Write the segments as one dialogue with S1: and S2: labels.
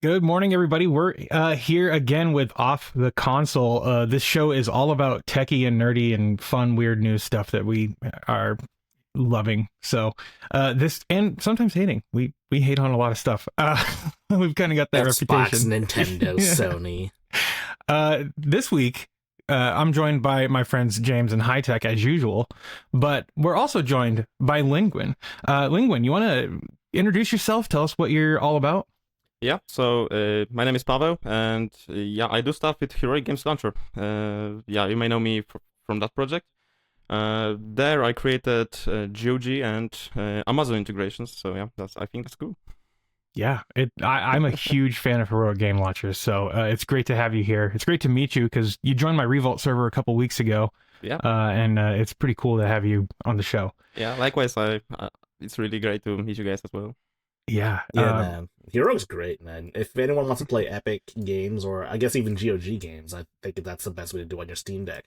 S1: Good morning, everybody. We're here again with Off the Console. This show is all about techie and nerdy and fun, weird news stuff that we are loving. So this and sometimes hating. We hate on a lot of stuff. We've kind of got that
S2: Xbox,
S1: reputation.
S2: Nintendo, Sony.
S1: This week, I'm joined by my friends James and High Tech as usual, but we're also joined by Linguin. Linguin, you want to introduce yourself? Tell us what you're all about.
S3: Yeah, so my name is Pavel, and yeah, I do stuff with Heroic Games Launcher. Yeah, you may know me from that project. There I created GOG and Amazon integrations, so yeah, I think that's cool.
S1: Yeah, I'm a huge fan of Heroic Game Launchers, so it's great to have you here. It's great to meet you because you joined my Revolt server a couple weeks ago.
S3: Yeah.
S1: And it's pretty cool to have you on the show.
S3: Yeah, likewise, it's really great to meet you guys as well.
S1: Yeah.
S2: Man. Heroic's great, man. If anyone wants to play Epic games, or I guess even GOG games, I think that's the best way to do it on your Steam Deck.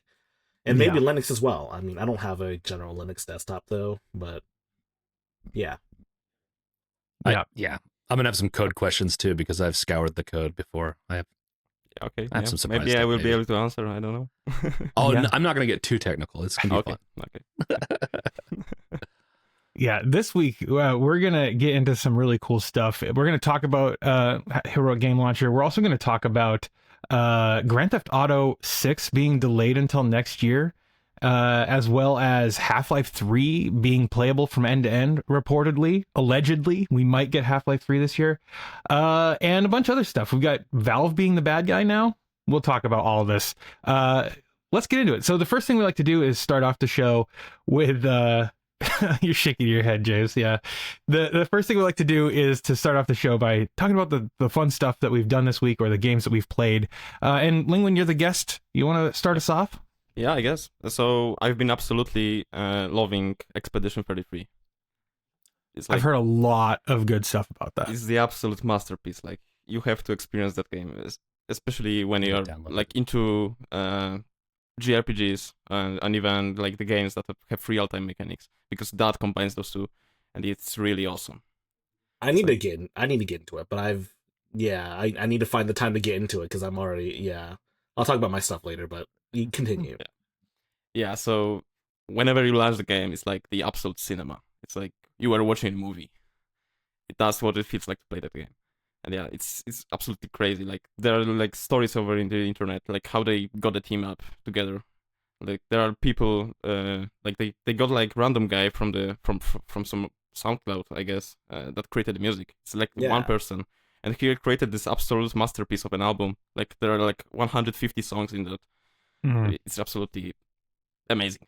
S2: And maybe Linux as well. I mean, I don't have a general Linux desktop, though, but yeah.
S4: I'm going to have some code questions, too, because I've scoured the code before. I have some surprise
S3: maybe
S4: stuff,
S3: I will be able to answer, I don't know.
S4: I'm not going to get too technical. It's going to be fun.
S3: Okay.
S1: Yeah, this week we're going to get into some really cool stuff. We're going to talk about Heroic Game Launcher. We're also going to talk about Grand Theft Auto 6 being delayed until next year, as well as Half-Life 3 being playable from end to end, reportedly. Allegedly, we might get Half-Life 3 this year. And a bunch of other stuff. We've got Valve being the bad guy now. We'll talk about all of this. Let's get into it. So the first thing we like to do is start off the show with... You're shaking your head, James. Yeah. The first thing we like to do is to start off the show by talking about the fun stuff that we've done this week or the games that we've played. And Linguin, you're the guest. You want to start us off?
S3: Yeah, I guess. So I've been absolutely loving Expedition 33.
S1: I've heard a lot of good stuff about that.
S3: It's the absolute masterpiece. Like, you have to experience that game, especially when you're like into JRPGs and even like the games that have real-time mechanics, because that combines those two, and it's really awesome.
S2: I need to get into it, but I need to find the time to get into it because I'm already I'll talk about my stuff later, but you continue.
S3: Yeah, so whenever you launch the game, it's like the absolute cinema. It's like you are watching a movie. That's what it feels like to play that game. And yeah, it's absolutely crazy. Like, there are like stories over in the internet, like how they got the team up together. Like, there are people, like they got like random guy from some SoundCloud, I guess, that created the music. It's like one person, and he created this absolute masterpiece of an album. Like, there are like 150 songs in that. Mm-hmm. It's absolutely amazing.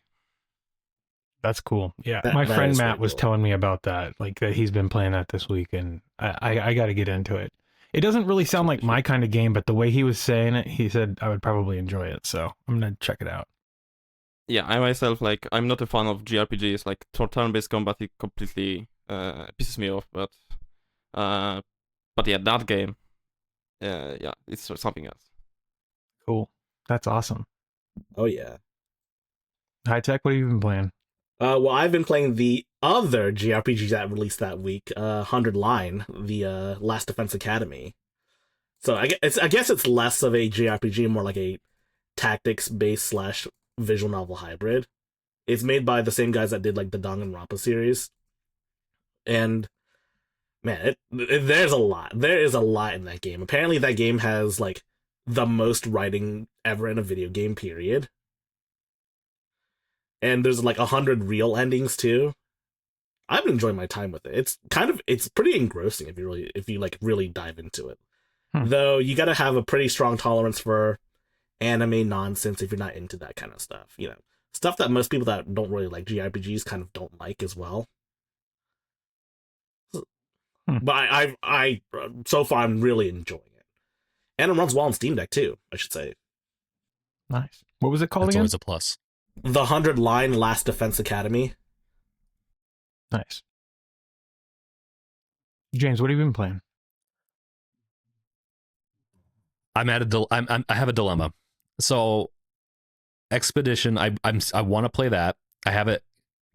S1: That's cool. Yeah, my friend Matt was telling me about that, like that he's been playing that this week, and I got to get into it. It doesn't really sound like my kind of game, but the way he was saying it, he said I would probably enjoy it, so I'm gonna check it out.
S3: Yeah, I myself, like, I'm not a fan of JRPGs, like turn-based combat. It completely pisses me off, but yeah, that game, yeah, it's something else.
S1: Cool, that's awesome.
S2: Oh yeah.
S1: High Tech, what have you been playing?
S2: Well, I've been playing the other JRPG that released that week, 100 Line, the Last Defense Academy. So I guess it's less of a JRPG, more like a tactics-based / visual novel hybrid. It's made by the same guys that did like the Danganronpa series. And man, there's a lot. There is a lot in that game. Apparently that game has like the most writing ever in a video game, period. And there's like 100 real endings too. I've been enjoying my time with it. It's pretty engrossing if you really dive into it. Though you got to have a pretty strong tolerance for anime nonsense if you're not into that kind of stuff. You know, stuff that most people that don't really like JRPGs kind of don't like as well. But I so far I'm really enjoying it, and it runs well on Steam Deck too, I should say.
S1: Nice. What was it called
S4: That's
S1: again?
S4: always a plus.
S2: The 100 Line Last Defense Academy.
S1: Nice. James, what have you been playing?
S4: I have a dilemma. So, Expedition, I want to play that. I have it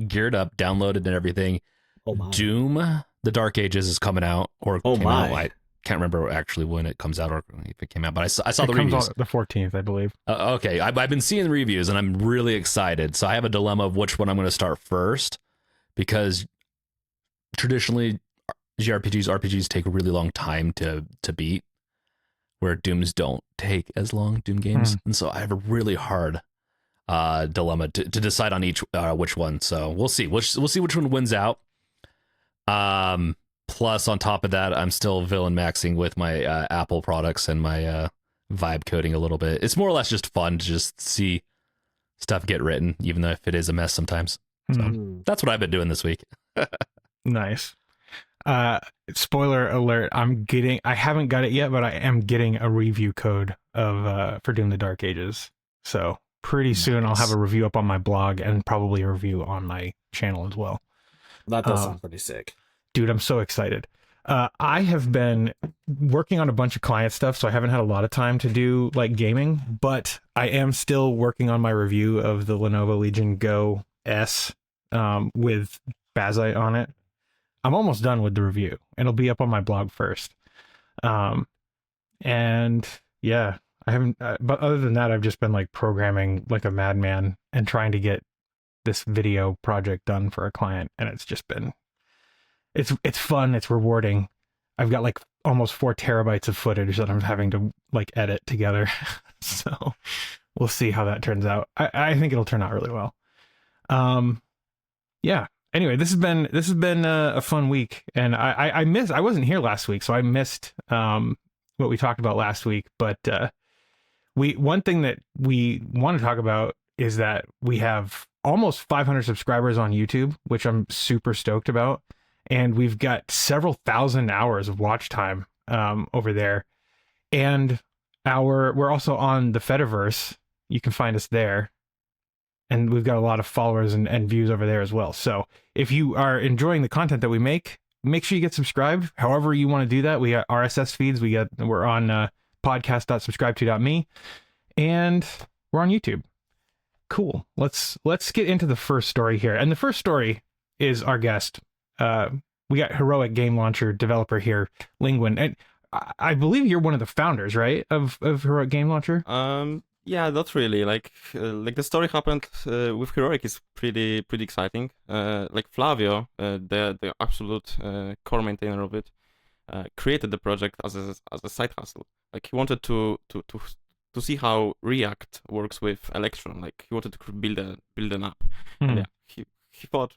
S4: geared up, downloaded, and everything.
S2: Oh my.
S4: Doom: The Dark Ages is coming out, or came out. can't remember actually when it comes out or if it came out, but I saw
S1: It
S4: the
S1: comes
S4: reviews.
S1: out the 14th, I believe.
S4: Okay, I've been seeing reviews and I'm really excited. So I have a dilemma of which one I'm going to start first, because traditionally RPGs take a really long time to beat, where Dooms don't take as long, Doom games. And so I have a really hard dilemma to decide on each which one. So we'll see. We'll see which one wins out. Plus, on top of that, I'm still villain maxing with my Apple products and my vibe coding a little bit. It's more or less just fun to just see stuff get written, even though if it is a mess sometimes. So that's what I've been doing this week.
S1: Nice. Spoiler alert, I haven't got it yet, but I am getting a review code of for Doom the Dark Ages. So pretty soon I'll have a review up on my blog and probably a review on my channel as well.
S2: That does sound pretty sick.
S1: Dude, I'm so excited. I have been working on a bunch of client stuff, so I haven't had a lot of time to do like gaming, but I am still working on my review of the Lenovo Legion Go S with Bazite on it. I'm almost done with the review. It'll be up on my blog first. And yeah, I haven't, but other than that, I've just been like programming like a madman and trying to get this video project done for a client. And it's just been, it's fun. It's rewarding. I've got like almost 4 terabytes of footage that I'm having to like edit together. So we'll see how that turns out. I think it'll turn out really well. Yeah. Anyway, this has been a fun week, and I wasn't here last week, so I missed what we talked about last week. But one thing that we want to talk about is that we have almost 500 subscribers on YouTube, which I'm super stoked about, and we've got several thousand hours of watch time over there, and we're also on the Fediverse. You can find us there. And we've got a lot of followers and views over there as well. So if you are enjoying the content that we make sure you get subscribed. However you want to do that. We got RSS feeds. We're on podcast.subscribe2.me, and we're on YouTube. Cool. Let's get into the first story here. And the first story is our guest. We got Heroic Game Launcher developer here, Linguin. And I believe you're one of the founders, right, of Heroic Game Launcher?
S3: Yeah, not really. Like the story happened with Heroic is pretty exciting. Like Flavio, the absolute core maintainer of it, created the project as a side hustle. Like he wanted to see how React works with Electron. Like he wanted to build an app. And yeah, he thought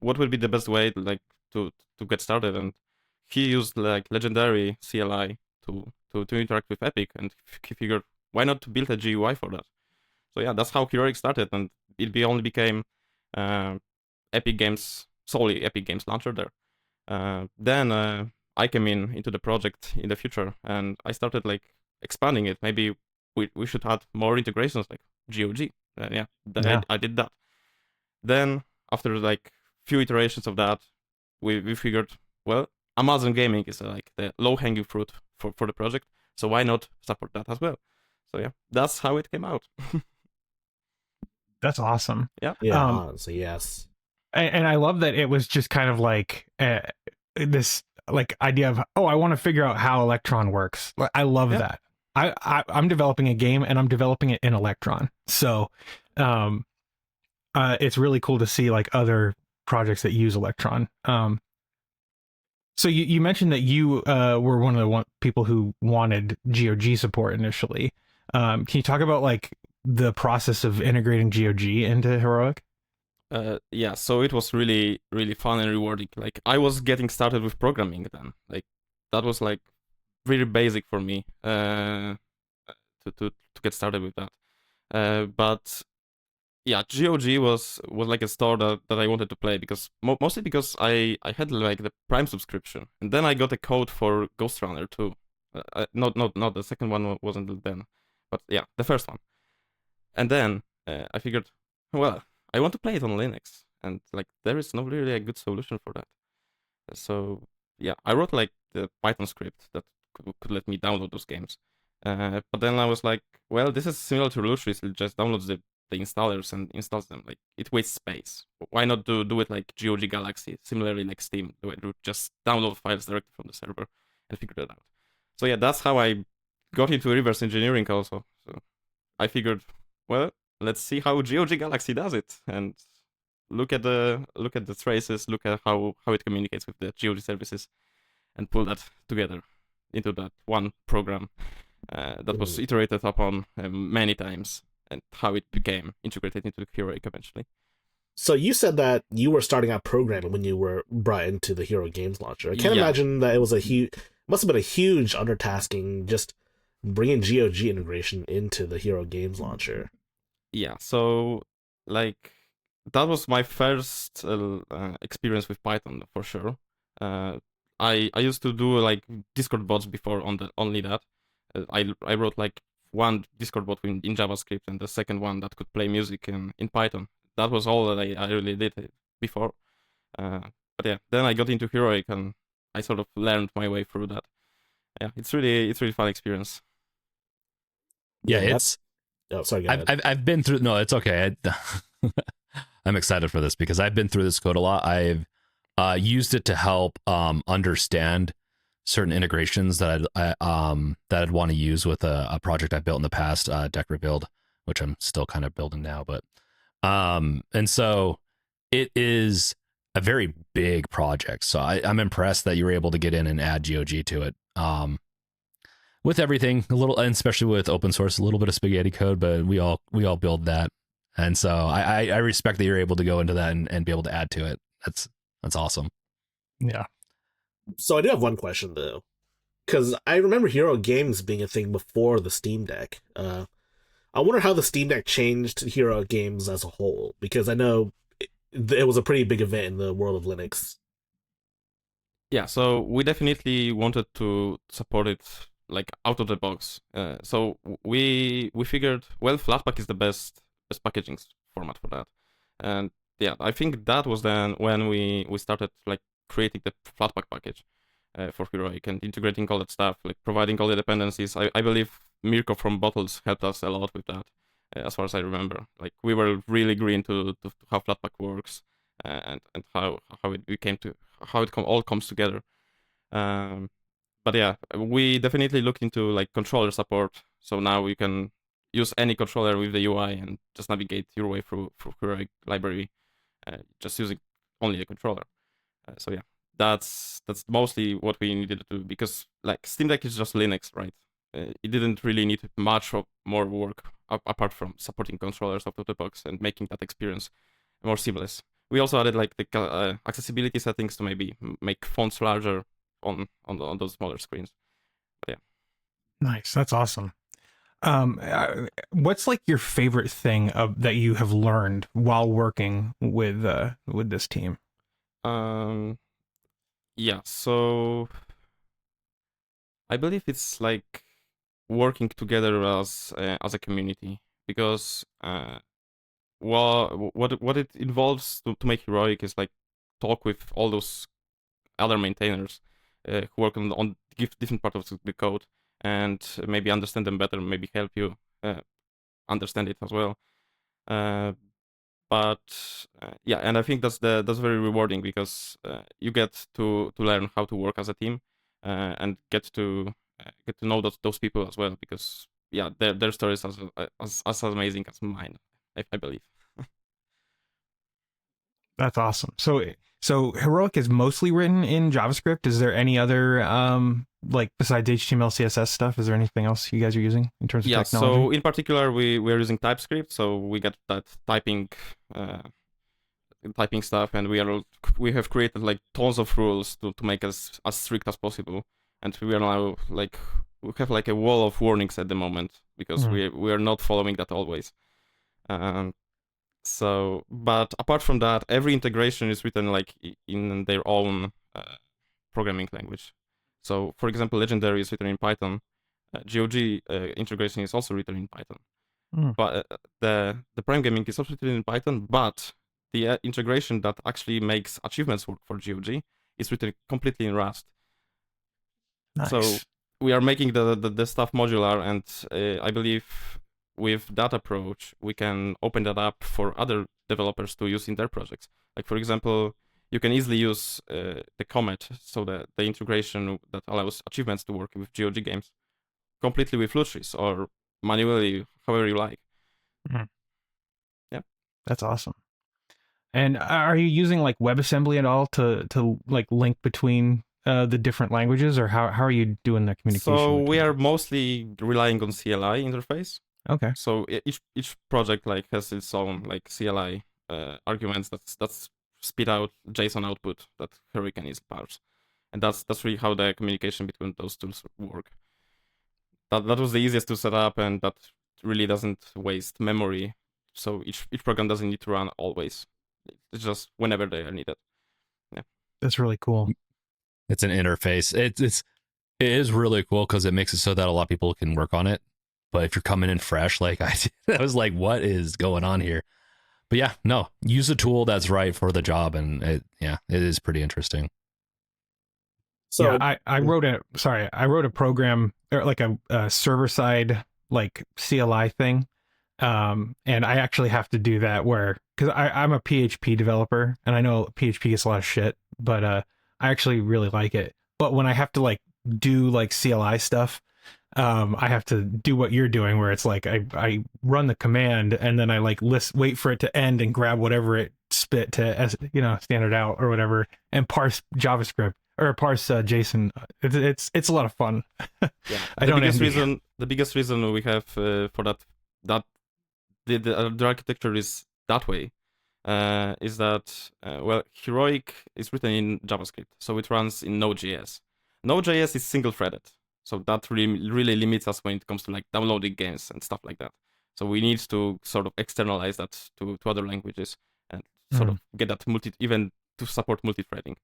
S3: what would be the best way to get started, and he used like legendary CLI to interact with Epic, and he figured, why not to build a GUI for that? So yeah, that's how Heroic started, and it only became Epic Games launcher there. Then I came into the project in the future, and I started like expanding it. Maybe we should add more integrations like GOG. I did that. Then after like few iterations of that, we figured, well, Amazon Gaming is like the low-hanging fruit for the project, so why not support that as well? So yeah, that's how it came out.
S1: That's awesome.
S3: Yeah.
S2: Yeah, honestly, yes.
S1: And I love that it was just kind of like this like idea of, I want to figure out how Electron works. I love that. I'm developing a game and I'm developing it in Electron. So it's really cool to see like other projects that use Electron. So you mentioned that you were one of the people who wanted GOG support initially. Can you talk about like the process of integrating GOG into Heroic?
S3: Yeah, so it was really fun and rewarding. Like I was getting started with programming then. Like that was like really basic for me to get started with that. But yeah, GOG was like a store that I wanted to play, because mostly because I had like the Prime subscription, and then I got a code for Ghost Runner too. Not the second one wasn't then, but yeah, the first one. And then I figured, well, I want to play it on Linux, and like there is not really a good solution for that. So yeah, I wrote like the Python script that could let me download those games. But then I was like, well, this is similar to Lutris. It just downloads the installers and installs them. Like it wastes space. Why not do it like GOG Galaxy? Similarly like Steam, do it, just download files directly from the server and figure it out. So yeah, that's how I got into reverse engineering also. So I figured, well, let's see how GOG Galaxy does it, and look at the traces, look at how it communicates with the GOG services, and pull that together into that one program that was iterated upon many times, and how it became integrated into the Heroic eventually.
S2: So you said that you were starting out programming when you were brought into the Hero Games Launcher. I can't imagine that it was must have been a huge undertaking just bringing GOG integration into the Hero Games Launcher.
S3: Yeah, so like that was my first experience with Python for sure. I used to do like Discord bots before only that. I wrote like one Discord bot in JavaScript and the second one that could play music in Python. That was all that I really did before. But yeah, then I got into Heroic and I sort of learned my way through that. Yeah, it's really fun experience.
S4: Yeah, it's.
S2: Oh, sorry. Go ahead.
S4: I've been through. No, it's okay. I'm excited for this because I've been through this code a lot. I've used it to help understand certain integrations that I'd want to use with a project I built in the past, Deck Rebuild, which I'm still kind of building now. But and so it is a very big project. So I'm impressed that you were able to get in and add GOG to it. With everything, a little, and especially with open source, a little bit of spaghetti code, but we all build that. And so I respect that you're able to go into that and be able to add to it. That's awesome.
S1: Yeah.
S2: So I do have one question though, because I remember Hero Games being a thing before the Steam Deck. I wonder how the Steam Deck changed Hero Games as a whole, because I know it was a pretty big event in the world of Linux.
S3: Yeah, so we definitely wanted to support it like out of the box. So we figured, well, Flatpak is the best packaging format for that, and yeah, I think that was then when we started like creating the Flatpak package for Heroic and integrating all that stuff, like providing all the dependencies. I believe Mirko from Bottles helped us a lot with that, as far as I remember. Like we were really green to how Flatpak works and how it became to how it all comes together. But yeah, we definitely looked into like controller support. So now you can use any controller with the UI and just navigate your way through Heroic library, just using only the controller. So yeah, that's mostly what we needed to do, because like Steam Deck is just Linux, right? It didn't really need much more work apart from supporting controllers out of the box and making that experience more seamless. We also added like the accessibility settings to maybe make fonts larger on those smaller screens. But yeah.
S1: Nice. That's awesome. What's like your favorite thing that you have learned while working with this team?
S3: Yeah, so I believe it's like working together as a community, because what it involves to make Heroic is like talk with all those other maintainers who work on different parts of the code, and maybe understand them better, maybe help you understand it as well. But yeah, and I think that's very rewarding, because you get to learn how to work as a team and get to know those people as well, because yeah, their stories are as amazing as mine, I believe.
S1: That's awesome. So Heroic is mostly written in JavaScript. Is there any other like besides HTML, CSS stuff? Is there anything else you guys are using in terms of technology?
S3: So in particular, we're using TypeScript. So we get that typing stuff, and we have created like tons of rules to make us as strict as possible. And we are now like we have like a wall of warnings at the moment, because we are not following that always. So, but apart from that, every integration is written like in their own programming language. So, for example, Legendary is written in Python. GOG integration is also written in Python. But the Prime Gaming is also written in Python, but the integration that actually makes achievements work for GOG is written completely in Rust.
S1: Nice.
S3: So we are making the stuff modular, and I believe with that approach, we can open that up for other developers to use in their projects. Like, for example, you can easily use the comet, so the integration that allows achievements to work with GOG games completely with loot trees or manually, however you like.
S1: Mhm.
S3: Yeah.
S1: That's awesome. And are you using like WebAssembly at all to like link between the different languages, or how are you doing that communication?
S3: So we
S1: between
S3: are
S1: them?
S3: mostly relying on CLI interface.
S1: Okay.
S3: So each project like has its own like CLI arguments that's spit out JSON output that Hurricane is parse, and that's really how the communication between those tools work. That was the easiest to set up, and that really doesn't waste memory. So each program doesn't need to run always. It's just whenever they are needed. Yeah,
S1: That's really cool.
S4: It's an interface. It is really cool because it makes it so that a lot of people can work on it. But if you're coming in fresh, like I was like, what is going on here? But yeah, no, use a tool that's right for the job, and it is pretty interesting.
S2: So
S1: yeah, I wrote a program, or like a server side like CLI thing. And I actually have to do that because I'm a PHP developer, and I know PHP is a lot of shit, but I actually really like it. But when I have to like do like CLI stuff, I have to do what you're doing, where it's like I run the command and then I like wait for it to end and grab whatever it spit to standard out or whatever, and parse JavaScript or parse JSON. It's a lot of fun.
S3: yeah.
S1: I don't envy.
S3: The biggest reason we have for that the architecture is that way is that well, Heroic is written in JavaScript, so it runs in Node.js. Node.js is single-threaded, so that really limits us when it comes to like downloading games and stuff like that. So we need to sort of externalize that to other languages and sort of get that even to support multi-threading.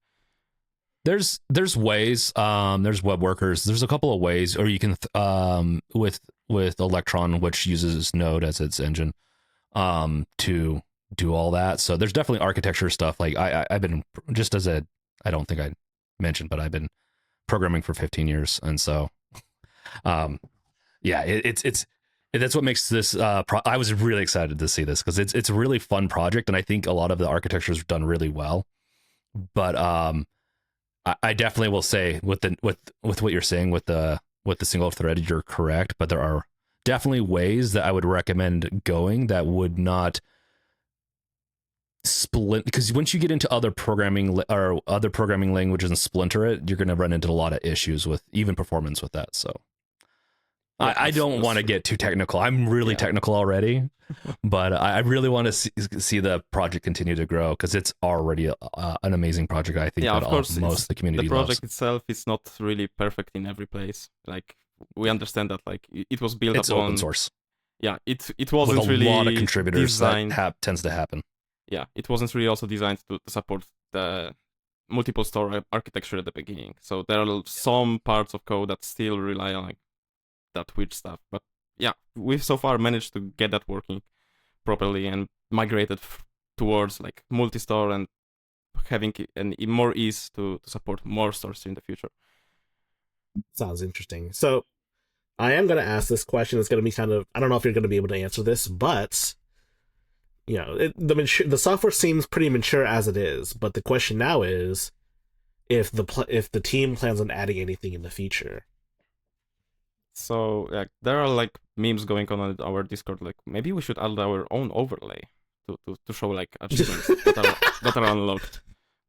S4: There's ways. There's web workers. There's a couple of ways, or you can with Electron, which uses Node as its engine, to do all that. So there's definitely architecture stuff. Like I've been I don't think I mentioned, but I've been programming for 15 years, and so, yeah, it's that's what makes this. I was really excited to see this because it's a really fun project, and I think a lot of the architecture is done really well. But I definitely will say with what you're saying with the single threaded, you're correct. But there are definitely ways that I would recommend going that would not split, because once you get into other programming languages and splinter it, you're going to run into a lot of issues with even performance with that. So yeah, I don't want to get too technical. I'm really technical already, but I really want to see the project continue to grow because it's already an amazing project. I think that
S3: of course,
S4: most of the community
S3: the project
S4: loves.
S3: itself is not really perfect in every place. Like we understand that, like it was built
S4: it's
S3: upon
S4: open source.
S3: Yeah, it wasn't
S4: with a
S3: really
S4: lot of contributors
S3: designed.
S4: That tends to happen.
S3: Yeah, it wasn't really also designed to support the multiple store architecture at the beginning. So there are some parts of code that still rely on like that weird stuff. But yeah, we've so far managed to get that working properly and migrated towards like multi-store and having more ease to support more stores in the future.
S2: Sounds interesting. So I am going to ask this question. It's going to be kind of, I don't know if you're going to be able to answer this, but you know, the software seems pretty mature as it is. But the question now is if the team plans on adding anything in the future.
S3: So yeah, there are like memes going on our Discord. Like maybe we should add our own overlay to show like achievements that are unlocked.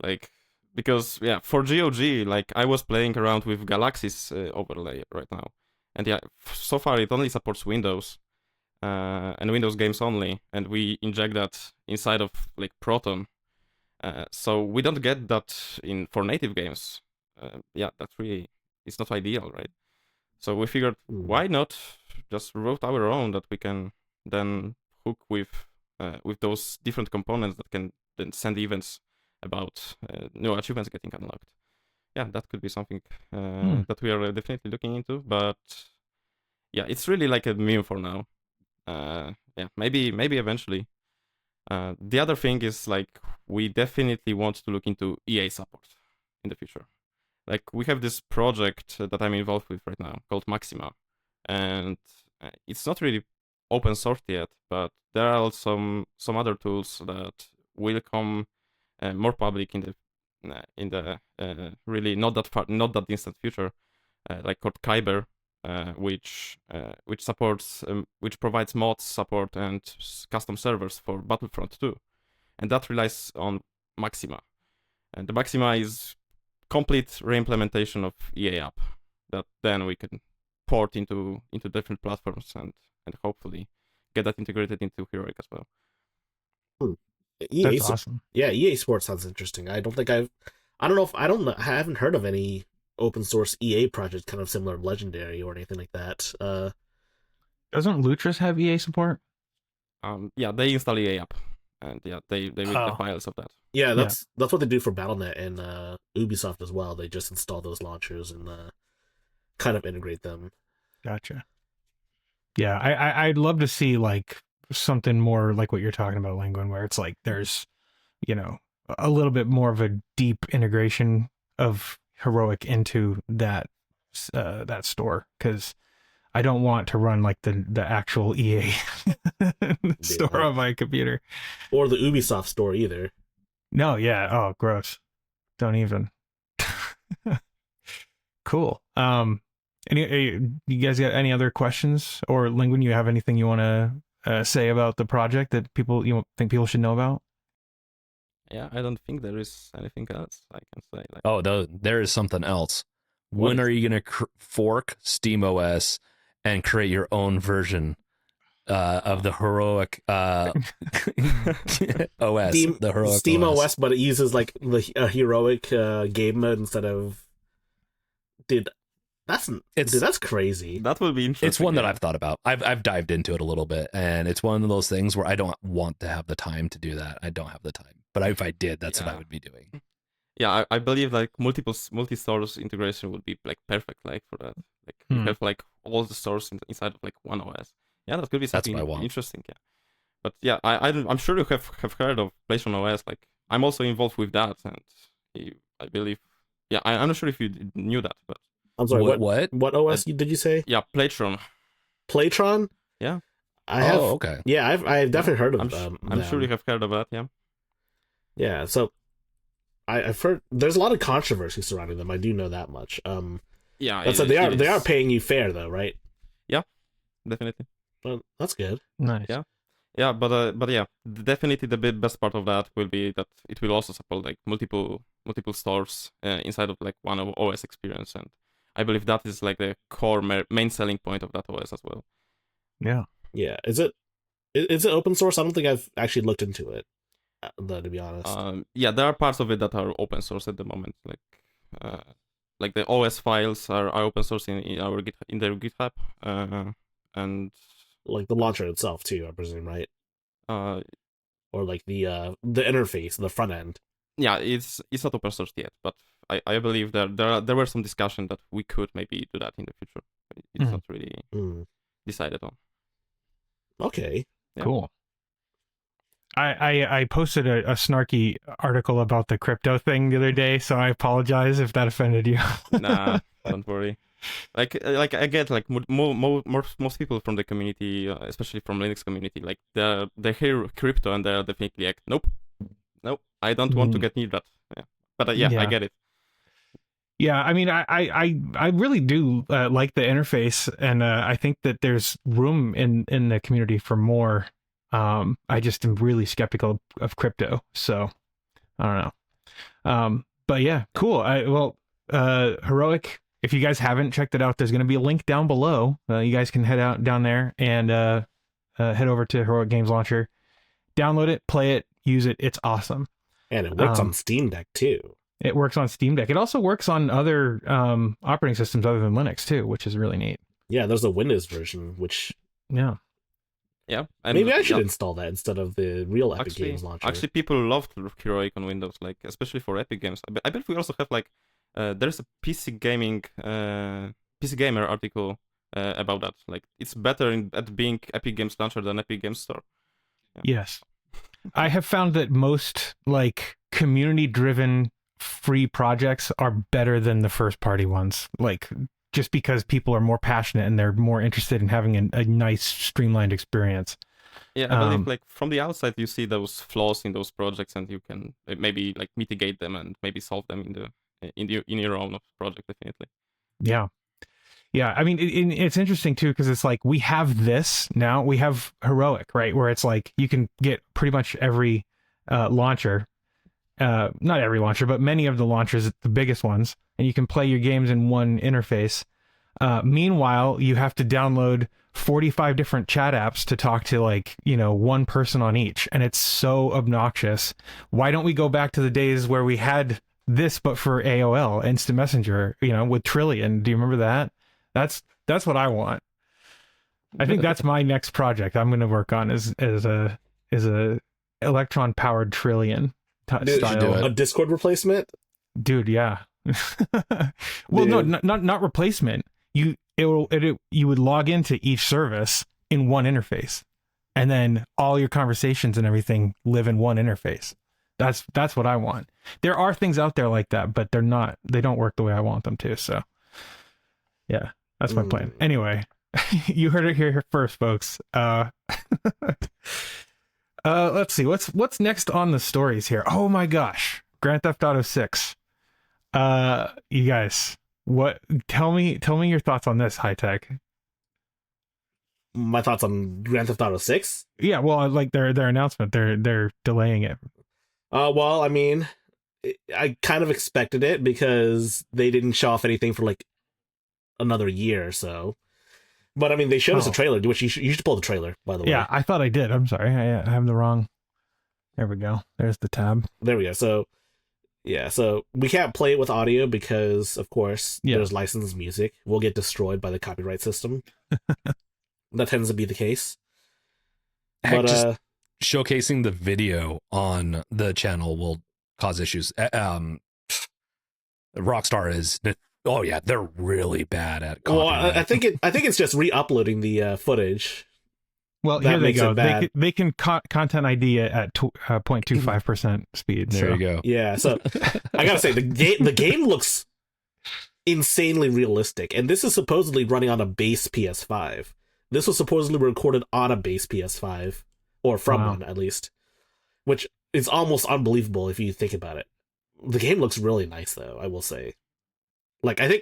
S3: Like because yeah, for GOG, like I was playing around with Galaxy's overlay right now, and yeah, so far it only supports Windows. And Windows games only, and we inject that inside of like Proton, so we don't get that for native games. Yeah, that's really, it's not ideal, right? So we figured why not just wrote our own that we can then hook with those different components that can then send events about new achievements getting unlocked. Yeah, that could be something that we are definitely looking into, but yeah, it's really like a meme for now. Yeah, maybe eventually. The other thing is like we definitely want to look into EA support in the future. Like we have this project that I'm involved with right now called Maxima, and it's not really open source yet, but there are some other tools that will come more public in in the really not that distant future, like called Kyber, which supports which provides mods support and custom servers for Battlefront 2, and that relies on Maxima, and the Maxima is complete reimplementation of EA app that then we can port into different platforms and hopefully get that integrated into Heroic as well.
S2: EA,
S1: That's awesome.
S2: Yeah, EA Sports sounds interesting. I haven't heard of any open source EA project kind of similar to Legendary or anything like that.
S1: Doesn't Lutris have EA support?
S3: Yeah, they install EA app, and yeah, they read the files of that.
S2: Yeah, that's what they do for Battle.net and Ubisoft as well. They just install those launchers and kind of integrate them.
S1: Gotcha. Yeah, I'd love to see like something more like what you're talking about, Linguin, where it's like there's, you know, a little bit more of a deep integration of Heroic into that that store, because I don't want to run like the actual EA store on my computer,
S2: or the Ubisoft store either.
S1: No, yeah, oh, gross. Don't even. Cool. You guys got any other questions, or Linguin, you have anything you want to say about the project that think people should know about?
S3: Yeah, I don't think there is anything else I can say. Like,
S4: oh, there is something else. When are you going to fork SteamOS and create your own version of the Heroic OS? The Heroic
S2: SteamOS, but it uses like a Heroic game mode instead of. Dude, that's crazy.
S3: That would be interesting.
S4: It's one that I've thought about. I've dived into it a little bit, and it's one of those things where I don't want to have the time to do that. I don't have the time, but if I did, that's what I would be doing.
S3: Yeah, I believe like multi-stores integration would be like perfect, like for that. Like you have like all the stores inside of like one OS. Yeah, that could be something interesting. Yeah, but yeah, I'm sure you have heard of PlayStation OS. Like I'm also involved with that, and I believe. Yeah, I'm not sure if you knew that, but
S2: I'm sorry. What OS did you say?
S3: Yeah, Playtron.
S2: Playtron?
S3: Yeah.
S2: I have.
S4: Okay.
S2: Yeah, I've definitely heard of them.
S3: I'm sure you have heard of that. Yeah.
S2: Yeah. So, I've heard there's a lot of controversy surrounding them. I do know that much.
S3: Yeah.
S2: So they are paying you fair though, right?
S3: Yeah, definitely.
S2: Well, that's good.
S1: Nice.
S3: Yeah. Yeah, but yeah, definitely the best part of that will be that it will also support like multiple stores inside of like one OS experience, and I believe that is like the core main selling point of that OS as well.
S1: Yeah.
S2: Yeah. Is it open source? I don't think I've actually looked into it, though, to be honest.
S3: Yeah, there are parts of it that are open source at the moment. Like the OS files are open source in their GitHub, and
S2: like the launcher itself too, I presume, right? Or like the interface, the front end.
S3: Yeah, it's not open source yet, but I believe there were some discussion that we could maybe do that in the future. It's not really decided on.
S2: Okay.
S3: Yeah.
S1: Cool. I posted a snarky article about the crypto thing the other day, so I apologize if that offended you.
S3: Nah, don't worry. Like I get like most people from the community, especially from Linux community, like they hear crypto and they're definitely like, nope, I don't want to get near that. Yeah, but I get it.
S1: Yeah, I mean, I really do like the interface, and I think that there's room in the community for more. I just am really skeptical of crypto, so I don't know. But yeah, cool. Heroic. If you guys haven't checked it out, there's going to be a link down below. You guys can head out down there and head over to Heroic Games Launcher, download it, play it, use it. It's awesome.
S2: And it works on Steam Deck too.
S1: It works on Steam Deck. It also works on other operating systems other than Linux too, which is really neat.
S2: Yeah, there's a Windows version, which
S1: yeah.
S3: And
S2: maybe I should install that instead of the real Epic Games Launcher.
S3: Actually, people love Heroic on Windows, like especially for Epic Games. I bet we also have like there's a PC Gamer article about that. Like it's better at being Epic Games Launcher than Epic Games Store. Yeah.
S1: Yes, I have found that most like community-driven free projects are better than the first-party ones. Like just because people are more passionate and they're more interested in having a nice streamlined experience.
S3: Yeah, I believe like from the outside you see those flaws in those projects, and you can maybe like mitigate them and maybe solve them in your own project, definitely.
S1: Yeah. Yeah, I mean, it's interesting too because it's like we have this now. We have Heroic, right, where it's like you can get pretty much every launcher, not every launcher, but many of the launchers, the biggest ones, and you can play your games in one interface. Meanwhile, you have to download 45 different chat apps to talk to like, one person on each, and it's so obnoxious. Why don't we go back to the days where we had this, but for AOL, Instant Messenger, with Trillion? Do you remember that? That's what I want. I think that's my next project I'm going to work on is a electron powered Trillion style.
S2: A Discord replacement?
S1: Dude, yeah. Well, no, not replacement. You would log into each service in one interface, and then all your conversations and everything live in one interface. That's what I want. There are things out there like that, but they don't work the way I want them to. So yeah, that's my plan. Anyway, you heard it here first, folks. Let's see what's next on the stories here. Oh my gosh, Grand Theft Auto 6. You guys, tell me your thoughts on this, High Tech.
S2: My thoughts on Grand Theft Auto 6?
S1: Yeah, well, like their announcement, they're delaying it.
S2: Well, I mean, I kind of expected it because they didn't show off anything for like another year or so. But I mean, they showed us a trailer, which you should pull the trailer, by the way.
S1: Yeah, I thought I did. I'm sorry. I have the wrong. There we go. There's the tab.
S2: There we go. So yeah, so we can't play it with audio because, of course, there's licensed music. We'll get destroyed by the copyright system. That tends to be the case.
S4: Heck, but just showcasing the video on the channel will cause issues. Rockstar is, they're really bad at copyright.
S2: Well, I think it's just re-uploading the footage.
S1: Well, here they go. They can content ID at 0.25% speed.
S4: There you go.
S2: Yeah, so I gotta say the game looks insanely realistic, and this is supposedly running on a base PS5. This was supposedly recorded on a base PS5, or from one at least, which is almost unbelievable if you think about it. The game looks really nice, though, I will say. Like, I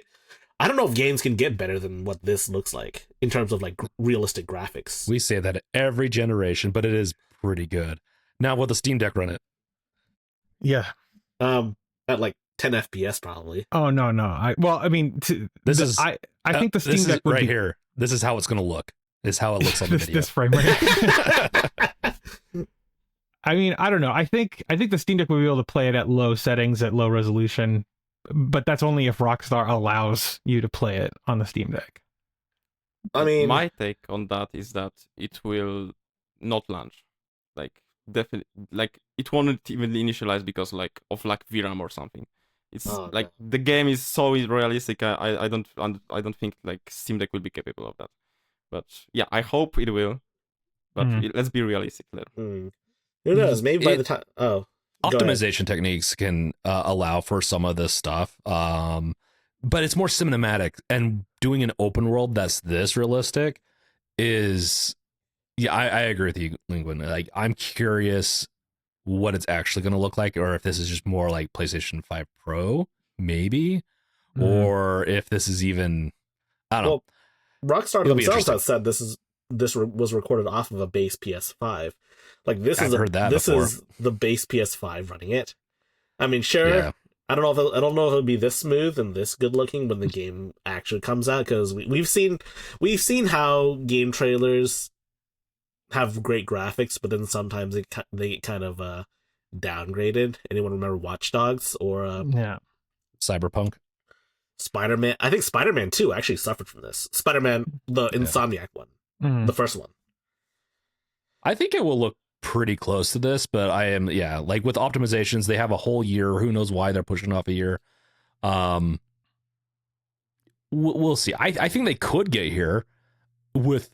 S2: don't know if games can get better than what this looks like in terms of like realistic graphics.
S4: We say that every generation, but it is pretty good. Now, will the Steam Deck run it?
S1: Yeah.
S2: At like 10 FPS probably.
S1: Oh no. I think the Steam Deck would
S4: right here. This is how it's going to look. This is how it looks on the video.
S1: This frame rate. I mean, I don't know. I think the Steam Deck would be able to play it at low settings, at low resolution, but that's only if Rockstar allows you to play it on the Steam Deck.
S2: I mean,
S3: my take on that is that it will not launch. Like, definitely, like it won't even initialize because like of like VRAM or something. It's like the game is so realistic. I don't think like Steam Deck will be capable of that. But yeah, I hope it will. But let's be realistic there.
S2: Who knows? Maybe by the time.
S4: Optimization techniques can allow for some of this stuff, but it's more cinematic. And doing an open world that's this realistic is, I agree with you, Linguin. Like, I'm curious what it's actually going to look like, or if this is just more like PlayStation 5 Pro, maybe, or if this is even, I don't know.
S2: Rockstar themselves has said this was recorded off of a base PS5. Like this is the base PS5 running it. I mean, sure. Yeah. I don't know if it'll be this smooth and this good looking when the game actually comes out, because we've seen how game trailers have great graphics, but then sometimes they get kind of downgraded. Anyone remember Watch Dogs or
S4: Cyberpunk?
S2: Spider-Man. I think Spider-Man 2 actually suffered from this. Spider-Man, the Insomniac one, the first one.
S4: I think it will look pretty close to this, but I am, like with optimizations, they have a whole year. Who knows why they're pushing off a year? We'll see. I think they could get here with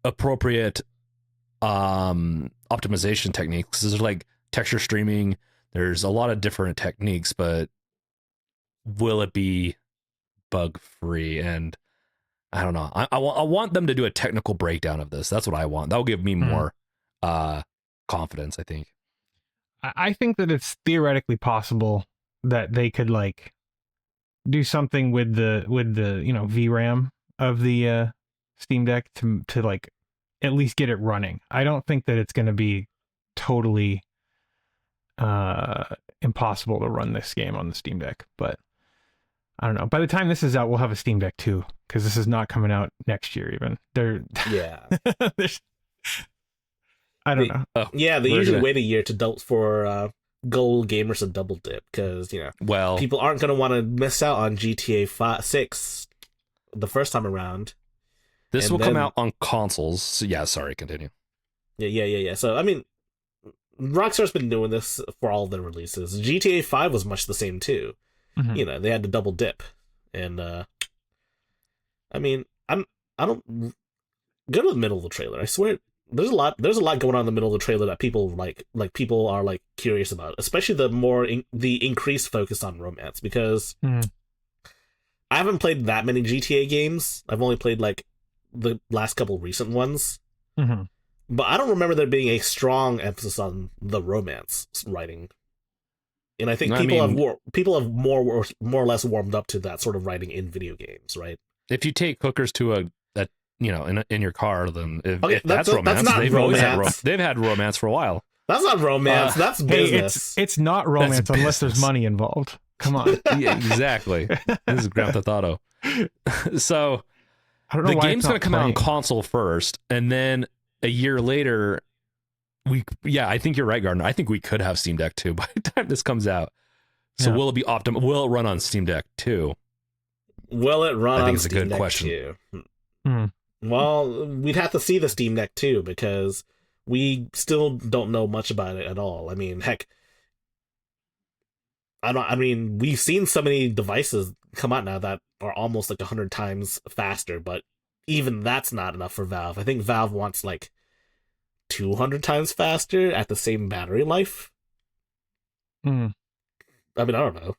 S4: appropriate optimization techniques. There's like texture streaming. There's a lot of different techniques, but will it be bug free? And I don't know. I want them to do a technical breakdown of this. That's what I want. That'll give me more confidence, I think.
S1: I think that it's theoretically possible that they could like do something with the VRAM of the Steam Deck to like at least get it running. I don't think that it's going to be totally impossible to run this game on the Steam Deck, but I don't know. By the time this is out, we'll have a Steam Deck 2 because this is not coming out next year even.
S2: Yeah.
S1: I don't know.
S2: Yeah, they usually wait a year for gold gamers to double dip because people aren't going to want to miss out on GTA 6 the first time around.
S4: This will come out on consoles. So yeah, sorry, continue.
S2: Yeah. So I mean, Rockstar's been doing this for all of their releases. GTA 5 was much the same too.
S1: Mm-hmm.
S2: They had to double dip, and I mean, I don't go to the middle of the trailer. I swear, there's a lot going on in the middle of the trailer that people people are like curious about, especially the increased focus on romance because I haven't played that many GTA games. I've only played like the last couple recent ones, but I don't remember there being a strong emphasis on the romance writing. And I think people have more or less warmed up to that sort of writing in video games, right?
S4: If you take hookers to in your car, then if
S2: that's
S4: romance,
S2: not
S4: they've
S2: romance.
S4: They've had romance for a while.
S2: That's not romance. That's business.
S1: Hey, it's not romance unless there's money involved. Come on.
S4: Yeah, exactly. This is Grand Theft Auto. So
S1: I don't know
S4: the
S1: why
S4: game's going to come out on console first, and then a year later. I think you're right, Gardner. I think we could have Steam Deck 2 by the time this comes out. So will it be optimal? Will it run on Steam Deck 2?
S2: Will it run on Steam Deck 2? I think it's a good
S4: question.
S2: Well, we'd have to see the Steam Deck 2 because we still don't know much about it at all. I mean, heck, we've seen so many devices come out now that are almost like 100 times faster, but even that's not enough for Valve. I think Valve wants like 200 times faster at the same battery life. I mean, I don't know.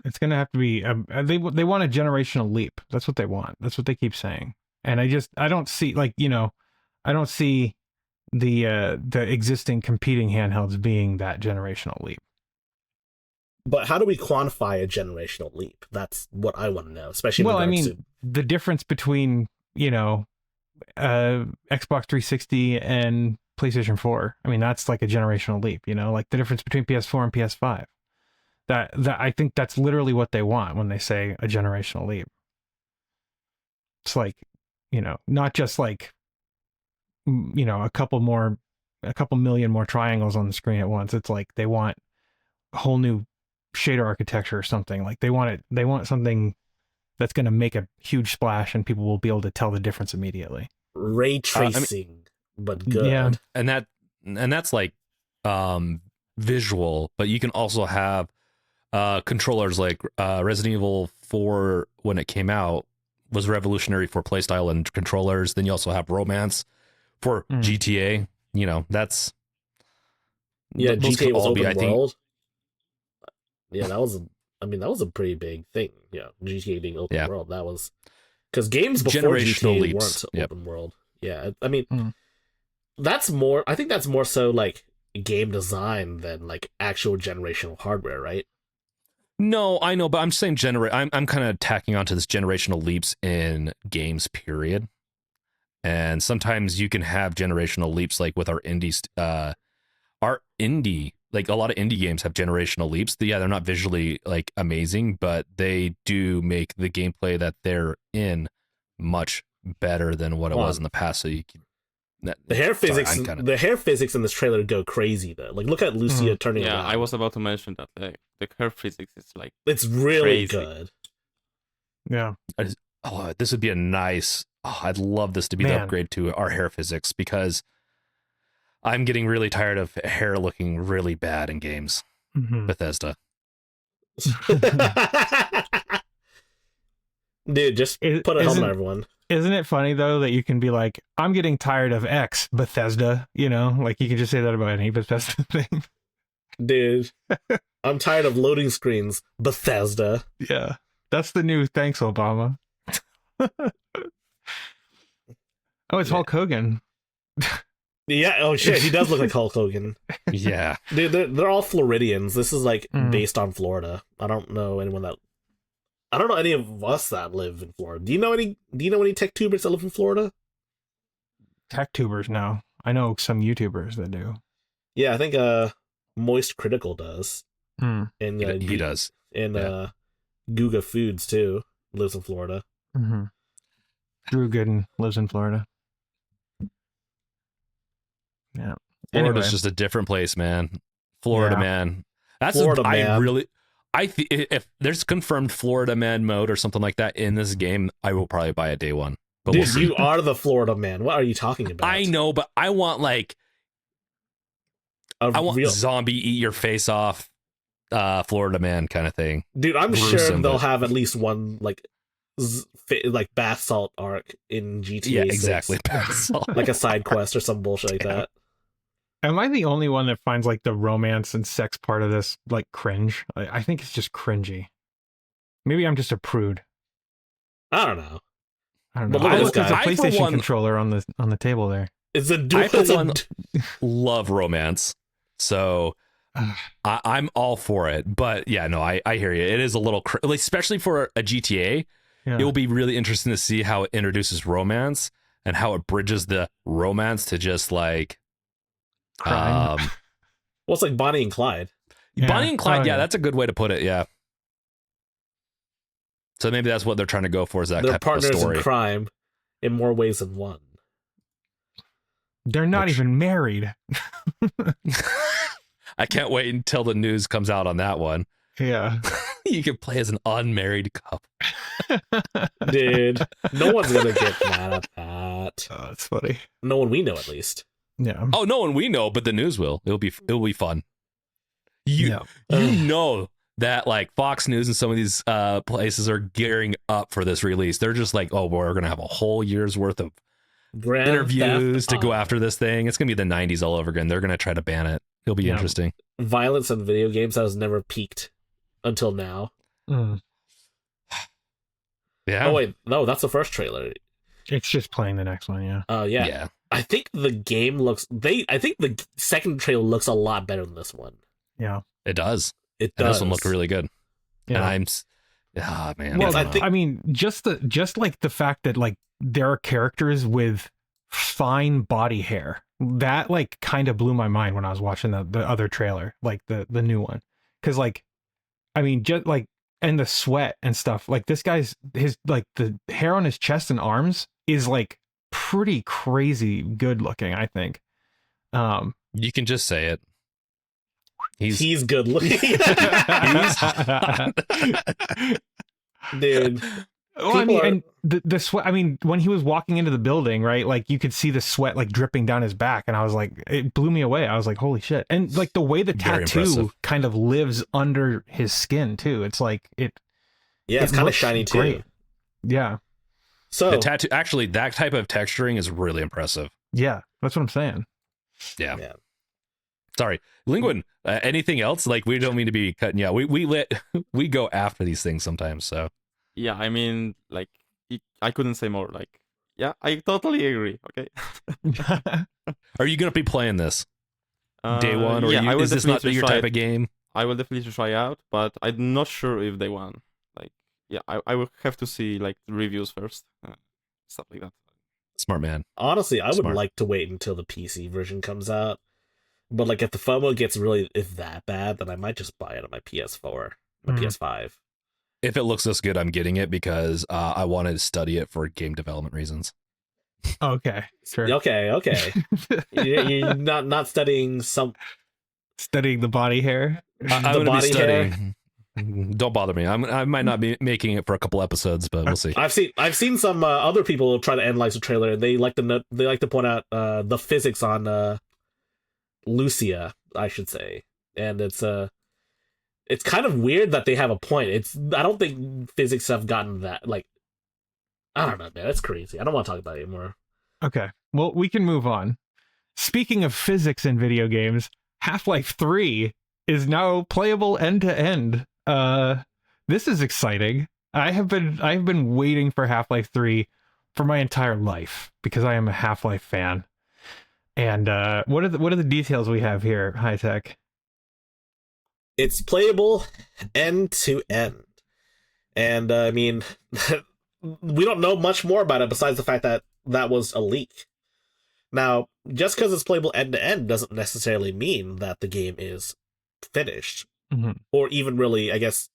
S1: It's gonna have to be they want a generational leap. That's what they want. That's what they keep saying. And I don't see I don't see the existing competing handhelds being that generational leap.
S2: But how do we quantify a generational leap? That's what I want to know, especially
S1: the difference between Xbox 360 and PlayStation 4. I mean, that's like a generational leap, like the difference between PS4 and PS5. That I think that's literally what they want when they say a generational leap. It's like, not just like, a couple million more triangles on the screen at once. It's like they want a whole new shader architecture or something. Like they want something that's going to make a huge splash and people will be able to tell the difference immediately.
S2: Ray tracing, but good.
S1: Yeah.
S4: And that's like visual, but you can also have controllers like Resident Evil 4 when it came out was revolutionary for playstyle and controllers. Then you also have romance for GTA. That's
S2: GTA was open world. Yeah, that was a pretty big thing. Yeah, GTA being open world. That was because games before GTA weren't open world. Yeah, I mean, that's more. I think that's more so like game design than like actual generational hardware, right?
S4: No, I know, but I'm saying I'm kind of tacking onto this generational leaps in games, period. And sometimes you can have generational leaps, like with our indie, like a lot of indie games have generational leaps. Yeah, they're not visually like amazing, but they do make the gameplay that they're in much better than what it was in the past. So you can,
S2: the hair physics in this trailer go crazy though. Like look at Lucia turning around.
S3: I was about to mention that the hair physics is like
S2: it's really
S3: crazy.
S2: good.
S1: Yeah.
S4: This would be a nice. I'd love this to be the upgrade to our hair physics because I'm getting really tired of hair looking really bad in games. Bethesda.
S2: Dude, just put a helmet on everyone.
S1: Isn't it funny though that you can be like, I'm getting tired of X Bethesda, like you can just say that about any Bethesda thing.
S2: Dude, I'm tired of loading screens, Bethesda.
S1: Yeah, that's the new thanks, Obama. Oh, it's Hulk Hogan.
S2: Yeah. Oh shit, he does look like Hulk Hogan.
S4: Yeah.
S2: Dude, they're all Floridians. This is like
S1: Mm.
S2: based on Florida. I don't know any of us that live in Florida. Do you know any tech tubers that live in Florida?
S1: Tech tubers now. I know some YouTubers that do.
S2: Yeah, I think Moist Critical does.
S1: Mm.
S2: And
S4: He does.
S2: And
S4: Yeah.
S2: Guga Foods too lives in Florida.
S1: Mm-hmm. Drew Gooden lives in Florida. Yeah.
S4: Florida's
S1: Anyway.
S4: just a different place, man. Florida
S1: Yeah.
S4: man. That's
S2: Florida
S4: I
S2: man.
S4: really. If there's confirmed Florida man mode or something like that in this game, I will probably buy it day one. But
S2: Dude,
S4: we'll see.
S2: you are the Florida man. What are you talking about?
S4: I know, but I want I want
S2: real
S4: zombie eat your face off, Florida man kind of thing.
S2: dude. I'm sure
S4: gruesome,
S2: they'll
S4: but-
S2: have at least one like bath salt arc in GTA.
S4: Yeah,
S2: 6.
S4: exactly.
S2: Like a side quest or some bullshit like that.
S1: Am I the only one that finds like the romance and sex part of this like cringe? I think it's just cringy. Maybe I'm just a prude.
S2: I don't know.
S1: I don't know.
S2: But look at
S1: Look,
S2: this
S1: there's a
S2: guy.
S4: I, for
S1: PlayStation
S4: one-
S1: controller on the table there.
S2: It's a
S4: I,
S2: dual.
S4: for
S2: It's
S4: one,
S2: a,
S4: love romance, so I'm all for it. But yeah, no, I hear you. It is a little, especially for a GTA.
S1: Yeah.
S4: It will be really interesting to see how it introduces romance and how it bridges the romance to just like
S1: Crime.
S2: well, it's like Bonnie and Clyde.
S1: Yeah.
S4: Bonnie and Clyde.
S1: Oh,
S4: yeah, that's a good way to put it. Yeah. So maybe that's what they're trying to go for, is that
S2: They're
S4: type of a
S2: partners
S4: story.
S2: in crime in more ways than one.
S1: They're not
S4: Which-
S1: even married.
S4: I can't wait until the news comes out on that one.
S1: Yeah.
S4: You can play as an unmarried couple.
S2: Dude, no one's gonna get mad at that.
S1: Oh, that's funny.
S2: No one we know, at least.
S1: Yeah.
S4: Oh, no one we know, but the news will. It'll be fun.
S1: Yeah.
S4: You know that like Fox News and some of these places are gearing up for this release. They're just like, oh, we're gonna have a whole year's worth of
S2: Grand
S4: interviews
S2: Theft
S4: to go
S2: Auto.
S4: after this thing. It's gonna be the 90s all over again. They're gonna try to ban it. It'll be
S1: Yeah.
S4: interesting.
S2: Violence in video games has never peaked until now.
S1: Mm.
S4: Yeah.
S2: Oh wait, no, that's the first trailer.
S1: It's just playing the next one. Yeah.
S2: Oh yeah.
S4: Yeah.
S2: I think the game looks. I think the second trailer looks a lot better than this one.
S1: Yeah.
S4: It does.
S2: It
S4: And
S2: does.
S4: this one looked really good.
S1: Yeah.
S4: And man.
S1: Well,
S4: I
S2: I
S4: don't
S2: think-
S4: know.
S1: I mean, just like the fact that like there are characters with fine body hair that like kind of blew my mind when I was watching the other trailer, like the new one, because like, I mean, just like, and the sweat and stuff, like this guy's his like the hair on his chest and arms is like pretty crazy good looking, I think.
S4: You can just say it.
S2: He's good looking, dude.
S1: Well, I
S2: People
S1: mean,
S2: are-
S1: and the sweat. I mean, when he was walking into the building, right? Like you could see the sweat like dripping down his back, and I was like, it blew me away. I was like, holy shit! And like the way the
S4: Very
S1: tattoo
S4: impressive.
S1: kind of lives under his skin too. It's like it.
S2: Yeah, it's
S1: it
S2: kind of
S1: looks
S2: shiny too.
S1: great. Yeah,
S2: So
S4: The tattoo, actually, that type of texturing is really impressive.
S1: yeah, that's what I'm saying.
S4: Yeah.
S2: Yeah.
S4: Sorry, Linguin. Anything else? Like, we don't mean to be cutting you out. We go after these things sometimes. So
S3: Yeah, I mean, like, I couldn't say more. Like, yeah, I totally agree. Okay.
S4: are you gonna be playing this day one, or
S3: yeah, I will
S4: is this not
S3: definitely
S4: your
S3: try
S4: type
S3: it.
S4: of game?
S3: I will definitely try out, but I'm not sure if they won. Like, yeah, I will have to see like the reviews first, stuff like that.
S4: Smart man.
S2: honestly, I would
S4: Smart.
S2: like to wait until the PC version comes out. But like, if the FOMO gets really if that bad, then I might just buy it on my PS4, my
S1: Mhm.
S2: PS5.
S4: If it looks this good, I'm getting it because I wanted to study it for game development reasons.
S1: Okay, sure.
S2: Okay. You're not studying some.
S1: Studying the body hair.
S4: I'm
S2: The
S4: gonna be
S2: body hair.
S4: studying. Don't bother me. I might not be making it for a couple episodes, but we'll see.
S2: I've seen some other people try to analyze the trailer. And they like to point out the physics on Lucia, I should say, and it's kind of weird that they have a point. I don't think physics have gotten that like. I don't know, man. That's crazy. I don't want to talk about it anymore.
S1: Okay, well, we can move on. Speaking of physics in video games, Half-Life 3 is now playable end to end. This is exciting. I have been waiting for Half-Life 3 for my entire life because I am a Half-Life fan. And what are the details we have here, High Tech?
S2: It's playable end to end. And I mean, we don't know much more about it besides the fact that that was a leak. Now, just because it's playable end to end doesn't necessarily mean that the game is finished, or even really, I guess,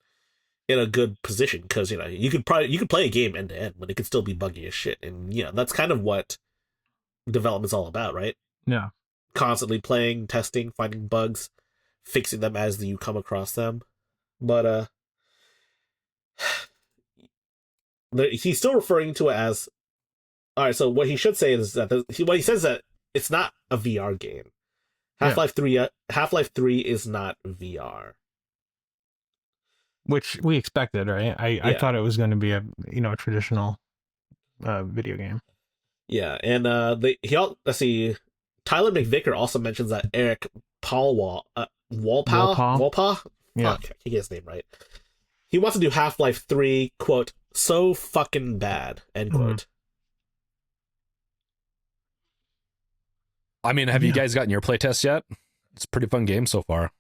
S2: in a good position. Because you could play a game end to end, but it could still be buggy as shit. And that's kind of what development's all about, right?
S1: Yeah.
S2: Constantly playing, testing, finding bugs, fixing them as you come across them. But he's still referring to it as. All right, so what he should say is that what he says is that it's not a VR game. Half-Life 3 is not VR.
S1: Which we expected, right? I thought it was going to be a traditional video game.
S2: Yeah, and let's see. Tyler McVicker also mentions that Eric Walpaw.
S1: Yeah,
S2: Fuck, I can't get his name right. He wants to do Half-Life 3, quote, so fucking bad, end quote.
S4: I mean, have you guys gotten your playtest yet? It's a pretty fun game so far.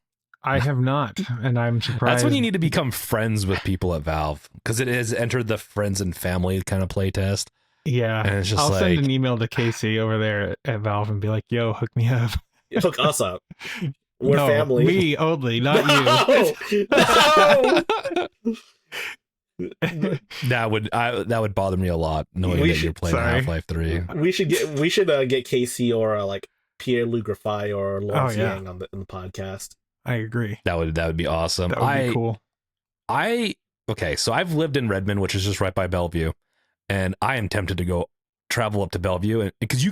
S1: I have not, and I'm surprised.
S4: That's when you need to become friends with people at Valve, because it has entered the friends and family kind of playtest.
S1: Yeah,
S4: and it's just
S1: I'll
S4: like,
S1: send an email to Casey over there at Valve and be like, "Yo, hook me up."
S2: Hook us up. We're
S1: no,
S2: family.
S1: Me only, not you.
S2: No!
S4: that would bother me a lot, knowing that you're playing Half-Life 3.
S2: We should get Casey or like Pierre Lugrafy or Lawrence Yang in the podcast.
S1: I agree.
S4: That would be awesome.
S1: That would be cool.
S4: Okay, so I've lived in Redmond, which is just right by Bellevue, and I am tempted to go travel up to Bellevue, because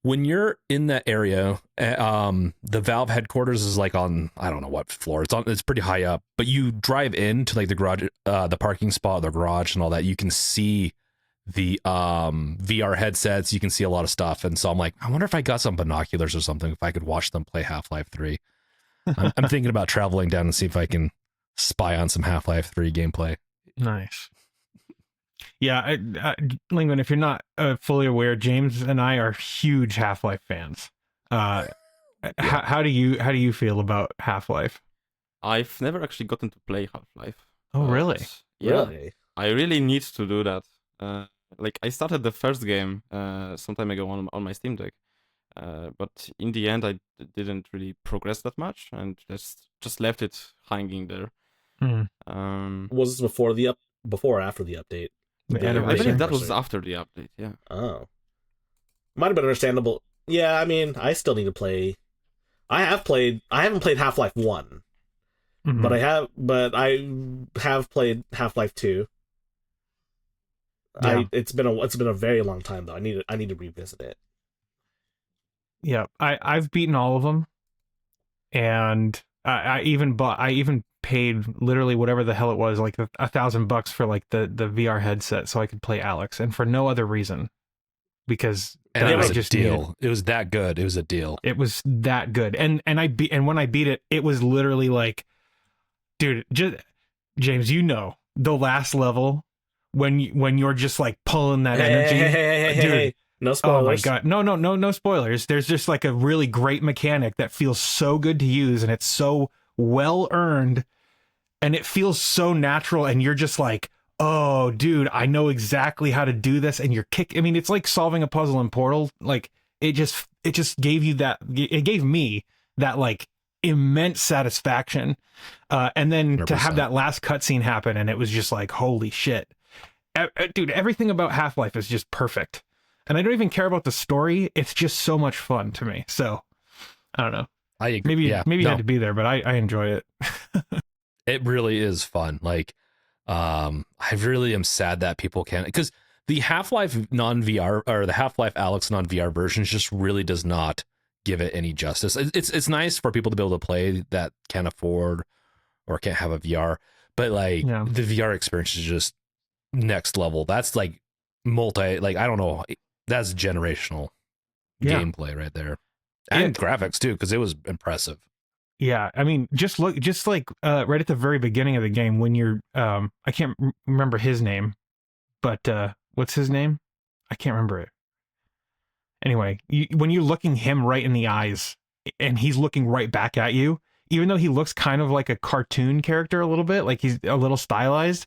S4: when you're in that area, the Valve headquarters is like on, I don't know what floor. It's pretty high up, but you drive into like the garage, the parking spot, the garage, and all that. You can see the VR headsets. You can see a lot of stuff, and so I'm like, I wonder if I got some binoculars or something, if I could watch them play Half-Life 3. I'm thinking about traveling down and see if I can spy on some Half-Life 3 gameplay.
S1: Nice. Yeah, Linguin, if you're not fully aware, James and I are huge Half-Life fans. How do you feel about Half-Life?
S3: I've never actually gotten to play Half-Life.
S1: Oh, really?
S3: Yeah,
S2: Really?
S3: I really need to do that. Like I started the first game some time ago on my Steam Deck, but in the end I didn't really progress that much and just left it hanging there.
S2: Was this before or after the update?
S3: I believe that was after the update. Yeah.
S2: Oh, might have been understandable. Yeah, I mean, I still need to play. I haven't played Half-Life 1, but I have played Half-Life 2.
S1: Yeah.
S2: It's been a very long time though. I need to revisit it.
S1: Yeah, I've beaten all of them, and I even paid literally whatever the hell it was, like $1,000 for like the VR headset so I could play Alex, and for no other reason, because
S4: it was a deal. It was that good. It was a deal.
S1: It was that good, and when I beat it, it was literally like, dude, James, the last level when you're just like pulling that energy,
S2: dude. No spoilers.
S1: Oh my god, no spoilers. There's just like a really great mechanic that feels so good to use, and it's so well earned, and it feels so natural, and you're just like, oh dude, I know exactly how to do this, and I mean, it's like solving a puzzle in Portal. Like it just gave you that, it gave me that like immense satisfaction, and then
S4: 100%.
S1: to have that last cutscene happen, and it was just like, holy shit, dude, everything about Half-Life is just perfect, and I don't even care about the story. It's just so much fun to me. So I don't know.
S4: I agree.
S1: Maybe you had to be there, but I enjoy it.
S4: It really is fun. Like, I really am sad that people can't, because the Half-Life non-VR or the Half-Life Alyx non-VR version just really does not give it any justice. It's nice for people to be able to play that can't afford or can't have a VR, but like the VR experience is just next level. That's like I don't know. That's generational gameplay right there. And graphics too, because it was impressive.
S1: Yeah, I mean, just like right at the very beginning of the game when you're I can't remember his name, but what's his name? I can't remember it. Anyway, when you're looking him right in the eyes and he's looking right back at you, even though he looks kind of like a cartoon character a little bit, like he's a little stylized,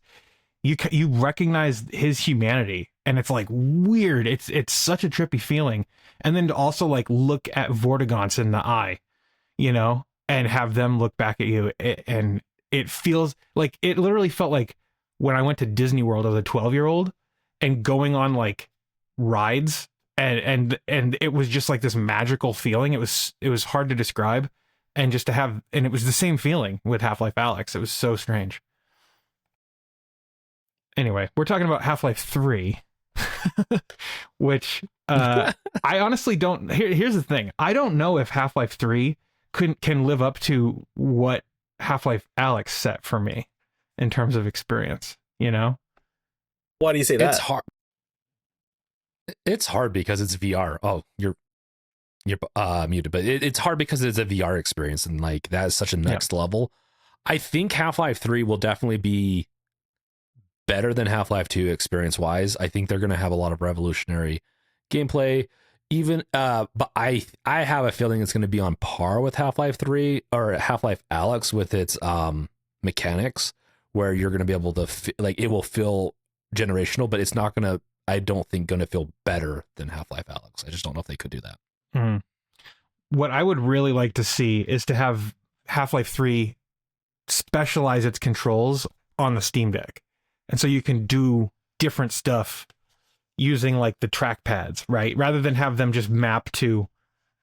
S1: you recognize his humanity, and it's like weird. It's such a trippy feeling. And then to also like look at Vortigaunt's in the eye, you know, and have them look back at you, and it feels like, it literally felt like when I went to Disney World as a 12-year-old and going on like rides, and it was just like this magical feeling. It was hard to describe, and just to have, and it was the same feeling with Half-Life Alyx. It was so strange. Anyway, we're talking about Half-Life 3, which I honestly don't. Here's the thing: I don't know if Half-Life 3 can live up to what Half-Life Alyx set for me in terms of experience. You know?
S2: Why do you say that?
S4: It's hard. It's hard because it's VR. Oh, you're muted, but it's hard because it's a VR experience, and like that is such a next level. I think Half-Life 3 will definitely be better than Half-Life 2 experience wise. I think they're going to have a lot of revolutionary gameplay. Even but I have a feeling it's going to be on par with Half-Life 3 or Half-Life Alyx with its mechanics, where you're going to be able to like, it will feel generational, but it's not going to, I don't think, going to feel better than Half-Life Alyx. I just don't know if they could do that.
S1: Mm. What I would really like to see is to have Half-Life 3 specialize its controls on the Steam Deck. And so you can do different stuff using like the trackpads, right? Rather than have them just map to,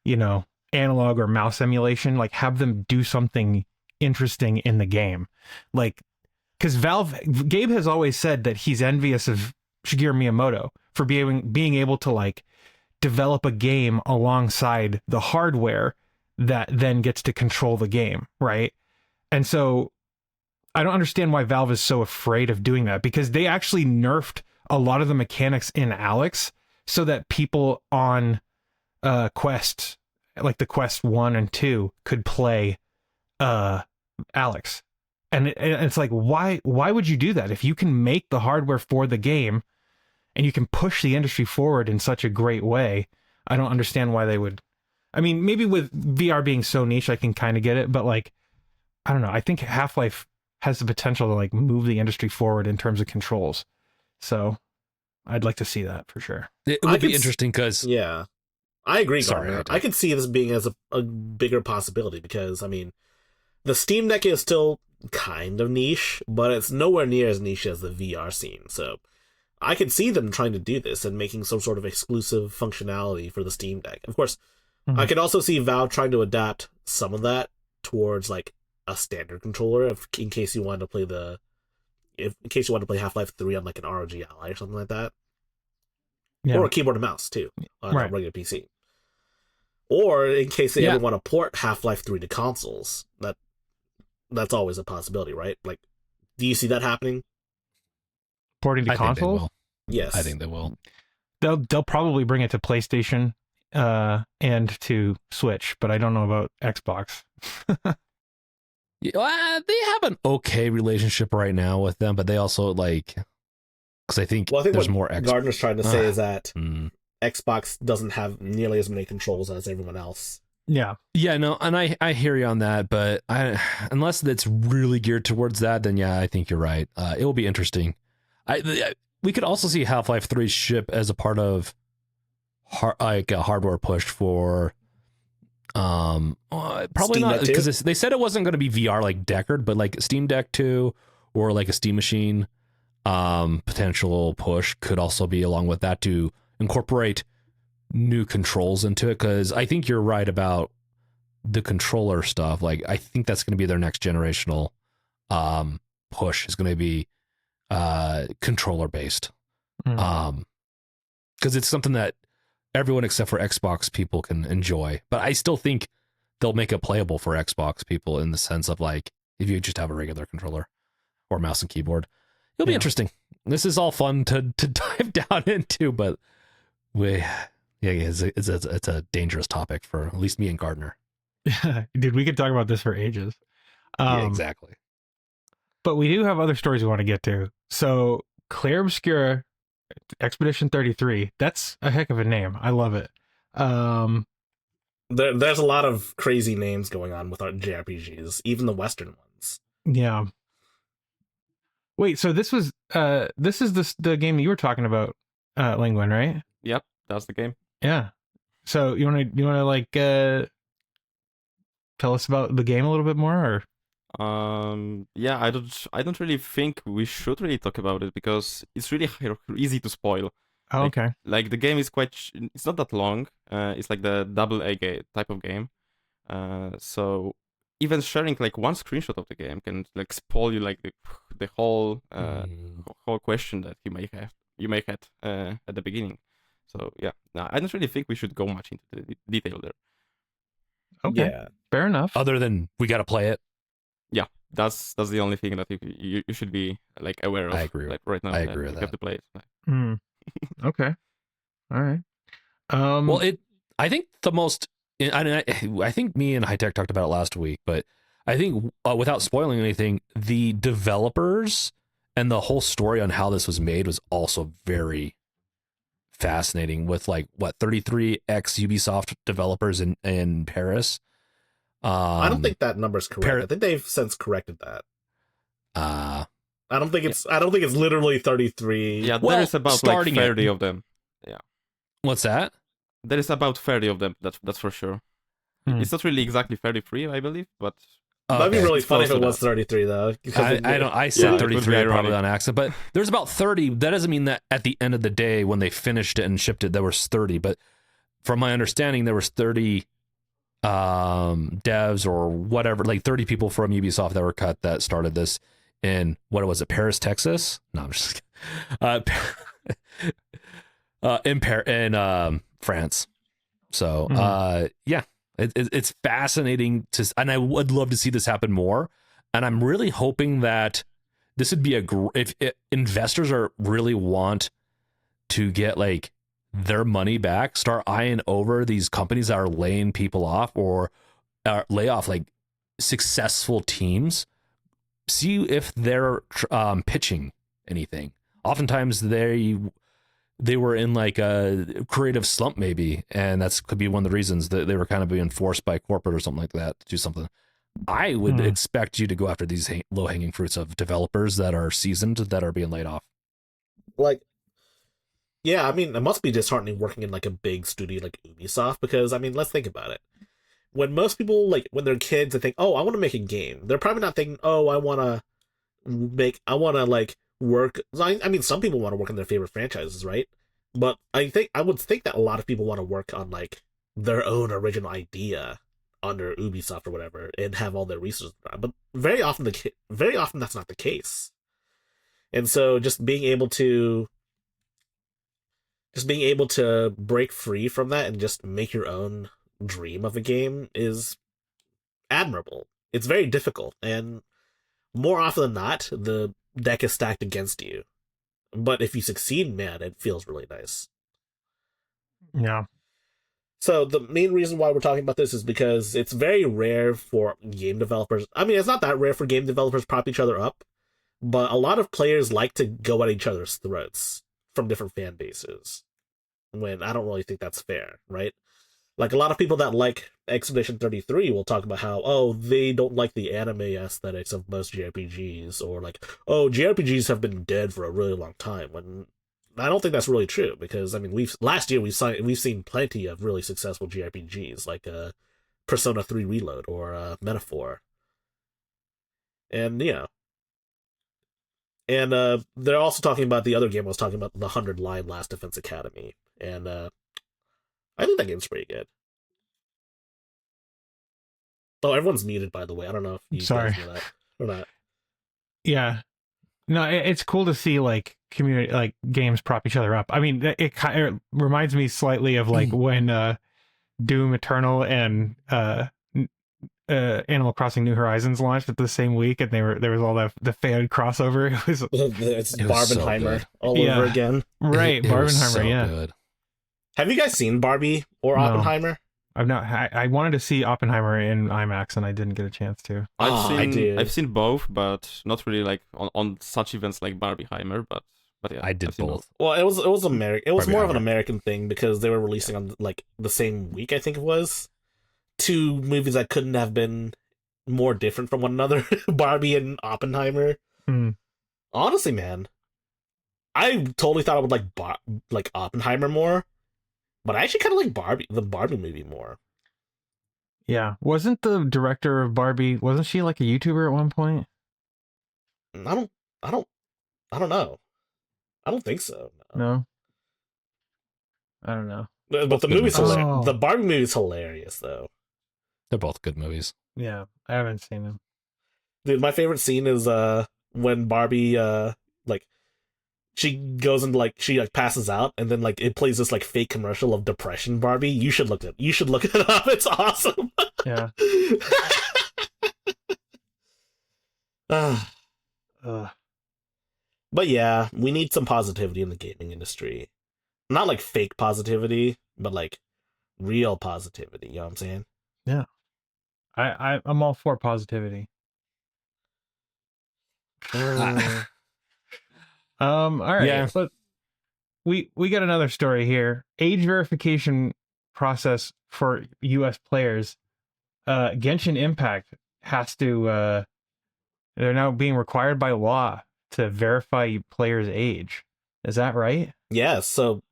S1: you know, analog or mouse emulation, like have them do something interesting in the game. Like, because Gabe has always said that he's envious of Shigeru Miyamoto for being able to like develop a game alongside the hardware that then gets to control the game, right? And so I don't understand why Valve is so afraid of doing that, because they actually nerfed a lot of the mechanics in Alyx so that people on Quest, like the Quest 1 and 2, could play Alyx. And it's like, why would you do that? If you can make the hardware for the game and you can push the industry forward in such a great way, I don't understand why they would. I mean, maybe with VR being so niche, I can kind of get it, but like, I don't know. I think Half-Life has the potential to like move the industry forward in terms of controls. So I'd like to see that for sure.
S4: It would be interesting because...
S2: Yeah, I agree,
S4: Sorry,
S2: Gardner. I could see this being as a bigger possibility because, I mean, the Steam Deck is still kind of niche, but it's nowhere near as niche as the VR scene. So I could see them trying to do this and making some sort of exclusive functionality for the Steam Deck. Of course, I could also see Valve trying to adapt some of that towards like a standard controller, in case you wanted to play Half-Life 3 on like an ROG Ally or something like that. Yeah. Or a keyboard and mouse too on a regular PC. Or in case they ever want to port Half-Life 3 to consoles, that's always a possibility, right? Like, do you see that happening?
S1: Porting to consoles?
S2: Yes,
S4: I think they will.
S1: They'll probably bring it to PlayStation and to Switch, but I don't know about Xbox.
S4: Yeah, they have an okay relationship right now with them, but they also like, because I think there's more.
S2: Gardner's trying to say is that Xbox doesn't have nearly as many controls as everyone else.
S1: Yeah,
S4: no, and I hear you on that, but unless it's really geared towards that, then yeah, I think you're right. It will be interesting. We could also see Half-Life 3 ship as a part of a hardware push for. Probably Steam not, because they said it wasn't going to be VR like Deckard, but like Steam Deck 2 or like a Steam Machine potential push could also be along with that to incorporate new controls into it, because I think you're right about the controller stuff. Like, I think that's going to be their next generational push, is going to be controller based, because it's something that everyone except for Xbox people can enjoy. But I still think they'll make it playable for Xbox people, in the sense of like, if you just have a regular controller or mouse and keyboard. It'll be interesting. This is all fun to dive down into, but it's a dangerous topic for at least me and Gardner.
S1: Dude, we could talk about this for ages.
S4: Yeah, exactly.
S1: But we do have other stories we want to get to. So Clair Obscur Expedition 33, that's a heck of a name. I love it.
S2: There's a lot of crazy names going on with our JRPGs, even the Western ones.
S1: Yeah. Wait, so this is the game you were talking about, Linguin, right?
S3: Yep, that's the game.
S1: Yeah. So you wanna like tell us about the game a little bit more, or
S3: Yeah, I don't really think we should really talk about it because it's really easy to spoil.
S1: oh, okay.
S3: Like the game is it's not that long. It's like the double A type of game. So even sharing like one screenshot of the game can like spoil you like the whole whole question that you may have at the beginning. So yeah, no, I don't really think we should go much into the detail there.
S1: Okay.
S2: Yeah.
S1: Fair enough.
S4: Other than we got to play it.
S3: Yeah, that's the only thing that you should be like aware of.
S4: I agree.
S3: Like right now,
S4: I agree with
S3: you have
S4: that.
S3: to play it.
S1: Hmm. Okay. All right.
S4: Well, I think the most. I think me and High Tech talked about it last week, but I think without spoiling anything, the developers and the whole story on how this was made was also very fascinating. With like 33 ex Ubisoft developers in Paris.
S2: I don't think that number's correct. I think they've since corrected that. I don't think it's literally 33.
S3: Yeah,
S4: Well,
S3: there is about like 30 of them. Yeah.
S4: What's that?
S3: There is about 30 of them. That's for sure. It's not really exactly 33, I believe, but
S2: That'd be really
S3: It's
S2: funny if
S3: close
S2: it
S3: to
S2: was 33 though.
S4: I said
S3: Yeah, it would be
S4: 33 probably
S3: ironic.
S4: on accident, but there's about 30. That doesn't mean that at the end of the day, when they finished it and shipped it, there was 30. But from my understanding, there was 30 devs or whatever, like 30 people from Ubisoft that were cut that started this in, what was it, Paris, Texas? No, I'm just in France. So yeah, it's fascinating and I would love to see this happen more. And I'm really hoping that this would be if investors really want to get like their money back, start eyeing over these companies that are laying people off or lay off like successful teams. See if they're pitching anything. Oftentimes they were in like a creative slump maybe, and that's could be one of the reasons that they were kind of being forced by corporate or something like that to do something. I would expect you to go after these low-hanging fruits of developers that are seasoned that are being laid off.
S2: Like, yeah, I mean, it must be disheartening working in like a big studio like Ubisoft because, I mean, let's think about it. When most people, like, when they're kids, they think, oh, I want to make a game. They're probably not thinking, oh, I want to like work. I mean, some people want to work on their favorite franchises, right? But I would think that a lot of people want to work on like their own original idea under Ubisoft or whatever and have all their resources. But very often that's not the case. And so just being able to break free from that and just make your own dream of a game is admirable. It's very difficult, and more often than not, the deck is stacked against you. But if you succeed, man, it feels really nice.
S1: Yeah.
S2: So the main reason why we're talking about this is because it's very rare for game developers. I mean, it's not that rare for game developers to prop each other up, but a lot of players like to go at each other's throats from different fan bases. When I don't really think that's fair, right? Like a lot of people that like Expedition 33 will talk about how, oh, they don't like the anime aesthetics of most JRPGs, or like, oh, JRPGs have been dead for a really long time. When I don't think that's really true, because I mean, we've seen plenty of really successful JRPGs like Persona 3 Reload or Metaphor, and and they're also talking about the other game I was talking about, the 100-line Last Defense Academy, and I think that game's pretty good. Oh, everyone's muted, by the way. I don't know if you guys know that or not.
S1: Yeah. No, it's cool to see like community, like games prop each other up. I mean, it kind of reminds me slightly of like when Doom Eternal and Animal Crossing New Horizons launched at the same week, and there was all the fan crossover. It was
S2: It's Barbenheimer
S4: so
S2: all over again.
S1: Right,
S4: It was
S1: Barbenheimer.
S4: so
S1: Yeah.
S4: good.
S2: Have you guys seen Barbie or
S1: No.
S2: Oppenheimer?
S1: I've not. I wanted to see Oppenheimer in IMAX, and I didn't get a chance to.
S2: I did.
S3: I've seen both, but not really like on such events like Barbieheimer. But But yeah,
S4: I did
S3: I've seen
S4: both.
S2: Well, it was American. It was
S4: Barbie
S2: more of an
S4: Heimer.
S2: American thing because they were releasing on like the same week. I think it was two movies that couldn't have been more different from one another. Barbie and Oppenheimer.
S1: Hmm.
S2: Honestly, man, I totally thought I would like Oppenheimer more, but I actually kind of like the Barbie movie more.
S1: Yeah. Wasn't the director of Barbie, wasn't she like a YouTuber at one point?
S2: I don't, I don't, I don't know. I don't think so. No.
S1: No. I don't know.
S2: But
S4: Both
S2: the
S4: good
S2: movie's
S4: movies.
S2: hilarious.
S1: Oh.
S2: The Barbie movie is hilarious, though.
S4: They're both good movies.
S1: Yeah. I haven't seen them.
S2: Dude, my favorite scene is when Barbie like she goes and like she like passes out and then like it plays this like fake commercial of depression Barbie. You should look it up. It's awesome.
S1: Yeah.
S2: Ah,
S1: Ugh.
S2: but yeah, we need some positivity in the gaming industry. Not like fake positivity, but like real positivity, you know what I'm saying?
S1: I'm all for positivity. All right.
S4: Yeah.
S1: But we got another story here. Age verification process for US players. Genshin Impact has to they're now being required by law to verify players' age. Is that right?
S2: Yeah, so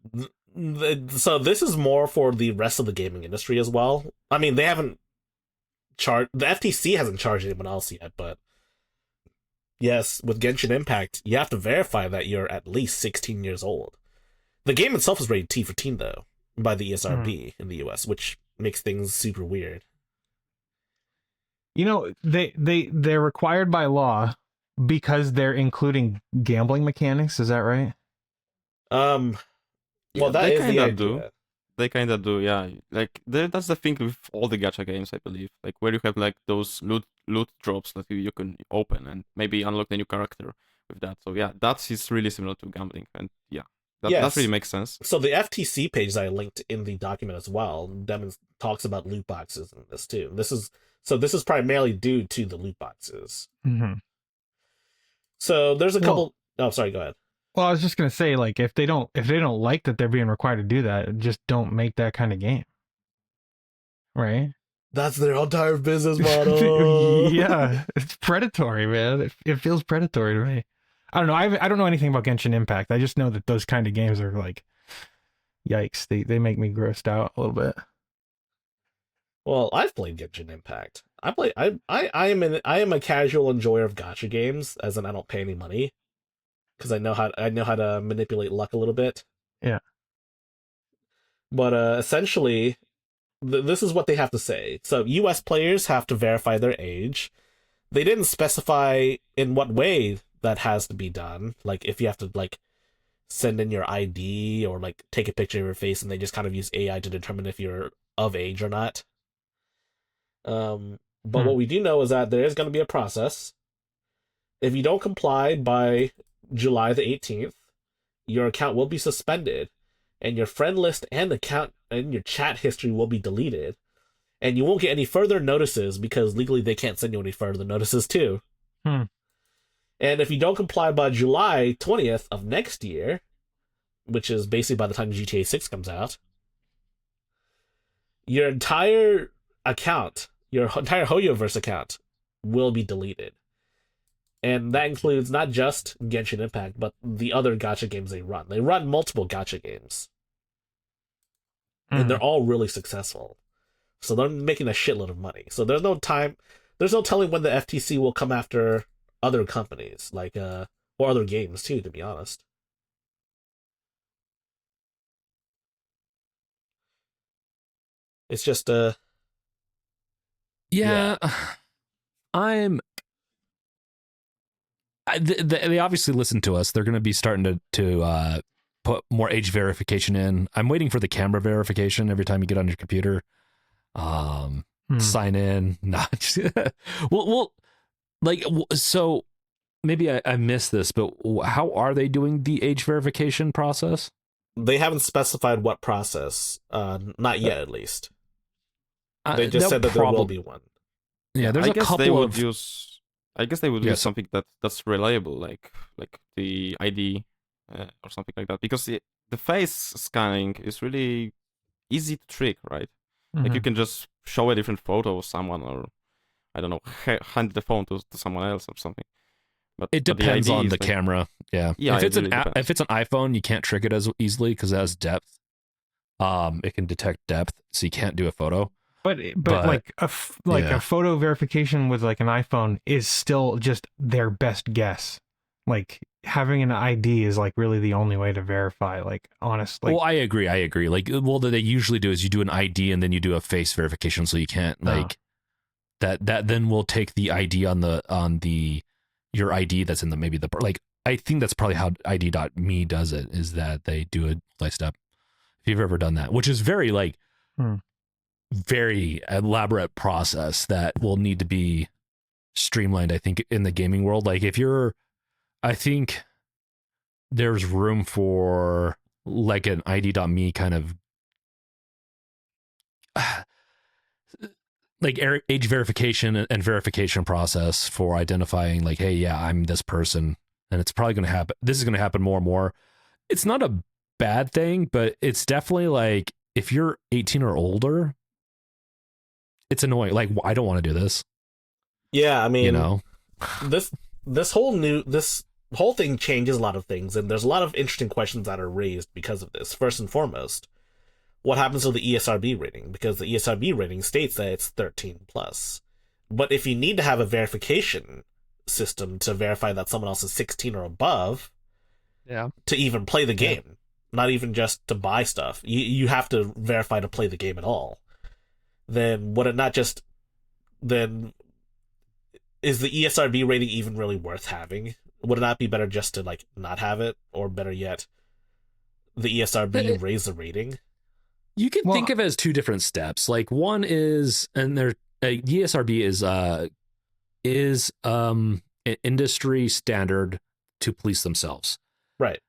S2: so this is more for the rest of the gaming industry as well. I mean, they haven't charged, the FTC hasn't charged anyone else yet, but yes, with Genshin Impact, you have to verify that you're at least 16 years old. The game itself is rated T for teen though by the ESRB in the US, which makes things super weird.
S1: You know, they're required by law because they're including gambling mechanics, is that right?
S2: Well,
S3: Yeah,
S2: that
S3: they
S2: is the
S3: kinda
S2: idea.
S3: do. They kind of do, yeah. Like that's the thing with all the gacha games, I believe. Like where you have like those loot drops that you can open and maybe unlock the new character with that. So yeah, that is really similar to gambling, and yeah, that
S2: Yes.
S3: really makes sense.
S2: So the FTC page that I linked in the document as well, talks about loot boxes in this too. This is primarily due to the loot boxes.
S1: Mm-hmm.
S2: So there's a couple. Oh, sorry. Go ahead.
S1: Well, I was just gonna say, like, if they don't like that they're being required to do that, just don't make that kind of game, right?
S2: That's their entire business model.
S1: Yeah, it's predatory, man. It feels predatory to me. I don't know. I don't know anything about Genshin Impact. I just know that those kind of games are like, yikes. They make me grossed out a little bit.
S2: Well, I've played Genshin Impact. I am a casual enjoyer of gacha games, as in I don't pay any money because I know how to manipulate luck a little bit.
S1: Yeah.
S2: But essentially, this is what they have to say. So U.S. players have to verify their age. They didn't specify in what way that has to be done. Like if you have to like send in your ID or like take a picture of your face, and they just kind of use AI to determine if you're of age or not. But what we do know is that there is going to be a process. If you don't comply by July the 18th, your account will be suspended, and your friend list and account and your chat history will be deleted, and you won't get any further notices because legally they can't send you any further notices too.
S1: Hmm.
S2: And if you don't comply by July 20th of next year, which is basically by the time GTA 6 comes out, your entire account, your entire Hoyoverse account, will be deleted. And that includes not just Genshin Impact, but the other gacha games they run. They run multiple gacha games. And they're all really successful. So they're making a shitload of money. So there's no telling when the FTC will come after other companies, like or other games too, to be honest. It's just
S4: Yeah, they obviously listen to us. They're going to be starting to put more age verification in. I'm waiting for the camera verification every time you get on your computer. Sign in. Not well, like, so maybe I missed this, but how are they doing the age verification process?
S2: they haven't specified what process. Not yet, at least. They just
S4: They'll
S2: said that there will be one.
S4: Yeah, there's
S3: I
S4: a
S3: guess
S4: couple
S3: they would
S4: of
S3: use. I guess they would
S4: Yes.
S3: use something that's reliable, like the ID or something like that, because the face scanning is really easy to trick, right? Like you
S1: Mhm.
S3: can just show a different photo of someone, or I don't know, hand the phone to someone else or something.
S4: It
S3: But the
S4: depends
S3: ID
S4: on
S3: is
S4: the
S3: like,
S4: camera. Yeah.
S3: yeah,
S4: If
S3: it
S4: it's
S3: really depends.
S4: if it's an iPhone, you can't trick it as easily because it has depth. It can detect depth, so you can't do a photo.
S1: But
S4: But
S1: like like
S4: yeah.
S1: a photo verification with like an iPhone is still just their best guess. Like having an ID is like really the only way to verify. Like honest, like
S4: Well, I agree. Like, well, what they usually do is you do an ID and then you do a face verification, so you can't like that. Then we'll take the ID on the your ID that's in the maybe the like. I think that's probably how ID.me does it. Is that they do a multi-step. If you've ever done that, which is very like
S1: Hmm.
S4: very elaborate process that will need to be streamlined. I think in the gaming world, like if you're, I think there's room for like an ID.me kind of like age verification and verification process for identifying like, hey, yeah, I'm this person, and it's probably going to happen. This is going to happen more and more. It's not a bad thing, but it's definitely like if you're 18 or older, it's annoying. Like, I don't want to do this.
S2: Yeah, I
S4: You
S2: mean,
S4: know,
S2: this this whole thing changes a lot of things, and there's a lot of interesting questions that are raised because of this. First and foremost, what happens to the ESRB rating? Because the ESRB rating states that it's 13 plus. But if you need to have a verification system to verify that someone else is 16 or above
S4: yeah.
S2: to even play the
S4: Yeah.
S2: game, not even just to buy stuff, you have to verify to play the game at all. Then would it not just then is the ESRB rating even really worth having? Would it not be better just to like not have it, or better yet, the ESRB raise the rating?
S4: You can
S1: Well,
S4: think of it as two different steps. Like one is, and there, ESRB is an industry standard to police themselves.
S2: Right.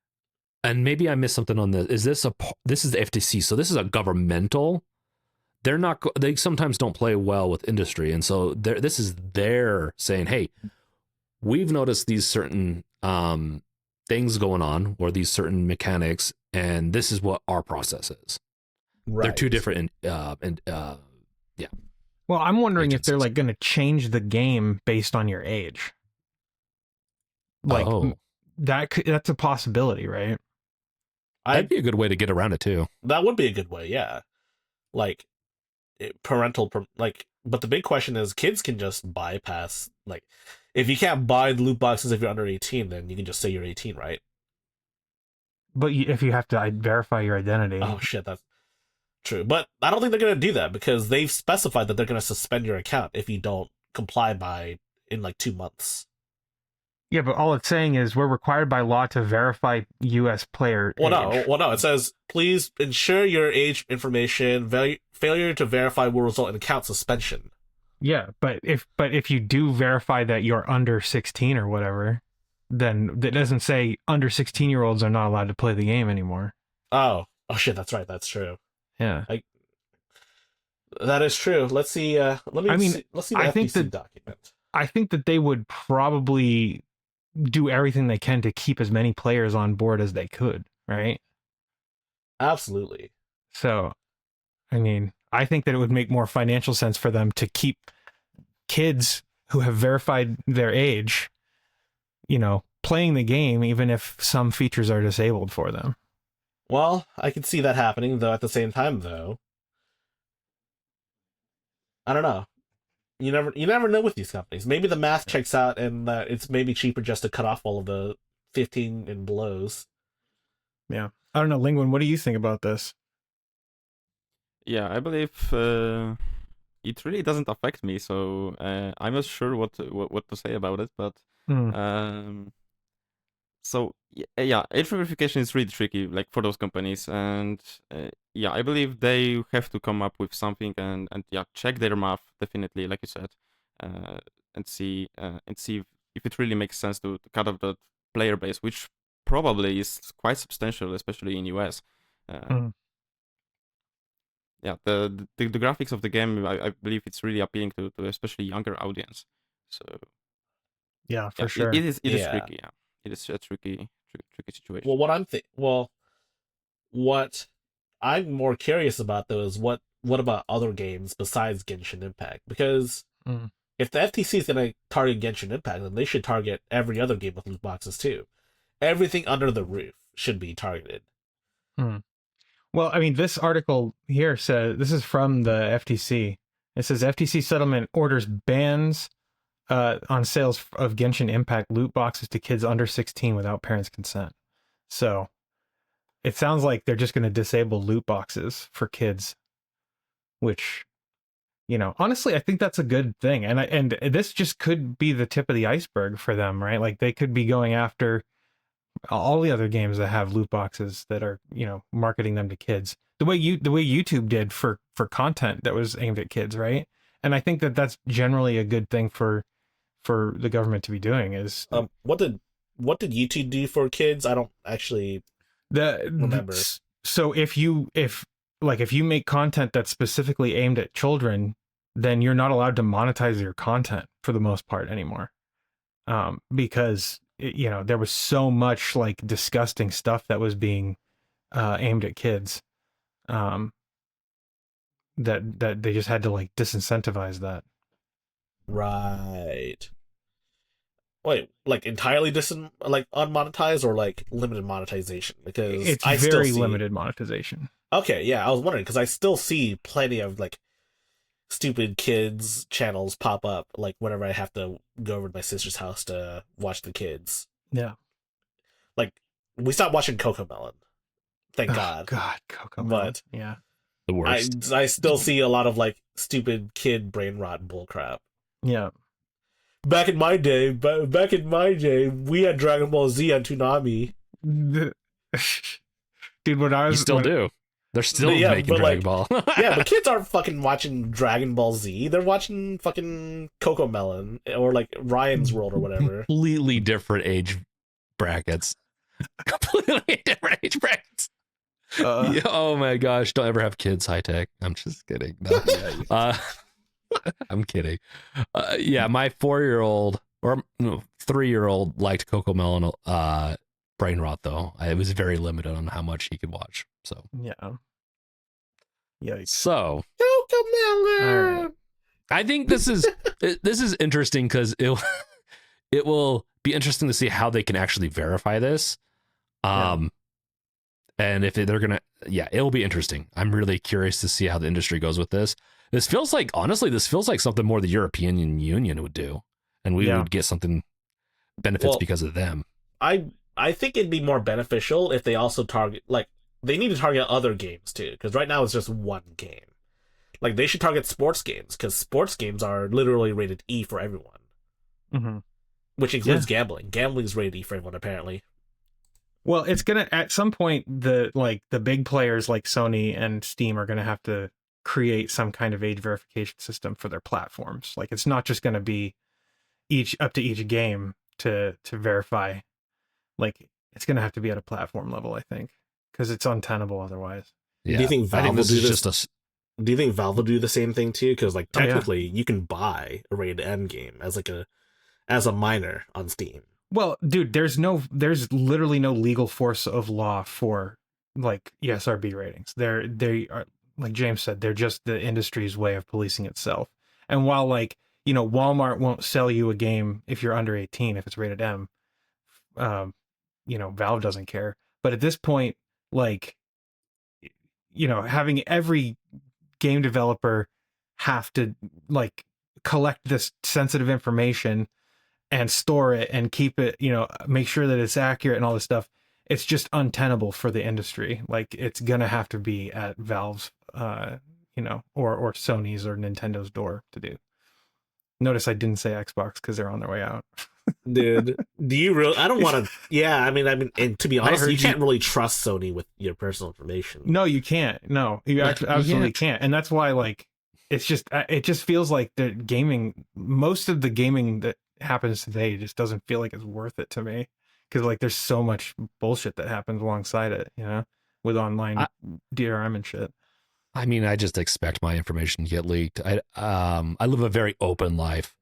S4: And maybe I missed something on this. This is the FTC, so this is a governmental. They're not. They sometimes don't play well with industry, and so this is their saying, hey, we've noticed these certain things going on, or these certain mechanics, and this is what our process is.
S2: Right.
S4: They're two different yeah.
S1: well, I'm wondering if they're
S4: Agencies.
S1: like going to change the game based on your age. Like
S4: Oh,
S1: that's a possibility, right?
S4: that'd be a good way to get around it too.
S2: That would be a good way, yeah. Like like, but the big question is, kids can just bypass, like, if you can't buy the loot boxes if you're under 18, then you can just say you're 18, right?
S1: But if you have to verify your identity,
S2: Oh shit, that's true. But I don't think they're gonna do that because they've specified that they're gonna suspend your account if you don't comply by in like 2 months.
S1: yeah. But all it's saying is we're required by law to verify U.S. player age.
S2: Well, no. It says please ensure your age information. Failure to verify will result in account suspension.
S1: Yeah, but if you do verify that you're under 16 or whatever, then that doesn't say under 16-year-olds are not allowed to play the game anymore.
S2: Oh shit, that's right. That's true.
S1: Yeah.
S2: That is true. Let's see. Let's see the
S1: I think
S2: FTC
S1: that
S2: document.
S1: I think that they would probably do everything they can to keep as many players on board as they could, right?
S2: Absolutely.
S1: So, I mean, I think that it would make more financial sense for them to keep kids who have verified their age, playing the game, even if some features are disabled for them.
S2: Well, I can see that happening, though. At the same time, though, I don't know. You never know with these companies. Maybe the math checks out, and it's maybe cheaper just to cut off all of the 15 and belows.
S1: Yeah. I don't know, Linguin, what do you think about this?
S3: Yeah, I believe it really doesn't affect me, so I'm not sure what to say about it. But so yeah, age verification is really tricky, like for those companies, and yeah, I believe they have to come up with something and yeah, check their math definitely, like you said, and see if it really makes sense to cut off the player base, which probably is quite substantial, especially in US. Yeah, the graphics of the game, I believe it's really appealing to especially younger audience. So
S1: Yeah, for
S3: yeah,
S1: sure.
S3: it is
S2: Yeah.
S3: tricky. Yeah, it is a tricky tricky situation.
S2: What I'm more curious about though is what about other games besides Genshin Impact? Because if the FTC is going to target Genshin Impact, then they should target every other game with loot boxes too. Everything under the roof should be targeted.
S1: Well, I mean, this article here says, this is from the FTC. It says FTC settlement orders bans on sales of Genshin Impact loot boxes to kids under 16 without parents' consent. So it sounds like they're just going to disable loot boxes for kids, which, you know, honestly, I think that's a good thing. And this just could be the tip of the iceberg for them, right? Like they could be going after all the other games that have loot boxes that are, you know, marketing them to kids the way YouTube did for content that was aimed at kids, right? And I think that that's generally a good thing for the government to be doing. Is
S2: what did YouTube do for kids? I don't actually remember.
S1: So if you make content that's specifically aimed at children, then you're not allowed to monetize your content for the most part anymore, because you know, there was so much like disgusting stuff that was being aimed at kids, that they just had to like disincentivize that.
S2: Right. Wait, like entirely like unmonetized or like limited monetization? Because
S1: It's
S2: I
S1: very
S2: still see...
S1: limited monetization.
S2: Okay, yeah, I was wondering because I still see plenty of like stupid kids channels pop up like whenever I have to go over to my sister's house to watch the kids.
S1: Yeah.
S2: Like we stopped watching Cocomelon. Thank God.
S1: God, Cocomelon.
S2: But
S1: yeah.
S4: The worst.
S2: I still see a lot of like stupid kid brain rot bullcrap.
S1: Yeah.
S2: Back in my day, we had Dragon Ball Z on Toonami.
S1: Dude, when I was
S4: You still do. They're still making Dragon Ball.
S2: Yeah, but kids aren't fucking watching Dragon Ball Z. They're watching fucking Cocomelon or like Ryan's World or whatever.
S4: Completely different age brackets. Completely different age brackets. Yeah, oh my gosh! Don't ever have kids. High tech. I'm just kidding. No. I'm kidding. Yeah, my 4-year-old or 3-year-old liked Cocomelon. Brain rot though. It was very limited on how much he could watch. So
S1: yeah. Yikes.
S4: So
S2: Cocomelon.
S4: right. I think this is interesting because it will be interesting to see how they can actually verify this. And if they're gonna, it'll be interesting. I'm really curious to see how the industry goes with this. This feels like, honestly, something more the European Union would do, and we would get something benefits because of them.
S2: I think it'd be more beneficial if they also target, like, they need to target other games too, because right now it's just one game. Like, they should target sports games, because sports games are literally rated E for everyone.
S1: Mm-hmm.
S2: Which includes gambling. Gambling is rated E for everyone, apparently.
S1: Well, it's gonna, at some point, the big players like Sony and Steam are gonna have to create some kind of age verification system for their platforms. Like, it's not just gonna be up to each game to verify. Like, it's gonna have to be at a platform level, I think, because it's untenable otherwise.
S4: Yeah.
S2: Do you think Valve will do this?
S4: Do
S2: you think Valve will do the same thing too? Because like technically, you can buy a rated M game as a minor on Steam.
S1: Well, dude, there's literally no legal force of law for like ESRB ratings. They are, like James said, they're just the industry's way of policing itself. And while, like, you know, Walmart won't sell you a game if you're under 18 if it's rated M, you know, Valve doesn't care. But at this point, like, you know, having every game developer have to like collect this sensitive information and store it and keep it, you know, make sure that it's accurate and all this stuff, it's just untenable for the industry. Like, it's gonna have to be at Valve's, you know, or Sony's or Nintendo's door to do. Notice I didn't say Xbox because they're on their way out.
S2: Dude, do you really? I don't want to. Yeah, I mean, and to be honest, you can't really trust Sony with your personal information.
S1: No, you can't. No, you absolutely can't. And that's why, like, it just feels like the gaming, most of the gaming that happens today just doesn't feel like it's worth it to me, because like there's so much bullshit that happens alongside it, you know, with online DRM and shit.
S4: I mean, I just expect my information to get leaked. I live a very open life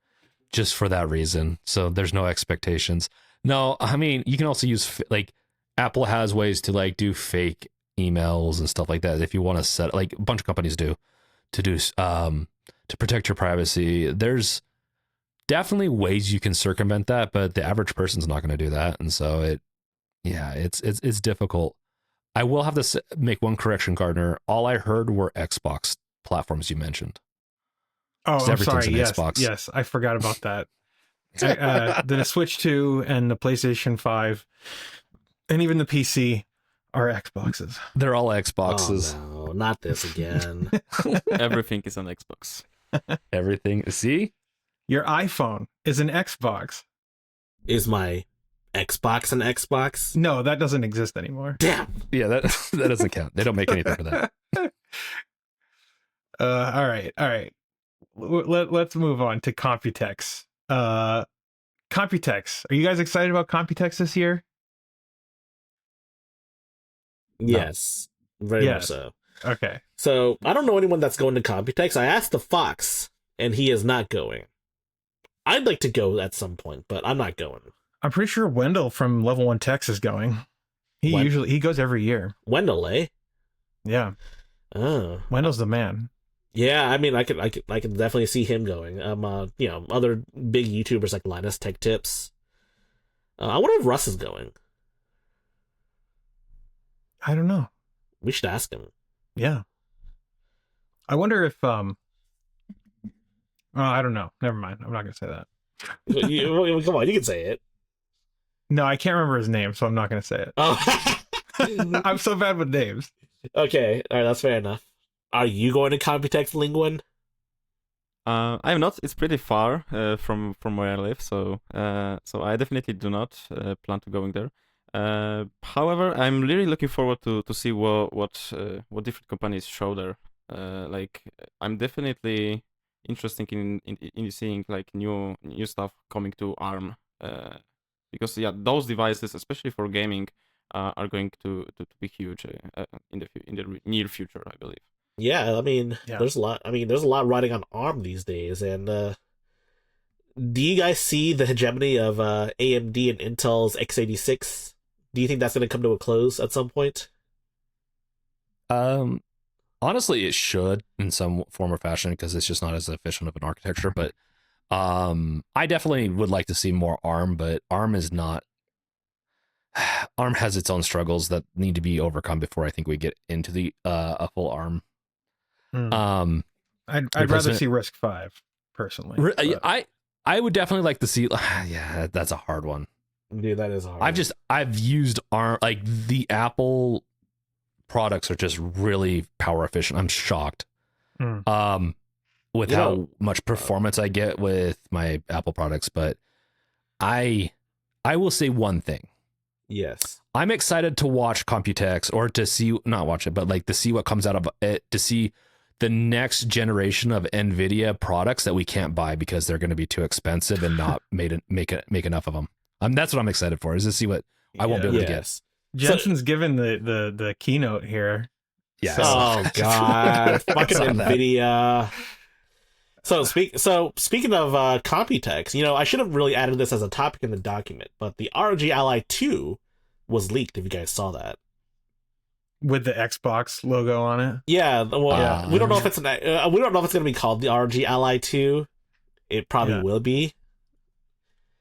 S4: just for that reason. So there's no expectations. No, I mean, you can also use like Apple has ways to like do fake emails and stuff like that. If you want to set, like a bunch of companies do, to protect your privacy. There's definitely ways you can circumvent that, but the average person's not going to do that, and so it's difficult. I will have to make one correction, Gardner. All I heard were Xbox platforms you mentioned.
S1: Oh, I'm
S4: Everything's
S1: sorry.
S4: an
S1: Yes,
S4: Xbox.
S1: yes, I forgot about that. The Switch 2 and the PlayStation 5 and even the PC are Xboxes.
S4: They're all Xboxes.
S2: Oh, no, not this again.
S3: Everything is on Xbox.
S4: Everything. See?
S1: Your iPhone is an Xbox.
S2: Is my Xbox an Xbox?
S1: No, that doesn't exist anymore.
S2: Damn.
S4: Yeah, that doesn't count. They don't make anything for that.
S1: All right. Let's move on to Computex. Computex. Are you guys excited about Computex this year?
S2: Yes. Very much so.
S1: Okay.
S2: So, I don't know anyone that's going to Computex. I asked the Fox, and he is not going. I'd like to go at some point, but I'm not going.
S1: I'm pretty sure Wendell from Level 1 Tex is going. He goes every year.
S2: Wendell, eh?
S1: Yeah.
S2: Oh.
S1: Wendell's the man.
S2: Yeah, I mean, I can definitely see him going. Other big YouTubers like Linus Tech Tips. I wonder if Russ is going.
S1: I don't know.
S2: We should ask him.
S1: Yeah. I wonder if I don't know. Never mind. I'm not gonna say that.
S2: Come on, you can say it.
S1: No, I can't remember his name, so I'm not gonna say it.
S2: Oh.
S1: I'm so bad with names.
S2: Okay, all right, that's fair enough. Are you going to Computex, Linguin?
S3: I'm not. It's pretty far from where I live, so I definitely do not plan to going there. However, I'm really looking forward to see what different companies show there. I'm definitely interested in seeing like new stuff coming to ARM. Because those devices, especially for gaming, are going to be huge in the near future, I believe.
S2: Yeah, I mean, there's a lot. I mean, there's a lot riding on ARM these days. And do you guys see the hegemony of AMD and Intel's x86? Do you think that's going to come to a close at some point?
S4: Honestly, it should in some form or fashion because it's just not as efficient of an architecture. But I definitely would like to see more ARM, but ARM is not. ARM has its own struggles that need to be overcome before I think we get into the a full ARM.
S1: I'd rather see Risk 5 personally.
S4: I would definitely like to see. Yeah, that's a hard one.
S2: Dude, that is hard.
S4: I've used ARM, like the Apple products are just really power efficient. I'm shocked. With how much performance I get with my Apple products, but I will say one thing.
S2: Yes.
S4: I'm excited to watch Computex or to see, not watch it, but like to see what comes out of it, to see the next generation of NVIDIA products that we can't buy because they're going to be too expensive and not make enough of them. That's what I'm excited for, is to see what I won't be able to get.
S1: Jensen's given the keynote here.
S4: Yeah.
S2: Oh God, fucking NVIDIA. So speaking of Computex, I should have really added this as a topic in the document, but the ROG Ally 2 was leaked. If you guys saw that,
S1: with the Xbox logo on it.
S2: Yeah. Well, we don't know if it's going to be called the ROG Ally 2. It probably will be.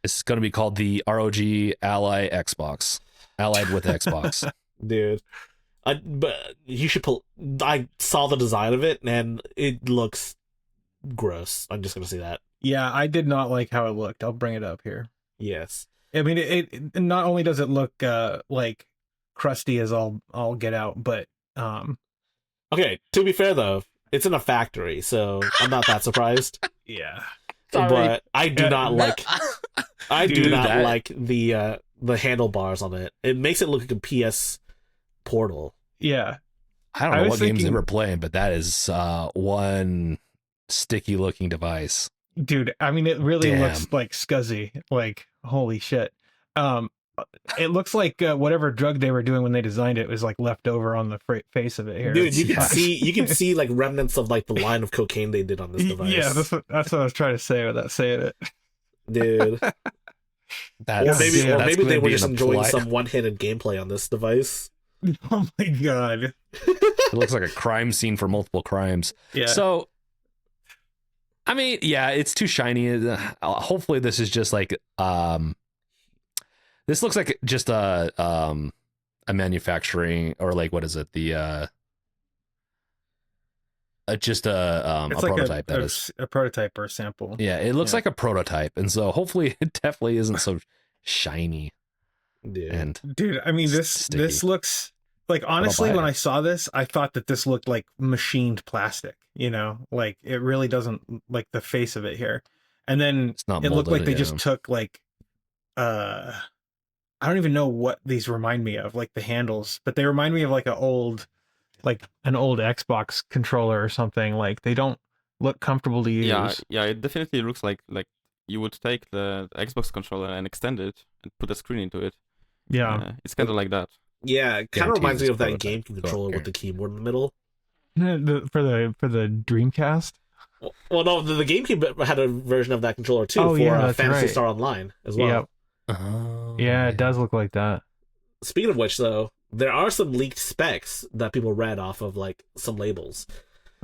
S4: It's going to be called the ROG Ally Xbox, allied with Xbox.
S2: Dude, but you should pull. I saw the design of it and it looks gross. I'm just gonna say that.
S1: Yeah, I did not like how it looked. I'll bring it up here.
S2: Yes.
S1: I mean, it not only does it look like crusty as all get out, but
S2: okay, to be fair though, it's in a factory, so I'm not that surprised.
S1: Yeah.
S2: Sorry. But I do not like like the handlebars on it. It makes it look like a PS Portal.
S1: Yeah.
S4: I don't know what games they were playing, but that is one sticky looking device.
S1: Dude, I mean, it really looks like scuzzy. Like, holy shit. It looks like whatever drug they were doing when they designed it was like left over on the face of it here.
S2: Dude, you can see like remnants of like the line of cocaine they did on this device.
S1: Yeah, that's what I was trying to say without saying it.
S2: Dude. Or maybe they were just enjoying
S4: some.
S2: some one-handed gameplay on this device.
S1: Oh my god.
S4: It looks like a crime scene for multiple crimes.
S1: Yeah.
S4: So, I mean, yeah, it's too shiny. Hopefully, this is just like this looks like just a manufacturing, or like, what is it? Just a
S1: it's like
S4: prototype. That is
S1: a prototype or a sample.
S4: Yeah, it looks like a prototype, and so hopefully it definitely isn't so shiny.
S2: Yeah.
S4: And
S1: Dude, I mean, this
S4: sticky.
S1: looks like, honestly,
S4: buy
S1: when
S4: it.
S1: I saw this, I thought that this looked like machined plastic, you know, like it really doesn't, like the face of it here. And then
S4: It's not
S1: it looked like
S4: molded,
S1: they
S4: yeah.
S1: just took like, I don't even know what these remind me of, like the handles, but they remind me of like an old Xbox controller or something. Like they don't look comfortable to use.
S3: Yeah, it definitely looks like you would take the Xbox controller and extend it and put a screen into it.
S1: Yeah.
S3: It's kind of like that.
S2: Yeah, it kind of
S4: Guarantees
S2: reminds me
S4: it's
S2: of that
S4: prototype.
S2: GameCube controller with the keyboard in the middle.
S1: For the Dreamcast.
S2: Well, no, the GameCube had a version of that controller too
S1: Oh,
S2: for
S1: yeah, that's
S2: Phantasy
S1: right.
S2: Star Online as well.
S1: Yep.
S4: Oh,
S1: Yeah, it does look like that.
S2: Speaking of which, though, there are some leaked specs that people read off of like some labels.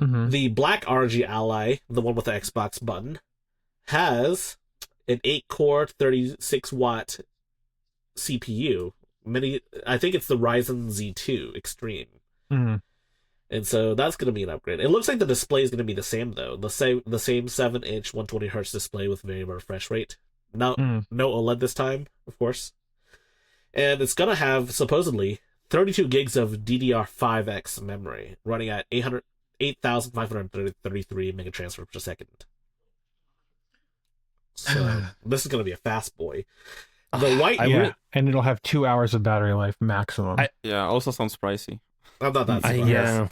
S1: Mm-hmm.
S2: The Black RG Ally, the one with the Xbox button, has an 8-core, 36-watt CPU. I think it's the Ryzen Z2 Extreme.
S1: Mm-hmm.
S2: And so that's going to be an upgrade. It looks like the display is going to be the same, though. The same 7-inch 120Hz display with variable refresh rate. No OLED this time, of course. And it's going to have, supposedly, 32 gigs of DDR5X memory, running at 8,533 megatransfer per second. So this is going to be a fast boy. The white...
S1: and it'll have 2 hours of battery life maximum.
S3: Also sounds pricey.
S2: I'm not that surprised.
S4: Yeah.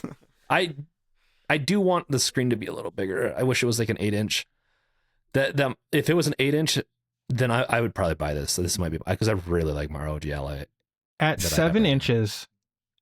S4: I do want the screen to be a little bigger. I wish it was like an 8-inch. That if it was an 8-inch, then I would probably buy this. So this might be, because I really like my ROG Ally.
S1: At 7 inches,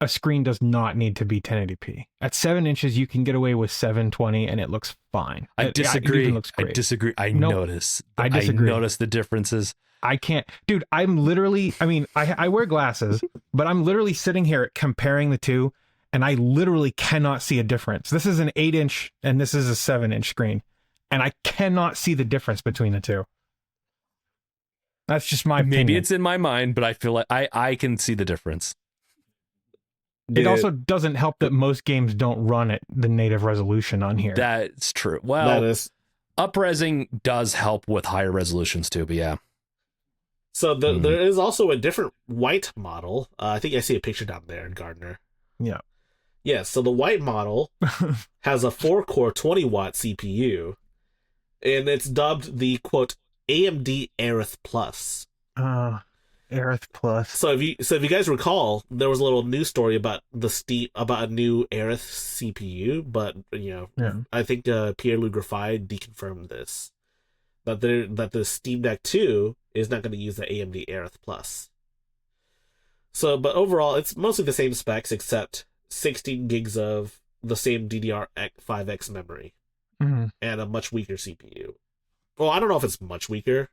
S1: a screen does not need to be 1080p. At 7 inches, you can get away with 720 and it looks fine.
S4: I disagree.
S1: It even looks great.
S4: I disagree. I
S1: disagree.
S4: I notice the differences.
S1: I can't, dude. I'm literally, I mean, I wear glasses, but I'm literally sitting here comparing the two, and I literally cannot see a difference. This is an 8-inch and this is a 7-inch screen, and I cannot see the difference between the two. That's just my opinion.
S4: Maybe it's in my mind, but I feel like I can see the difference.
S1: It also doesn't help that most games don't run at the native resolution on here.
S4: That's true. Well,
S2: That is...
S4: upresing does help with higher resolutions too, but yeah.
S2: So there is also a different white model. I think I see a picture down there in Gardner.
S1: Yeah.
S2: Yeah, so the white model has a 4-core 20-watt CPU, and it's dubbed the, quote, AMD Aerith Plus.
S1: Aerith Plus.
S2: So if you guys recall, there was a little news story about about a new Aerith CPU, but I think Pierre-Louis Graffai deconfirmed this. That the Steam Deck 2 is not going to use the AMD Aerith Plus. So, but overall, it's mostly the same specs, except 16 gigs of the same DDR5X memory and a much weaker CPU. Well, I don't know if it's much weaker.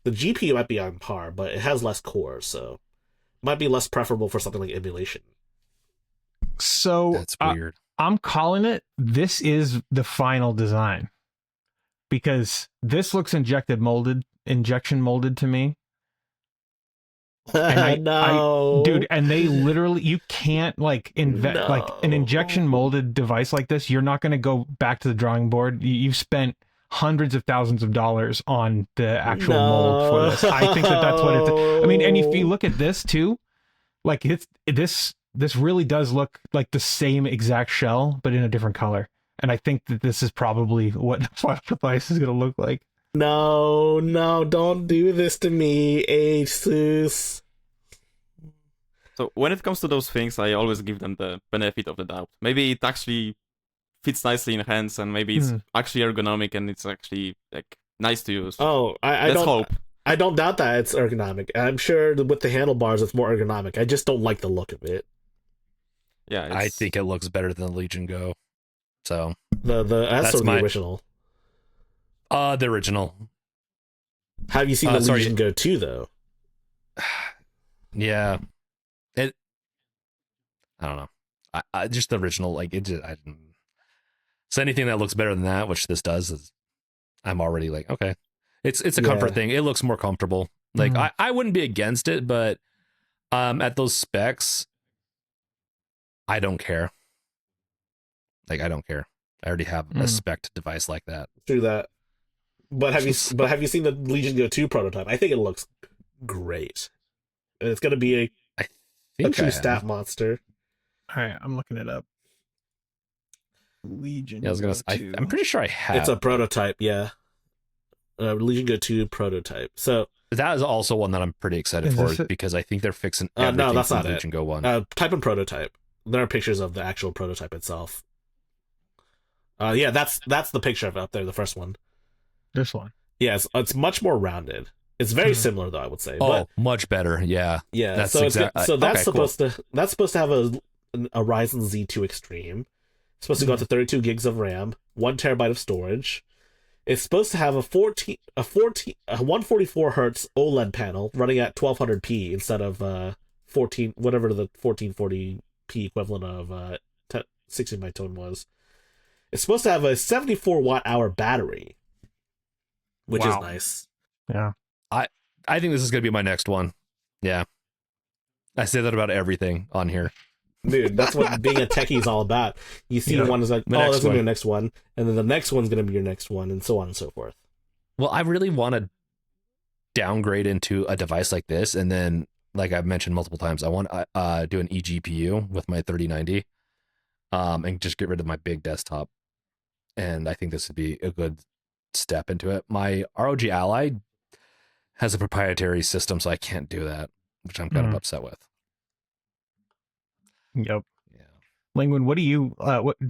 S2: The GPU might be on par, but it has less cores, so might be less preferable for something like emulation.
S1: So
S4: That's weird.
S1: I'm calling it. This is the final design, because this looks injection molded to me. And dude, and they literally, you can't like like an injection molded device like this. You're not going to go back to the drawing board. You've spent hundreds of thousands of dollars on the actual mold for this. I think that's what it's. I mean, and if you look at this too, like this really does look like the same exact shell, but in a different color. And I think that this is probably what the final device is going to look like.
S2: No, don't do this to me, Asus.
S3: So when it comes to those things, I always give them the benefit of the doubt. Maybe it actually fits nicely in hands, and maybe it's actually ergonomic, and it's actually like nice to use.
S2: Oh,
S3: Let's hope.
S2: I don't doubt that it's ergonomic. I'm sure that with the handlebars, it's more ergonomic. I just don't like the look of it.
S3: Yeah,
S4: I think it looks better than the Legion Go. So
S2: That's the original.
S4: The original.
S2: Have you seen the
S4: sorry.
S2: Legion Go 2 though?
S4: Yeah, it. I don't know. I just the original, like it. Just, I didn't. So anything that looks better than that, which this does, is I'm already like, okay. It's a comfort thing. It looks more comfortable. Like I wouldn't be against it, but at those specs, I don't care. Like I don't care. I already have a spec device like that.
S2: Through that. But have you seen the Legion Go 2 prototype? I think it looks great. And it's gonna be
S4: I
S2: a
S4: think
S2: true
S4: I
S2: stat
S4: have.
S2: monster.
S1: All right, I'm looking it up. Legion.
S4: Yeah, I was gonna. I'm pretty sure I have.
S2: It's a prototype, yeah. Legion Go 2 prototype. So
S4: that is also one that I'm pretty excited
S1: Is
S4: for
S1: this it?
S4: because I think they're fixing
S2: no,
S4: everything
S2: that's
S4: from
S2: not it.
S4: Legion Go 1.
S2: Type in prototype. There are pictures of the actual prototype itself. Yeah, that's the picture of it up there, the first one.
S1: This one.
S2: Yeah, it's much more rounded. It's very similar though, I would say.
S4: Oh,
S2: But
S4: much better. Yeah.
S2: yeah,
S4: That's
S2: so
S4: exact-
S2: so that's
S4: okay, cool.
S2: supposed to have a Ryzen Z2 Extreme. It's supposed to go up to 32 gigs of RAM, 1 terabyte of storage. It's supposed to have a 144 hertz OLED panel running at 1200p instead of 14 whatever the 1440p equivalent of 16 by tone was. It's supposed to have a 74 watt hour battery, which is
S1: Wow.
S2: nice.
S1: Yeah.
S4: I think this is going to be my next one. Yeah. I say that about everything on here.
S2: Dude, that's what being a techie is all about. You see one is like,
S4: The
S2: oh,
S4: next
S2: that's gonna be
S4: one.
S2: your next one, and then the next one's gonna be your next one, and so on and so forth.
S4: Well, I really want to downgrade into a device like this. And then, like I've mentioned multiple times, I want to do an eGPU with my 3090 and just get rid of my big desktop. And I think this would be a good step into it. My ROG Ally has a proprietary system, so I can't do that, which I'm kind of upset with.
S1: Yep.
S4: Yeah.
S1: Linguin, what do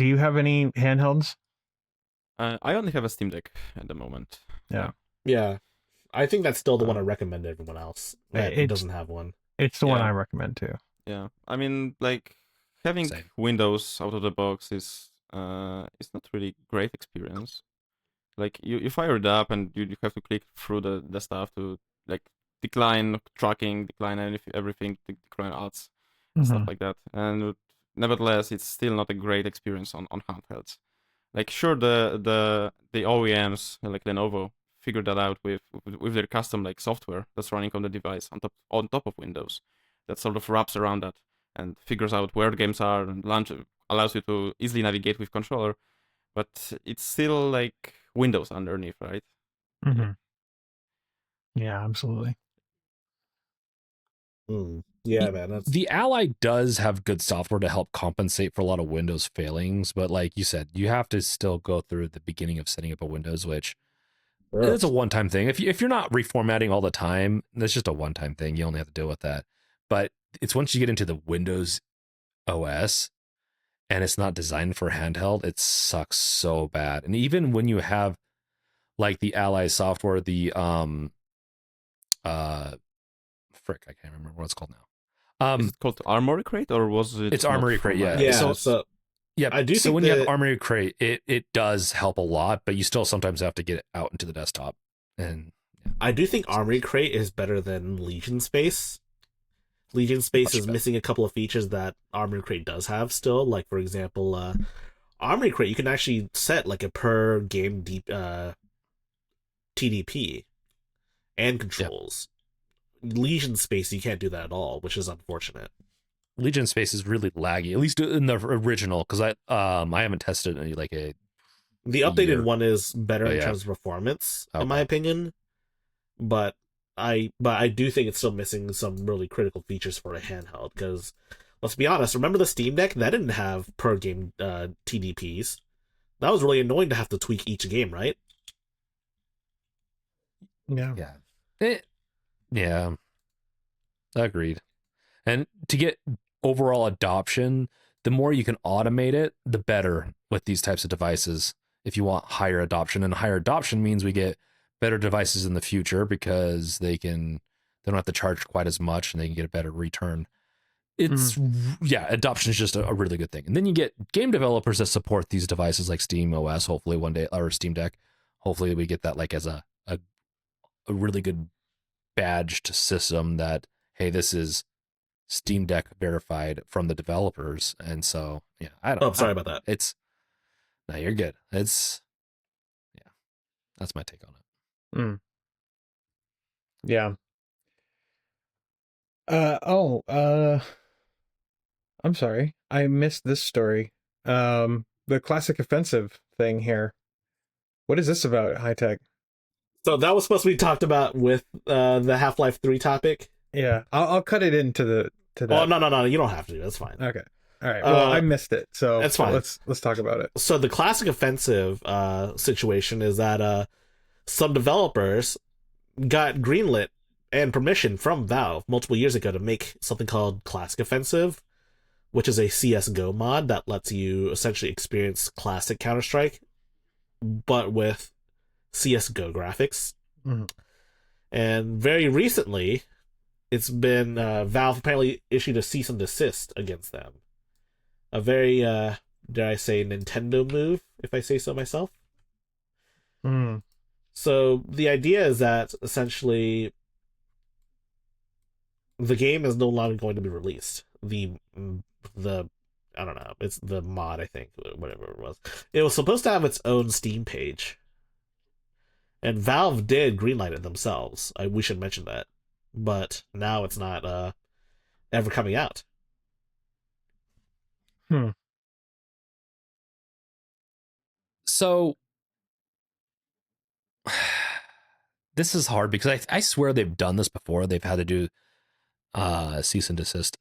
S1: you have any handhelds?
S3: I only have a Steam Deck at the moment.
S2: Yeah, I think that's still the one I recommend to everyone else that
S1: It's-
S2: doesn't have one.
S1: It's the one
S3: Yeah.
S1: I recommend too.
S3: Yeah, I mean, like having
S4: Same.
S3: Windows out of the box is not really great experience. Like you fire it up and you have to click through the stuff to like decline tracking, decline everything, decline ads, stuff like that. And nevertheless, it's still not a great experience on handhelds. Like sure, the OEMs like Lenovo figured that out with their custom like software that's running on the device on top of Windows that sort of wraps around that and figures out where the games are and allows you to easily navigate with controller, but it's still like Windows underneath, right?
S1: Mm-hmm. Yeah, absolutely.
S2: Yeah, man. That's
S4: The Ally does have good software to help compensate for a lot of Windows failings, but like you said, you have to still go through the beginning of setting up a Windows, which it's a one-time thing. If you're not reformatting all the time, that's just a one-time thing. You only have to deal with that. But it's once you get into the Windows OS and it's not designed for handheld, it sucks so bad. And even when you have like the Ally software, the frick, I can't remember what it's called now.
S3: Is it called Armory Crate or was it?
S4: It's Armory Crate, yeah.
S2: yeah.
S4: So yeah,
S2: I do
S4: so
S2: think
S4: when you have
S2: that-
S4: Armory Crate, it does help a lot, but you still sometimes have to get it out into the desktop. And
S2: I do think Armory Crate is better than Legion Space. Legion Space
S4: Much
S2: is
S4: better.
S2: missing a couple of features that Armory Crate does have still. Like for example, Armory Crate you can actually set like a per game deep TDP and controls. Legion Space you can't do that at all, which is unfortunate.
S4: Legion Space is really laggy, at least in the original, because I haven't tested any like a
S2: The updated
S4: year.
S2: one is better
S4: Oh,
S2: in
S4: yeah.
S2: terms of performance, in
S4: Okay.
S2: my opinion. But I do think it's still missing some really critical features for a handheld. Because let's be honest, remember the Steam Deck? That didn't have per game TDPs. That was really annoying to have to tweak each game, right?
S1: Yeah.
S4: Yeah, agreed. And to get overall adoption, the more you can automate it, the better with these types of devices. If you want higher adoption, and higher adoption means we get better devices in the future because they don't have to charge quite as much and they can get a better return. It's yeah, adoption is just a really good thing. And then you get game developers that support these devices like Steam OS, hopefully one day, or Steam Deck. Hopefully we get that like as a a really good badged system that, hey, this is Steam Deck verified from the developers. And so, yeah,
S2: Oh, sorry about that.
S4: It's, no, you're good. It's, yeah, that's my take on it.
S1: Mm. Yeah. I'm sorry. I missed this story. The classic offensive thing here. What is this about, High Tech?
S2: So that was supposed to be talked about with the Half-Life 3 topic.
S1: Yeah, I'll cut it into to that.
S2: Oh, no, you don't have to. That's fine.
S1: Okay. All right. Well, I missed it, so
S2: that's fine.
S1: Let's talk about it.
S2: So the classic offensive situation is that some developers got greenlit and permission from Valve multiple years ago to make something called Classic Offensive, which is a CSGO mod that lets you essentially experience classic Counter-Strike, but with CSGO graphics.
S1: Mm-hmm.
S2: And very recently, it's been Valve apparently issued a cease and desist against them. A very, dare I say, Nintendo move, if I say so myself.
S1: Mm.
S2: So the idea is that essentially the game is no longer going to be released. The I don't know, it's the mod, I think, whatever it was. It was supposed to have its own Steam page. And Valve did greenlight it themselves. We should mention that. But now it's not ever coming out.
S4: So this is hard because I swear they've done this before. They've had to do cease and desist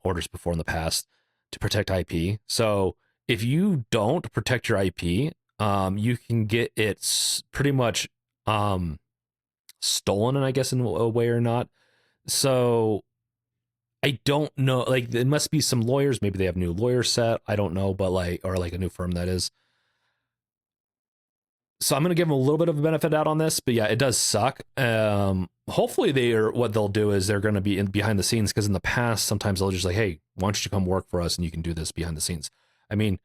S4: orders before in the past to protect IP. So if you don't protect your IP, you can get it pretty much stolen, and I guess in a way or not. So I don't know. Like, there must be some lawyers. Maybe they have a new lawyer set. I don't know, but or like a new firm that is. So I'm going to give them a little bit of a benefit out on this, but yeah, it does suck. Hopefully what they'll do is they're going to be behind the scenes, because in the past, sometimes they'll just like, hey, why don't you come work for us and you can do this behind the scenes. I mean,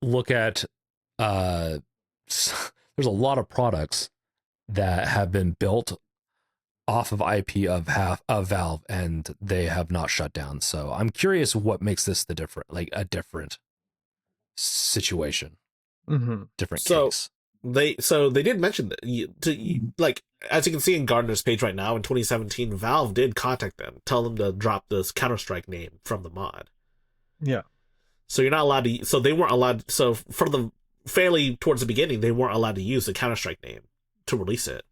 S4: look at, there's a lot of products that have been built off of IP of Valve, and they have not shut down. So I'm curious what makes this a different situation, different case.
S2: They did mention that like, as you can see in Gardner's page right now, in 2017, Valve did contact them, tell them to drop this Counter-Strike name from the mod.
S1: Yeah.
S2: So you're not allowed to. So they weren't allowed. So for the fairly towards the beginning, they weren't allowed to use the Counter-Strike name to release it,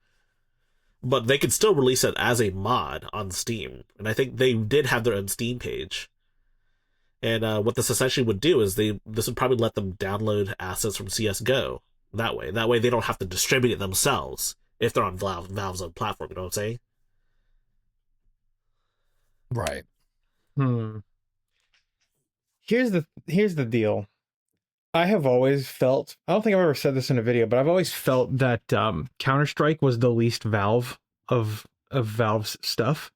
S2: but they could still release it as a mod on Steam. And I think they did have their own Steam page. And what this essentially would do is this would probably let them download assets from CSGO. That way they don't have to distribute it themselves if they're on Valve's own platform. You know what I'm saying?
S4: Right.
S1: Here's the deal. I have always felt, I don't think I've ever said this in a video, but I've always felt that Counter-Strike was the least Valve of Valve's stuff.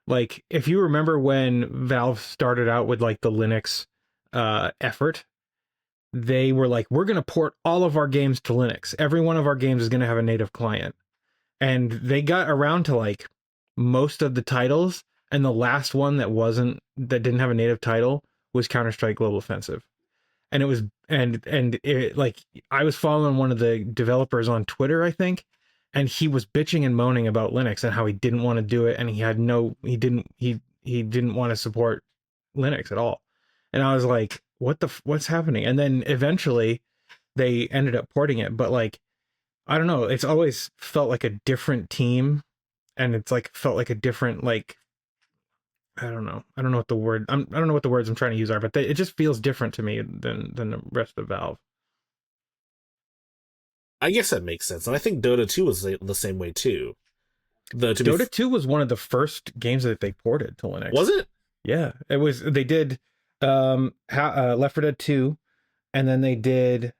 S1: Like, if you remember when Valve started out with like the Linux effort, they were like, we're going to port all of our games to Linux. Every one of our games is going to have a native client. And they got around to like most of the titles, and the last one that didn't have a native title was Counter-Strike Global Offensive. And it was, and it, like, I was following one of the developers on Twitter, I think, and he was bitching and moaning about Linux and how he didn't want to do it, and he didn't want to support Linux at all. And I was like, what's happening? And then eventually they ended up porting it, but like, I don't know, it's always felt like a different team, and it's like felt like a different, like, I don't know what the word I don't know what the words I'm trying to use are, but it just feels different to me than the rest of Valve.
S2: I guess that makes sense, and I think Dota 2 was the same way too.
S1: Dota 2 was one of the first games that they ported to Linux.
S2: Was it?
S1: Yeah, it was. They did Left 4 Dead 2, and then they did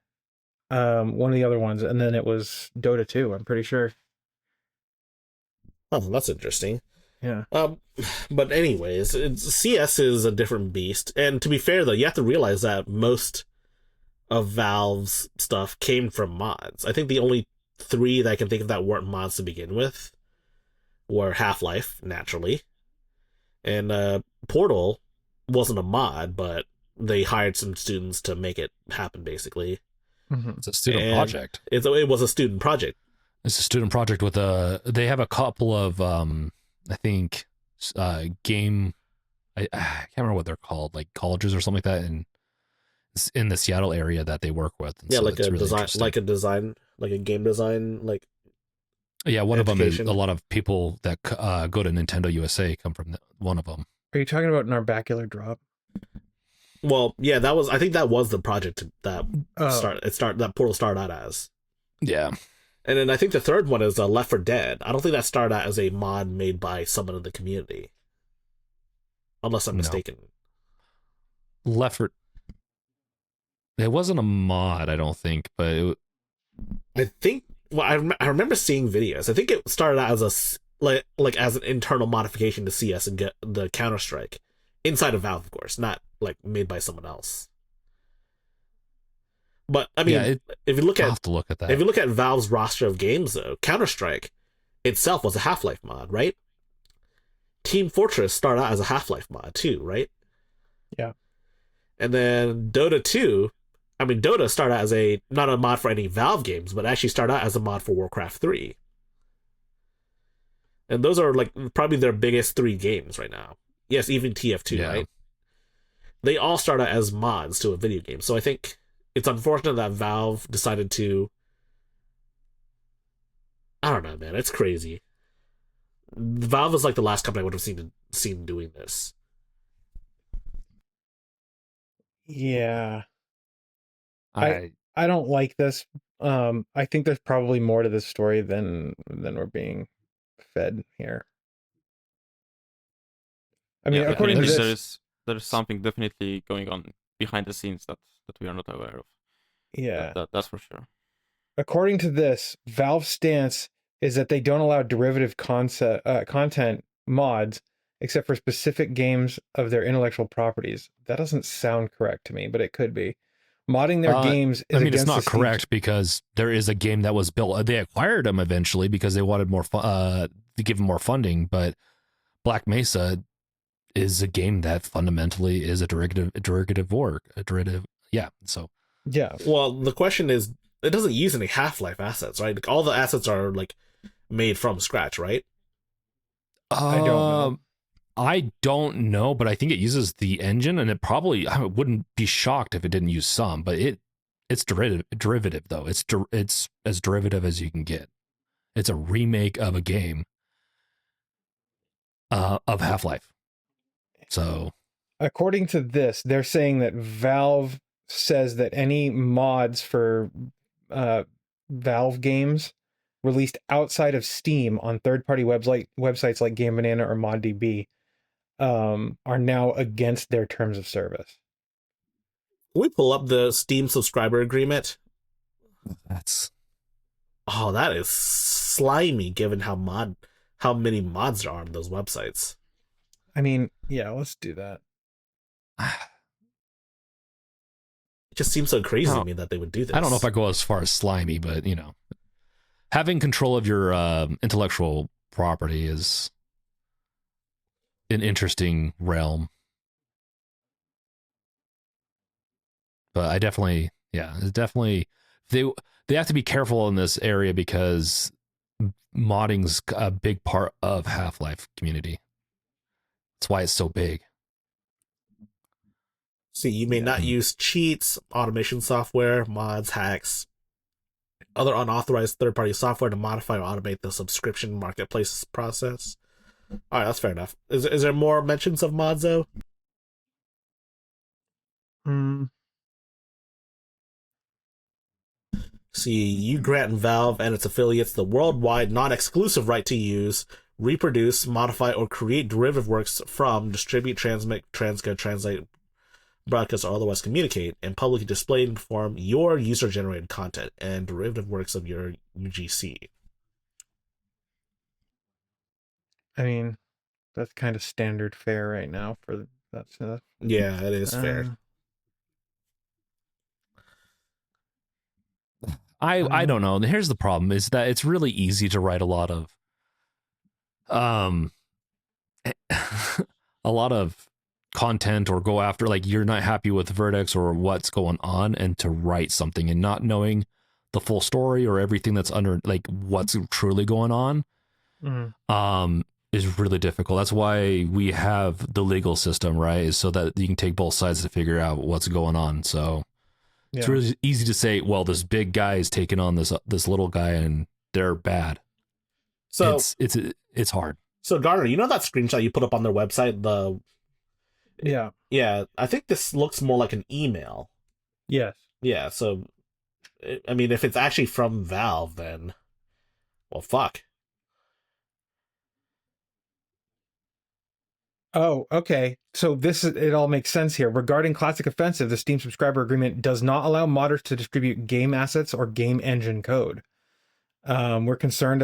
S1: one of the other ones, and then it was Dota 2, I'm pretty sure.
S2: Oh, that's interesting.
S1: Yeah.
S2: But anyways, CS is a different beast, and to be fair though, you have to realize that most of Valve's stuff came from mods. I think the only 3 that I can think of that weren't mods to begin with were Half-Life, naturally. And Portal wasn't a mod, but they hired some students to make it happen, basically.
S4: It's a student
S2: And
S4: project.
S2: it was a student project.
S4: It's a student project with they have a couple of I think game I can't remember what they're called, like colleges or something like that in the Seattle area that they work with. And
S2: Yeah,
S4: so
S2: like
S4: it's
S2: a
S4: really
S2: design,
S4: interesting.
S2: like a game design, like
S4: Yeah, one of them is
S2: education.
S4: a lot of people that go to Nintendo USA come from one of them.
S1: Are you talking about Narbacular Drop?
S2: Well, yeah, I think that was the project that
S1: Oh,
S2: that Portal started out as.
S4: Yeah.
S2: And then I think the third one is Left 4 Dead. I don't think that started out as a mod made by someone in the community, unless I'm
S4: No.
S2: mistaken.
S4: Left 4 It wasn't a mod, I don't think, but
S2: I think. Well, I remember seeing videos. I think it started out as like as an internal modification to CS and get the Counter Strike inside of Valve, of course, not like made by someone else. But I mean,
S4: yeah,
S2: if you look
S4: I'll
S2: at
S4: have to look at that.
S2: if you look at Valve's roster of games, though, Counter Strike itself was a Half-Life mod, right? Team Fortress started out as a Half-Life mod too, right?
S1: yeah.
S2: And then Dota 2, I mean, Dota started out as not a mod for any Valve games, but actually started out as a mod for Warcraft 3. And those are like probably their biggest 3 games right now. Yes, even TF2,
S4: Yeah.
S2: right? They all start out as mods to a video game. So I think it's unfortunate that Valve decided to. I don't know, man. It's crazy. Valve is like the last company I would have seen doing this.
S1: Yeah. I don't like this. I think there's probably more to this story than we're being fed here. I mean,
S3: Yeah,
S1: according to
S3: definitely
S1: this,
S3: there's something definitely going on behind the scenes that we are not aware of.
S1: yeah.
S3: That's for sure.
S1: According to this, Valve's stance is that they don't allow derivative content mods except for specific games of their intellectual properties. That doesn't sound correct to me, but it could be. Modding their games is
S4: I mean,
S1: against
S4: it's not
S1: the Steam-
S4: correct because there is a game that was built. They acquired them eventually because they wanted more to give them more funding. But Black Mesa is a game that fundamentally is a derivative work. Yeah. So
S1: Yeah.
S2: Well, the question is, it doesn't use any Half-Life assets, right? Like, all the assets are like made from scratch, right?
S1: I don't know.
S4: I don't know, but I think it uses the engine, and I wouldn't be shocked if it didn't use some, but it's derivative though. It's as derivative as you can get. It's a remake of a game of Half-Life. So,
S1: According to this, they're saying that Valve says that any mods for Valve games released outside of Steam on third-party websites like Game Banana or ModDB are now against their terms of service.
S2: Can we pull up the Steam subscriber agreement?
S4: that's
S2: Oh, that is slimy given how many mods there are on those websites.
S1: I mean, yeah, let's do that.
S2: It just seems so crazy
S4: I
S2: to
S4: don't-
S2: me that they would do this.
S4: I don't know if I go as far as slimy, but having control of your intellectual property is an interesting realm. But I definitely, it's definitely they have to be careful in this area because modding's a big part of Half-Life community. That's why it's so big.
S2: See, you may not use cheats, automation software, mods, hacks, other unauthorized third-party software to modify or automate the subscription marketplace process. All right, that's fair enough. Is there more mentions of mods though? See, you grant Valve and its affiliates the worldwide, non-exclusive right to use, reproduce, modify, or create derivative works from, distribute, transmit, transcode, translate, broadcast, or otherwise communicate, and publicly display and perform your user-generated content and derivative works of your UGC.
S1: I mean, that's kind of standard fare right now for that stuff.
S2: Yeah, it is fair.
S4: I don't know. Here's the problem is that it's really easy to write a lot of um a lot of content or go after, like, you're not happy with verdicts or what's going on, and to write something and not knowing the full story or everything that's under, like, what's truly going on, is really difficult. That's why we have the legal system, right? Is so that you can take both sides to figure out what's going on. So it's really easy to say, well, this big guy is taking on this little guy and they're bad.
S2: So
S4: it's hard.
S2: So Garner, you know that screenshot you put up on their website? Yeah, I think this looks more like an email.
S1: Yes.
S2: Yeah, so I mean, if it's actually from Valve, then, well, fuck.
S1: Oh, okay. So it all makes sense here. Regarding Classic Offensive, the Steam subscriber agreement does not allow modders to distribute game assets or game engine code. We're concerned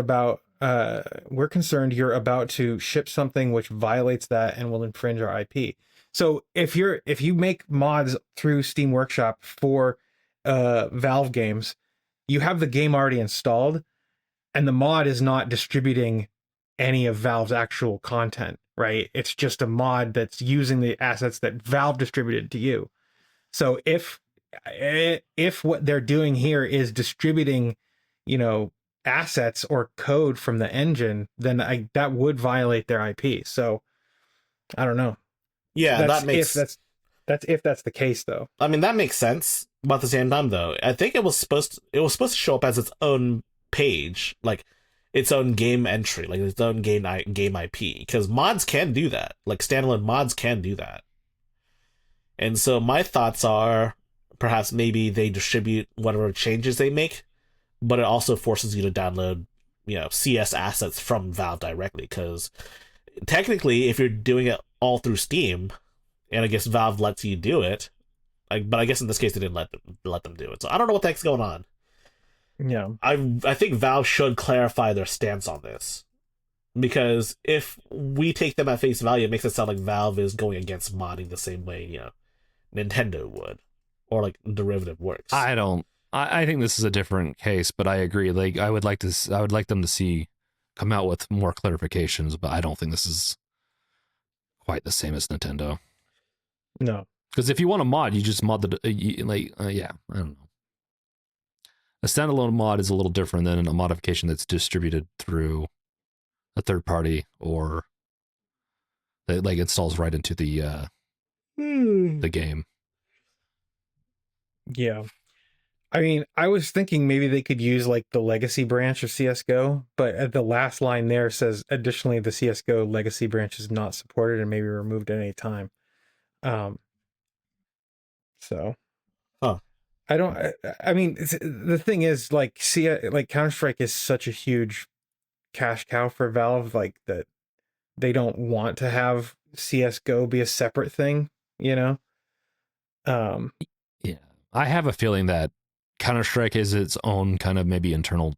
S1: you're about to ship something which violates that and will infringe our IP. So if you make mods through Steam Workshop for Valve games, you have the game already installed, and the mod is not distributing any of Valve's actual content, right? It's just a mod that's using the assets that Valve distributed to you. So if what they're doing here is distributing, assets or code from the engine, then that would violate their IP. So I don't know.
S2: Yeah,
S1: that's if that's the case, though.
S2: I mean, that makes sense. But at the same time, though, I think it was supposed to show up as its own page, like its own game entry, like its own game IP, because mods can do that. Like standalone mods can do that. And so my thoughts are, perhaps maybe they distribute whatever changes they make, but it also forces you to download, CS assets from Valve directly, because technically, if you're doing it all through Steam, and I guess Valve lets you do it, but I guess in this case they didn't let them do it. So I don't know what the heck's going on.
S1: Yeah,
S2: I think Valve should clarify their stance on this, because if we take them at face value, it makes it sound like Valve is going against modding the same way Nintendo would, or like derivative works.
S4: I think this is a different case, but I agree. Like, I would like them to come out with more clarifications, but I don't think this is quite the same as Nintendo.
S1: No,
S4: because if you want a mod, you just mod I don't know. A standalone mod is a little different than a modification that's distributed through a third party, or that like installs right into the game.
S1: Yeah. I mean, I was thinking maybe they could use like the legacy branch of CSGO, but at the last line there says, additionally, the CSGO legacy branch is not supported and may be removed at any time. So, I mean, the thing is, like, Counter-Strike is such a huge cash cow for Valve, like, that they don't want to have CSGO be a separate thing,
S4: Yeah. I have a feeling that Counter-Strike is its own kind of maybe internal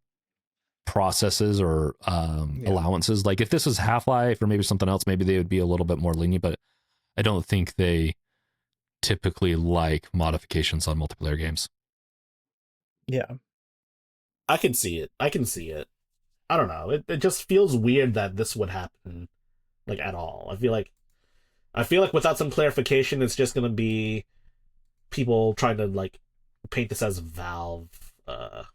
S4: processes or allowances. Like, if this was Half-Life or maybe something else, maybe they would be a little bit more lenient, but I don't think they typically like modifications on multiplayer games.
S1: Yeah.
S2: I can see it. I don't know. It just feels weird that this would happen, like, at all. I feel like without some clarification, it's just gonna be people trying to, like, paint this as Valve, Valve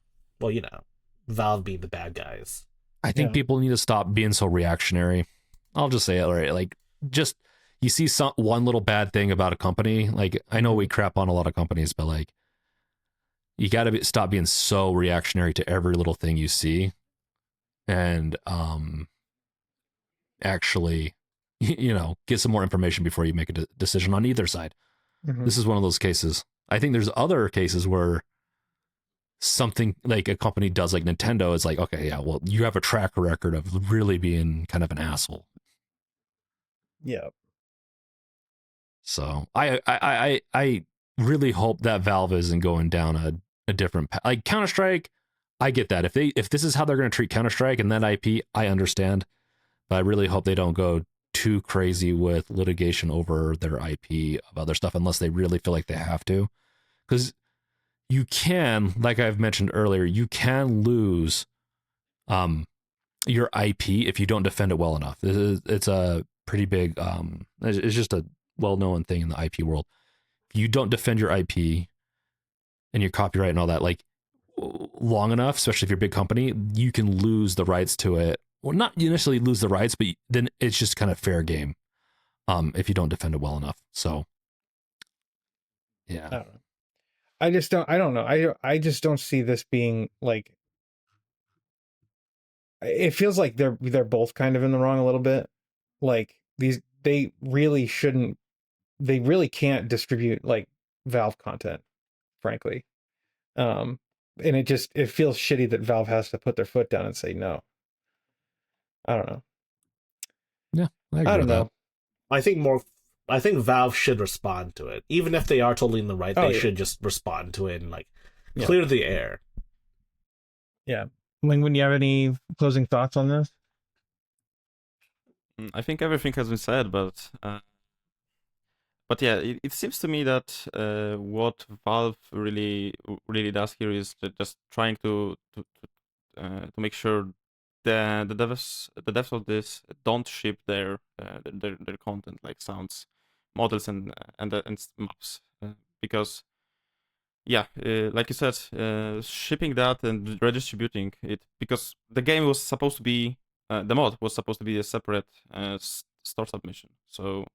S2: being the bad guys.
S4: I think people need to stop being so reactionary. I'll just say it, right? Like, just, you see one little bad thing about a company, like, I know we crap on a lot of companies, but like, you got to stop being so reactionary to every little thing you see, and actually, get some more information before you make a decision on either side. Mm-hmm. This is one of those cases. I think there's other cases where something like a company does, like Nintendo, is like, okay, yeah, well, you have a track record of really being kind of an asshole.
S1: Yeah.
S4: So I really hope that Valve isn't going down a different path. Like Counter-Strike, I get that. If this is how they're going to treat Counter-Strike and that IP, I understand. But I really hope they don't go too crazy with litigation over their IP of other stuff, unless they really feel like they have to. Because you can, like I've mentioned earlier, you can lose your IP if you don't defend it well enough. It's a pretty big it's just a well-known thing in the IP world. If you don't defend your IP and your copyright and all that like long enough, especially if you're a big company, you can lose the rights to it. Well, not you necessarily lose the rights, but then it's just kind of fair game if you don't defend it well enough. So yeah.
S1: I don't know. I don't know. I just don't see this being like, it feels like they're both kind of in the wrong a little bit. Like they really can't distribute like Valve content, frankly. And it feels shitty that Valve has to put their foot down and say no. I don't know.
S4: Yeah, I agree
S1: I don't
S4: with
S1: know.
S4: that.
S2: I think Valve should respond to it. Even if they are totally in the right, they
S1: yeah.
S2: should just respond to it and like clear the air.
S1: Yeah. Linguin, you have any closing thoughts on this?
S3: I think everything has been said, but yeah, it seems to me that what Valve really does here is just trying to make sure the devs of this don't ship their content like sounds, models and maps because like you said, shipping that and redistributing it, because the game was supposed to be the mod was supposed to be a separate store submission, so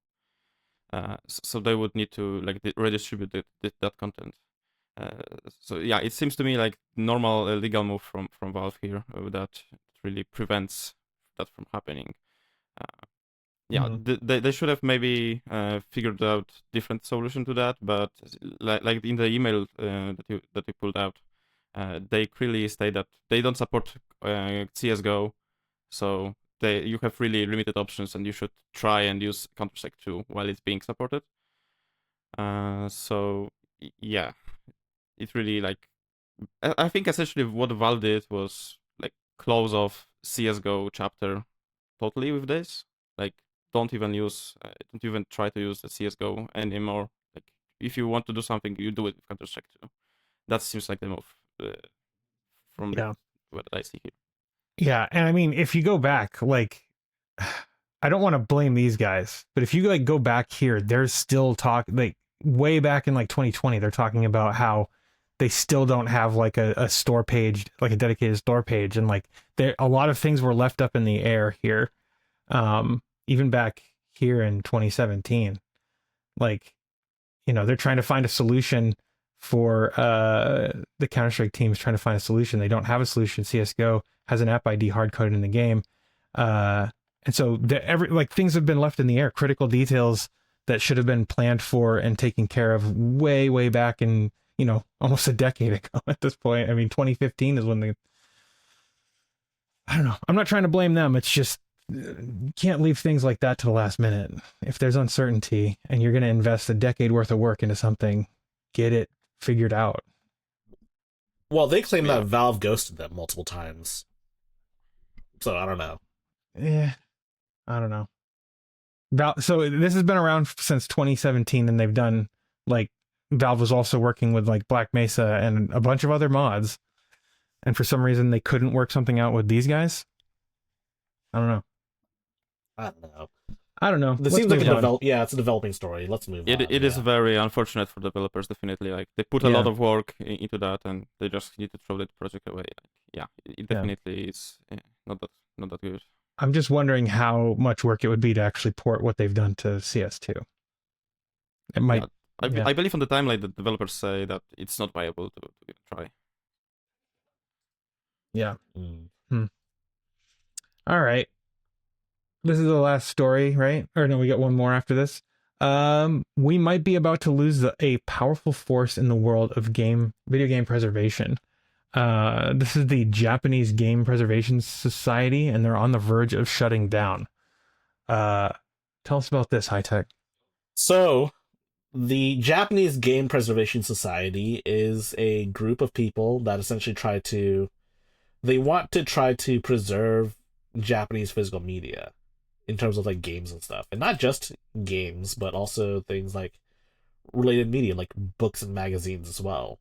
S3: they would need to like redistribute that content. So yeah, it seems to me like normal legal move from Valve here that really prevents that from happening. They should have maybe figured out different solution to that, but like in the email that you pulled out, they clearly state that they don't support CSGO, so you have really limited options, and you should try and use Counter-Strike 2 while it's being supported. So yeah, it really like I think essentially what Valve did was like close off CSGO chapter totally with this. Like don't even try to use the CSGO anymore. Like if you want to do something, you do it with Counter-Strike 2. That seems like the move from what I see here.
S1: Yeah, and I mean, if you go back, like, I don't want to blame these guys, but if you like go back here, there's still talk like way back in like 2020, they're talking about how they still don't have like a store page, like a dedicated store page, and like a lot of things were left up in the air here. Even back here in 2017, like, you know, they're trying to find a solution for the Counter-Strike team is trying to find a solution. They don't have a solution. CSGO has an app ID hard coded in the game. And so things have been left in the air, critical details that should have been planned for and taken care of way back in, you know, almost a decade ago at this point. I mean, 2015 is when I don't know. I'm not trying to blame them. It's just, you can't leave things like that to the last minute. If there's uncertainty and you're going to invest a decade worth of work into something, get it figured out.
S2: Well, they claim that Valve ghosted them multiple times. So I don't know.
S1: Yeah, I don't know. So this has been around since 2017, and they've done like Valve was also working with like Black Mesa and a bunch of other mods, and for some reason they couldn't work something out with these guys. I don't know.
S2: I don't know. This seems like it's a developing story. Let's move on.
S3: It is very unfortunate for developers, definitely. Like they put a lot of work into that, and they just need to throw that project away. Yeah, it definitely is not that good.
S1: I'm just wondering how much work it would be to actually port what they've done to CS2. It might.
S3: Yeah, I believe on the timeline the developers say that it's not viable to try.
S1: Yeah. All right. This is the last story, right? Or no, we got one more after this. We might be about to lose a powerful force in the world of video game preservation. This is the Japanese Game Preservation Society, and they're on the verge of shutting down. Tell us about this, High Tech.
S2: So, the Japanese Game Preservation Society is a group of people that essentially want to try to preserve Japanese physical media in terms of like games and stuff, and not just games, but also things like related media, like books and magazines as well.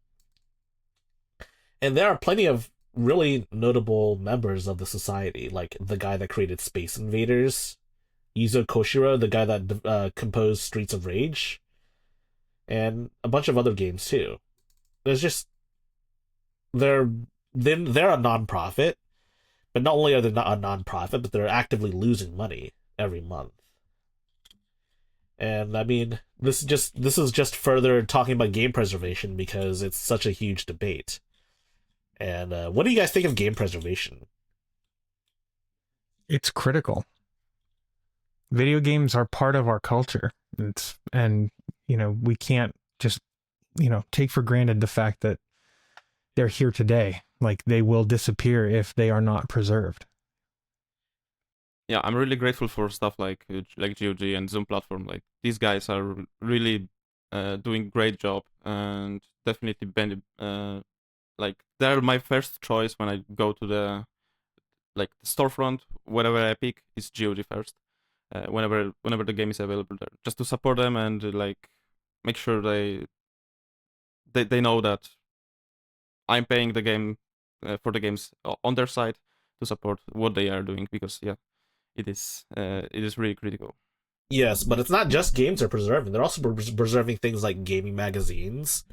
S2: And there are plenty of really notable members of the society, like the guy that created Space Invaders, Yuzo Koshiro, the guy that composed Streets of Rage, and a bunch of other games too. There's just they're they're a non-profit, but not only are they not a non-profit, but they're actively losing money every month. And I mean, this is just further talking about game preservation because it's such a huge debate. And what do you guys think of game preservation?
S1: It's critical. Video games are part of our culture. And we can't just take for granted the fact that they're here today. Like, they will disappear if they are not preserved.
S3: Yeah, I'm really grateful for stuff like GOG and Zoom platform. Like, these guys are really doing great job, and definitely like, they're my first choice when I go to the storefront. Whatever I pick is GOG first. Whenever the game is available there, just to support them and like make sure they know that I'm paying the game for the games on their side to support what they are doing, because it is really critical.
S2: Yes, but it's not just games they're preserving. They're also preserving things like gaming magazines,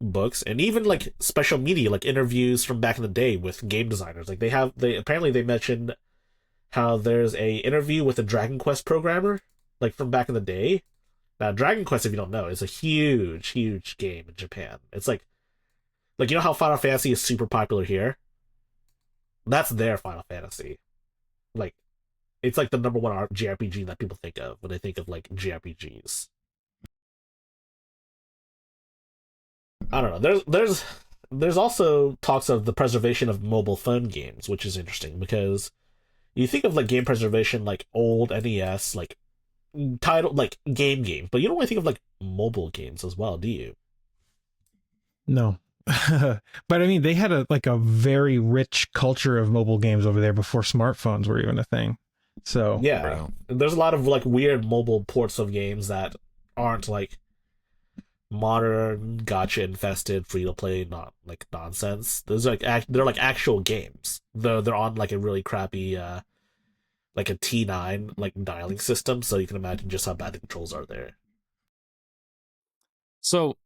S2: books, and even like special media, like interviews from back in the day with game designers. Like they mentioned how there's a interview with a Dragon Quest programmer, like from back in the day. Now, Dragon Quest, if you don't know, is a huge, huge game in Japan. It's like how Final Fantasy is super popular here. That's their Final Fantasy. Like, it's like the number one JRPG that people think of when they think of like JRPGs. I don't know. There's also talks of the preservation of mobile phone games, which is interesting because you think of like game preservation like old NES, like title like games, but you don't really think of like mobile games as well, do you?
S1: No. But I mean, they had a very rich culture of mobile games over there before smartphones were even a thing. So
S2: yeah, there's a lot of like weird mobile ports of games that aren't like modern gacha infested free to play, not like nonsense. Those are they're like actual games, though they're on like a really crappy like a T9 like dialing system, so you can imagine just how bad the controls are there.
S4: So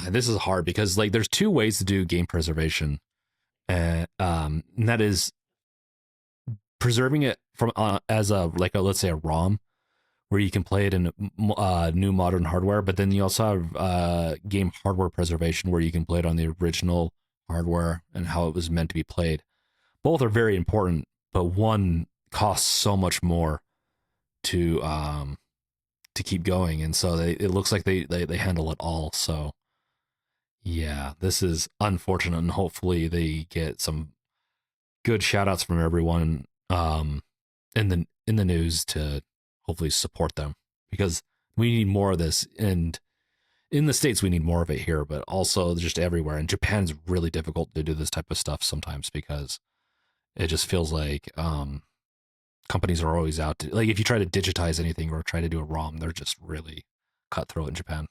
S4: this is hard because like there's two ways to do game preservation, and that is preserving it from as a let's say a ROM, where you can play it in new modern hardware, but then you also have game hardware preservation, where you can play it on the original hardware and how it was meant to be played. Both are very important, but one costs so much more to keep going, and so it looks like they handle it all. So yeah, this is unfortunate, and hopefully they get some good shout outs from everyone in the news to hopefully support them, because we need more of this, and in the States we need more of it here, but also just everywhere. And Japan's really difficult to do this type of stuff sometimes because it just feels like companies are always out to, like, if you try to digitize anything or try to do a ROM, they're just really cutthroat in Japan.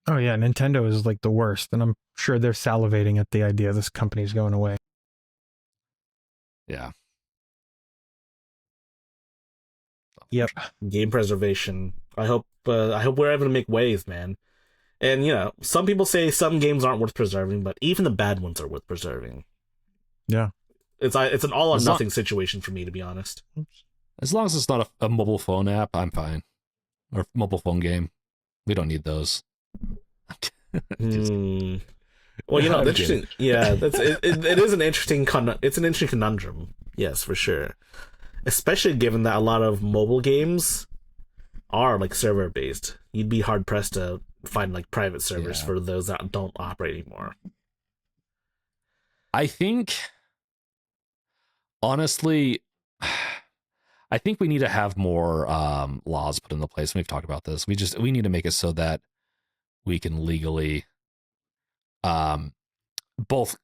S1: Oh yeah, Nintendo is like the worst, and I'm sure they're salivating at the idea this company's going away.
S4: Yeah.
S1: Yep.
S2: Game preservation. I hope we're able to make waves, man. And some people say some games aren't worth preserving, but even the bad ones are worth preserving.
S1: Yeah.
S2: It's an all or nothing situation for me, to be honest.
S4: As long as it's not a mobile phone app, I'm fine. Or mobile phone game. We don't need those.
S2: Well, interesting. Yeah, it is an interesting it's an interesting conundrum. Yes, for sure. Especially given that a lot of mobile games are like server based. You'd be hard pressed to find like private servers for those that don't operate anymore.
S4: I think, honestly, I think we need to have more laws put into place. We've talked about this. We need to make it so that we can legally both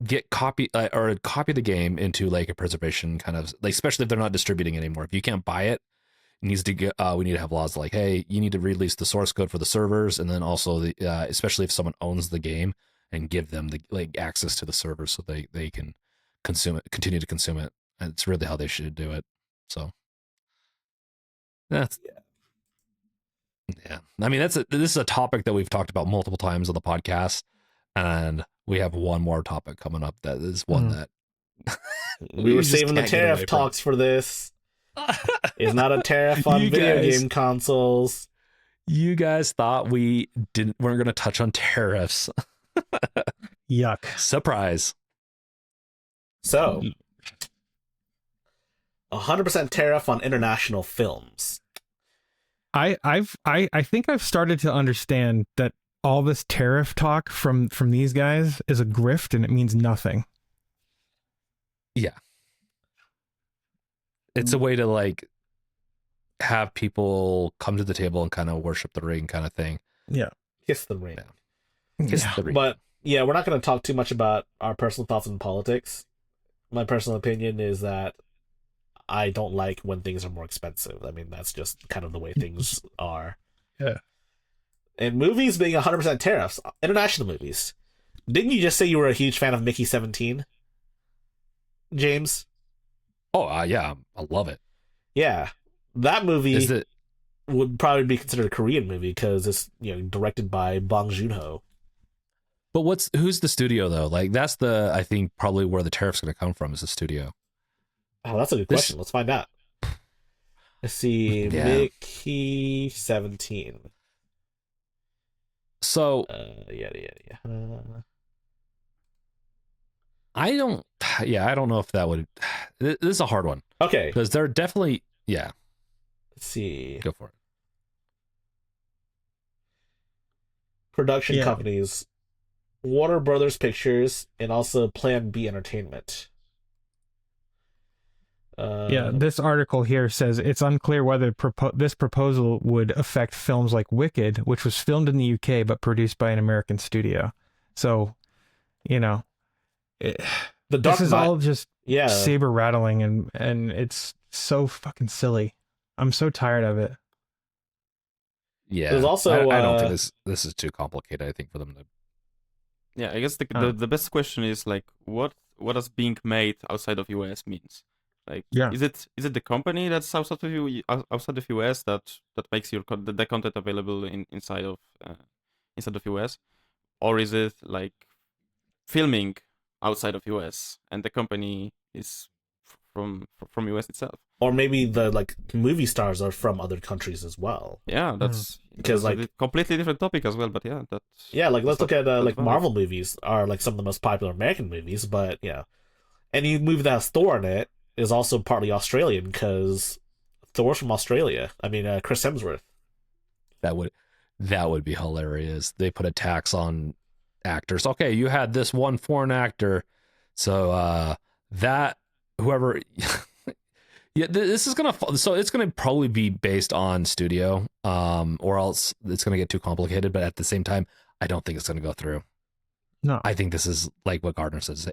S4: get copy the game into like a preservation kind of, like, especially if they're not distributing anymore. If you can't buy it, it needs to get we need to have laws like, hey, you need to release the source code for the servers, and then also especially if someone owns the game, and give them the access to the servers so they can consume it, continue to consume it. And it's really how they should do it. So that's yeah. I mean, this is a topic that we've talked about multiple times on the podcast, and we have one more topic coming up that is one that
S2: we were
S4: just
S2: saving the
S4: can't get away
S2: tariff
S4: from.
S2: talks for this. It's not a tariff on
S4: You
S2: video
S4: guys-
S2: game consoles.
S4: You guys thought we weren't going to touch on tariffs.
S1: Yuck.
S4: Surprise.
S2: So, 100% tariff on international films.
S1: I think I've started to understand that all this tariff talk from these guys is a grift and it means nothing.
S4: Yeah. It's a way to like have people come to the table and kind of worship the ring kind of thing.
S1: Yeah.
S2: Kiss the ring.
S4: Kiss
S1: Yeah.
S4: the ring.
S2: But yeah, we're not going to talk too much about our personal thoughts on politics. My personal opinion is that I don't like when things are more expensive. I mean, that's just kind of the way things are.
S1: Yeah.
S2: And movies being 100% tariffs, international movies. Didn't you just say you were a huge fan of Mickey 17? James?
S4: Oh, yeah, I love it.
S2: Yeah. That movie
S4: Is it?
S2: would probably be considered a Korean movie because it's, directed by Bong Joon-ho.
S4: But who's the studio though? Like that's I think probably where the tariff's going to come from is the studio.
S2: Oh, that's a good question. Let's find out. Let's see.
S4: Yeah.
S2: Mickey 17.
S4: So
S2: Yada.
S4: I don't know if that would. This is a hard one
S2: Okay.
S4: because they're definitely
S2: Let's see.
S4: go for it.
S2: Production
S1: Yeah.
S2: companies. Warner Brothers Pictures and also Plan B Entertainment.
S1: Yeah, this article here says it's unclear whether this proposal would affect films like Wicked, which was filmed in the UK but produced by an American studio. So,
S2: The
S1: this
S2: Dark
S1: is
S2: Knight-
S1: all just
S2: yeah.
S1: saber rattling and it's so fucking silly. I'm so tired of it.
S4: Yeah,
S2: There's also,
S4: I don't think this is too complicated. I think for them to.
S3: Yeah, I guess
S1: Uh.
S3: the best question is like what does being made outside of US means? Like,
S1: Yeah.
S3: is it the company that's outside of US that makes the content available inside of US, or is it like filming outside of US and the company is from US itself?
S2: Or maybe the movie stars are from other countries as well.
S3: Yeah, that's
S2: Because,
S3: that's a completely different topic as well. But yeah, that's
S2: Yeah, let's look at
S3: that's valid.
S2: Marvel movies are some of the most popular American movies, but any movie that has Thor in it is also partly Australian because Thor's from Australia. I mean, Chris Hemsworth.
S4: That would be hilarious. They put a tax on actors. Okay, you had this one foreign actor, so that whoever. Yeah, this is so it's gonna probably be based on studio, or else it's gonna get too complicated. But at the same time, I don't think it's gonna go through.
S1: No.
S4: I think this is like what Gardner says,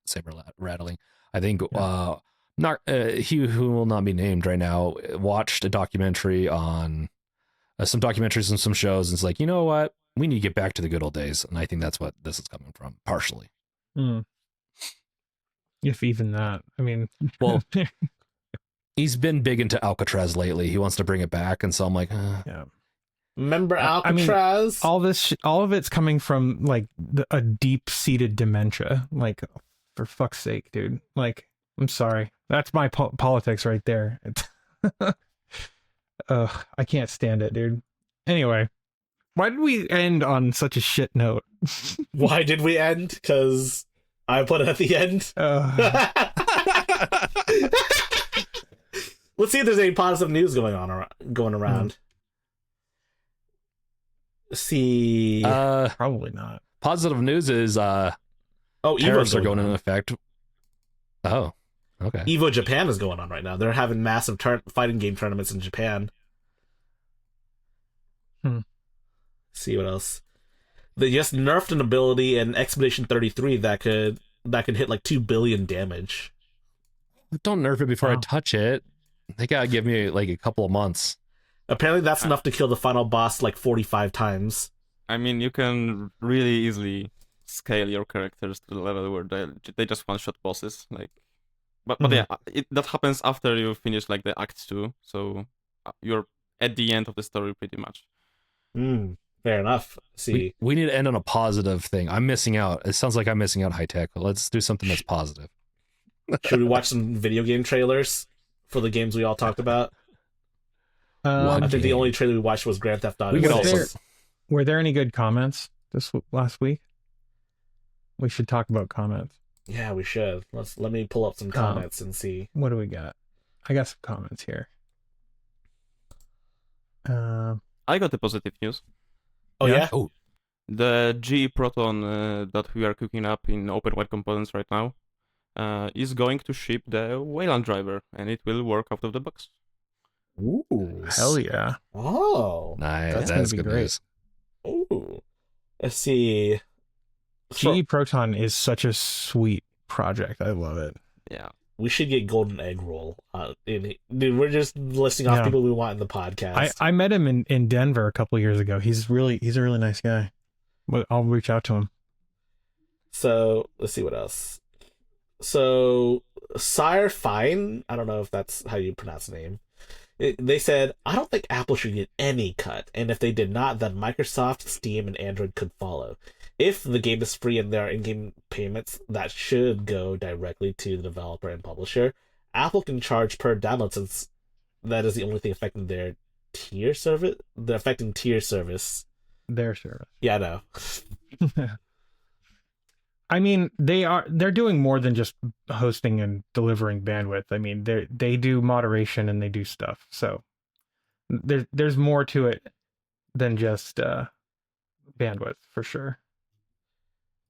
S4: saber rattling. I think he who will not be named right now watched a documentary on some documentaries and some shows, and it's like, you know what, we need to get back to the good old days, and I think that's what this is coming from, partially.
S1: If even that. I mean,
S4: Well, he's been big into Alcatraz lately. He wants to bring it back, and so I'm like,
S1: yeah.
S2: Remember
S1: I mean,
S2: Alcatraz?
S1: all of it's coming from like a deep-seated dementia. Like, for fuck's sake, dude. Like, I'm sorry. That's my politics right there. It's I can't stand it, dude. Anyway, why did we end on such a shit note?
S2: Why did we end? Because I put it at the end. Let's see if there's any positive news going around. Let's see.
S1: Probably not.
S4: positive news is
S2: Evo's
S4: tariffs are going
S2: on.
S4: into effect. Oh, okay.
S2: Evo Japan is going on right now. They're having massive fighting game tournaments in Japan. See what else. They just nerfed an ability in Expedition 33 that could hit like 2 billion damage.
S4: Don't nerf it before I
S1: Wow.
S4: touch it. They gotta give me like a couple of months.
S2: Apparently that's enough to kill the final boss like 45 times.
S3: I mean, you can really easily scale your characters to the level where they just one-shot bosses. Like, but
S1: Mhm.
S3: yeah, that happens after you finish like the act 2, so you're at the end of the story pretty much.
S2: Fair enough. See,
S4: We need to end on a positive thing. I'm missing out. It sounds like I'm missing out high tech. Let's do something that's positive.
S2: should we watch some video game trailers for the games we all talked about?
S4: What
S2: I think the
S4: game?
S2: only trailer we watched was Grand Theft Auto
S4: We could
S2: 6.
S4: also
S1: Were there any good comments last week? We should talk about comments.
S2: Yeah, we should. Let me pull up some comments and see.
S1: What do we got? I got some comments here.
S3: I got the positive news.
S2: Oh
S1: Yeah?
S2: yeah?
S4: Oh,
S3: The GE Proton that we are cooking up in OpenWide components right now is going to ship the Wayland driver, and it will work out of the box.
S2: Ooh.
S1: Hell yeah.
S2: Oh.
S4: nice.
S1: That's
S4: That's,
S1: gonna be
S4: good
S1: great.
S4: news.
S2: Ooh. Let's see.
S1: GE Proton is such a sweet project. I love it.
S3: Yeah.
S2: We should get Golden Egg Roll. Dude, we're just listing off
S1: Yeah.
S2: people we want in the podcast.
S1: I met him in Denver a couple years ago. He's a really nice guy. But I'll reach out to him.
S2: So let's see what else. So Sire Fine, I don't know if that's how you pronounce the name. They said, I don't think Apple should get any cut, and if they did not, then Microsoft, Steam, and Android could follow. If the game is free and there are in-game payments, that should go directly to the developer and publisher. Apple can charge per download since that is the only thing affecting their tier service. They're affecting tier service.
S1: Their service.
S2: Yeah, I know.
S1: I mean, they're doing more than just hosting and delivering bandwidth. I mean, they do moderation and they do stuff. So there's more to it than just bandwidth for sure.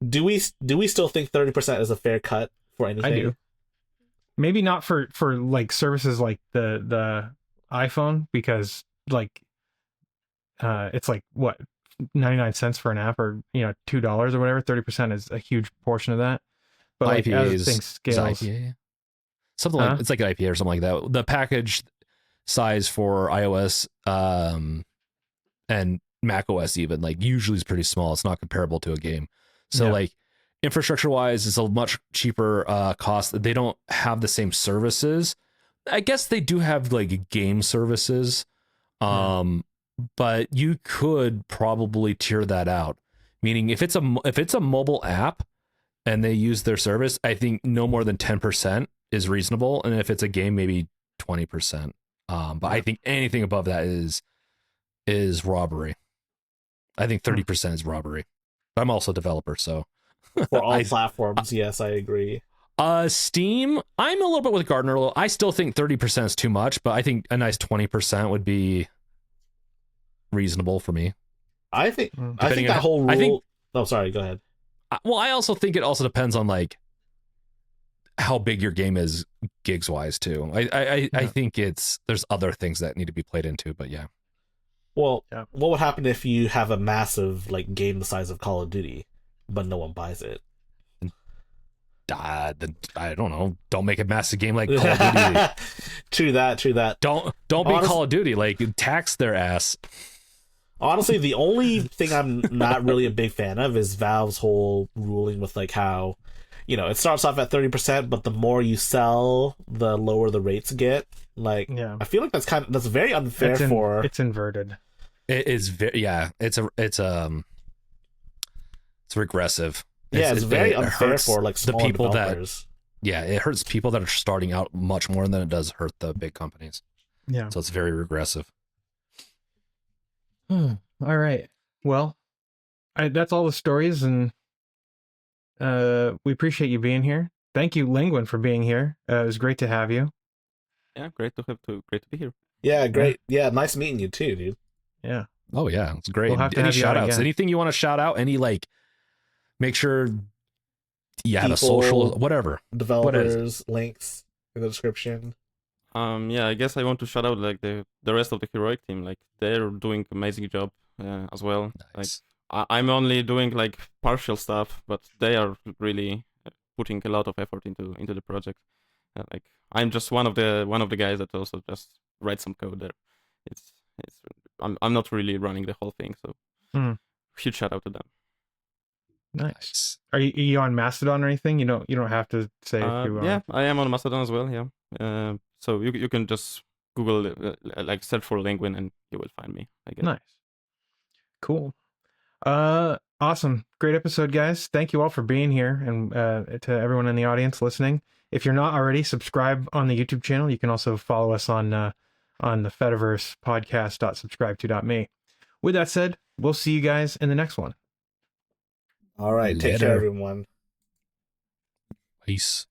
S2: Do we still think 30% is a fair cut for anything?
S1: I do. Maybe not for like services like the iPhone, because like it's like what 99 cents for an app, or $2 or whatever. 30% is a huge portion of that. But like
S4: IPA
S1: as things scales,
S4: IPA? Something like it's like an IPA or something like that. The package size for iOS and Mac OS even like usually is pretty small. It's not comparable to a game. So
S1: Yeah.
S4: like infrastructure wise, it's a much cheaper cost. They don't have the same services. I guess they do have like game services. But you could probably tier that out. Meaning if it's a mobile app and they use their service, I think no more than 10% is reasonable. And if it's a game, maybe 20%. But I think anything above that is robbery. I think 30% is robbery. I'm also a developer, so
S2: For all platforms, yes, I agree.
S4: Steam, I'm a little bit with Gardner. I still think 30% is too much, but I think a nice 20% would be reasonable for me.
S2: I think
S4: Depending
S2: that
S4: on-
S2: whole rule.
S4: I think-
S2: Oh, sorry. Go ahead.
S4: Well, I also think it also depends on like how big your game is gigs wise too. I think there's other things that need to be played into, but yeah.
S2: Well,
S1: Yeah.
S2: what would happen if you have a massive like game the size of Call of Duty, but no one buys it?
S4: I don't know. Don't make a massive game like Call of Duty.
S2: True that.
S4: Don't be Call of Duty. Like tax their ass.
S2: Honestly, the only thing I'm not really a big fan of is Valve's whole ruling with like how, it starts off at 30%, but the more you sell, the lower the rates get. Like,
S1: Yeah.
S2: I feel like that's very unfair for.
S1: It's inverted.
S4: It is very It's regressive.
S2: It's very
S4: it
S2: unfair
S4: hurts
S2: for like
S4: the
S2: small
S4: people
S2: developers.
S4: it hurts people that are starting out much more than it does hurt the big companies.
S1: Yeah.
S4: So it's very regressive.
S1: All right. Well, that's all the stories, and we appreciate you being here. Thank you, Linguin, for being here. It was great to have you.
S3: Yeah, great to be here.
S2: Yeah, great. Yeah, nice meeting you too, dude.
S1: Yeah.
S4: Oh yeah, it's great.
S1: We'll have to
S4: Any
S1: have you on
S4: shout outs?
S1: again.
S4: Anything you want to shout out? Any like make sure you have a
S2: People,
S4: social whatever.
S2: Developers, links in the description.
S3: Yeah, I guess I want to shout out like the rest of the heroic team. Like they're doing amazing job as well.
S4: Nice.
S3: Like I'm only doing like partial stuff, but they are really putting a lot of effort into the project. Like I'm just one of the guys that also just write some code there. I'm not really running the whole thing, so huge shout out to them.
S1: Nice. Are you on Mastodon or anything? You don't have to say if you are.
S3: Yeah, I am on Mastodon as well. Yeah. So you can just Google like search for Linguin and you will find me. I guess.
S1: Nice. Cool. Awesome. Great episode, guys. Thank you all for being here, and to everyone in the audience listening. If you're not already, subscribe on the YouTube channel. You can also follow us on the Fediverse podcast.subscribe2.me. With that said, we'll see you guys in the next one.
S2: All right. Take care,
S4: Later.
S2: everyone.
S4: Peace.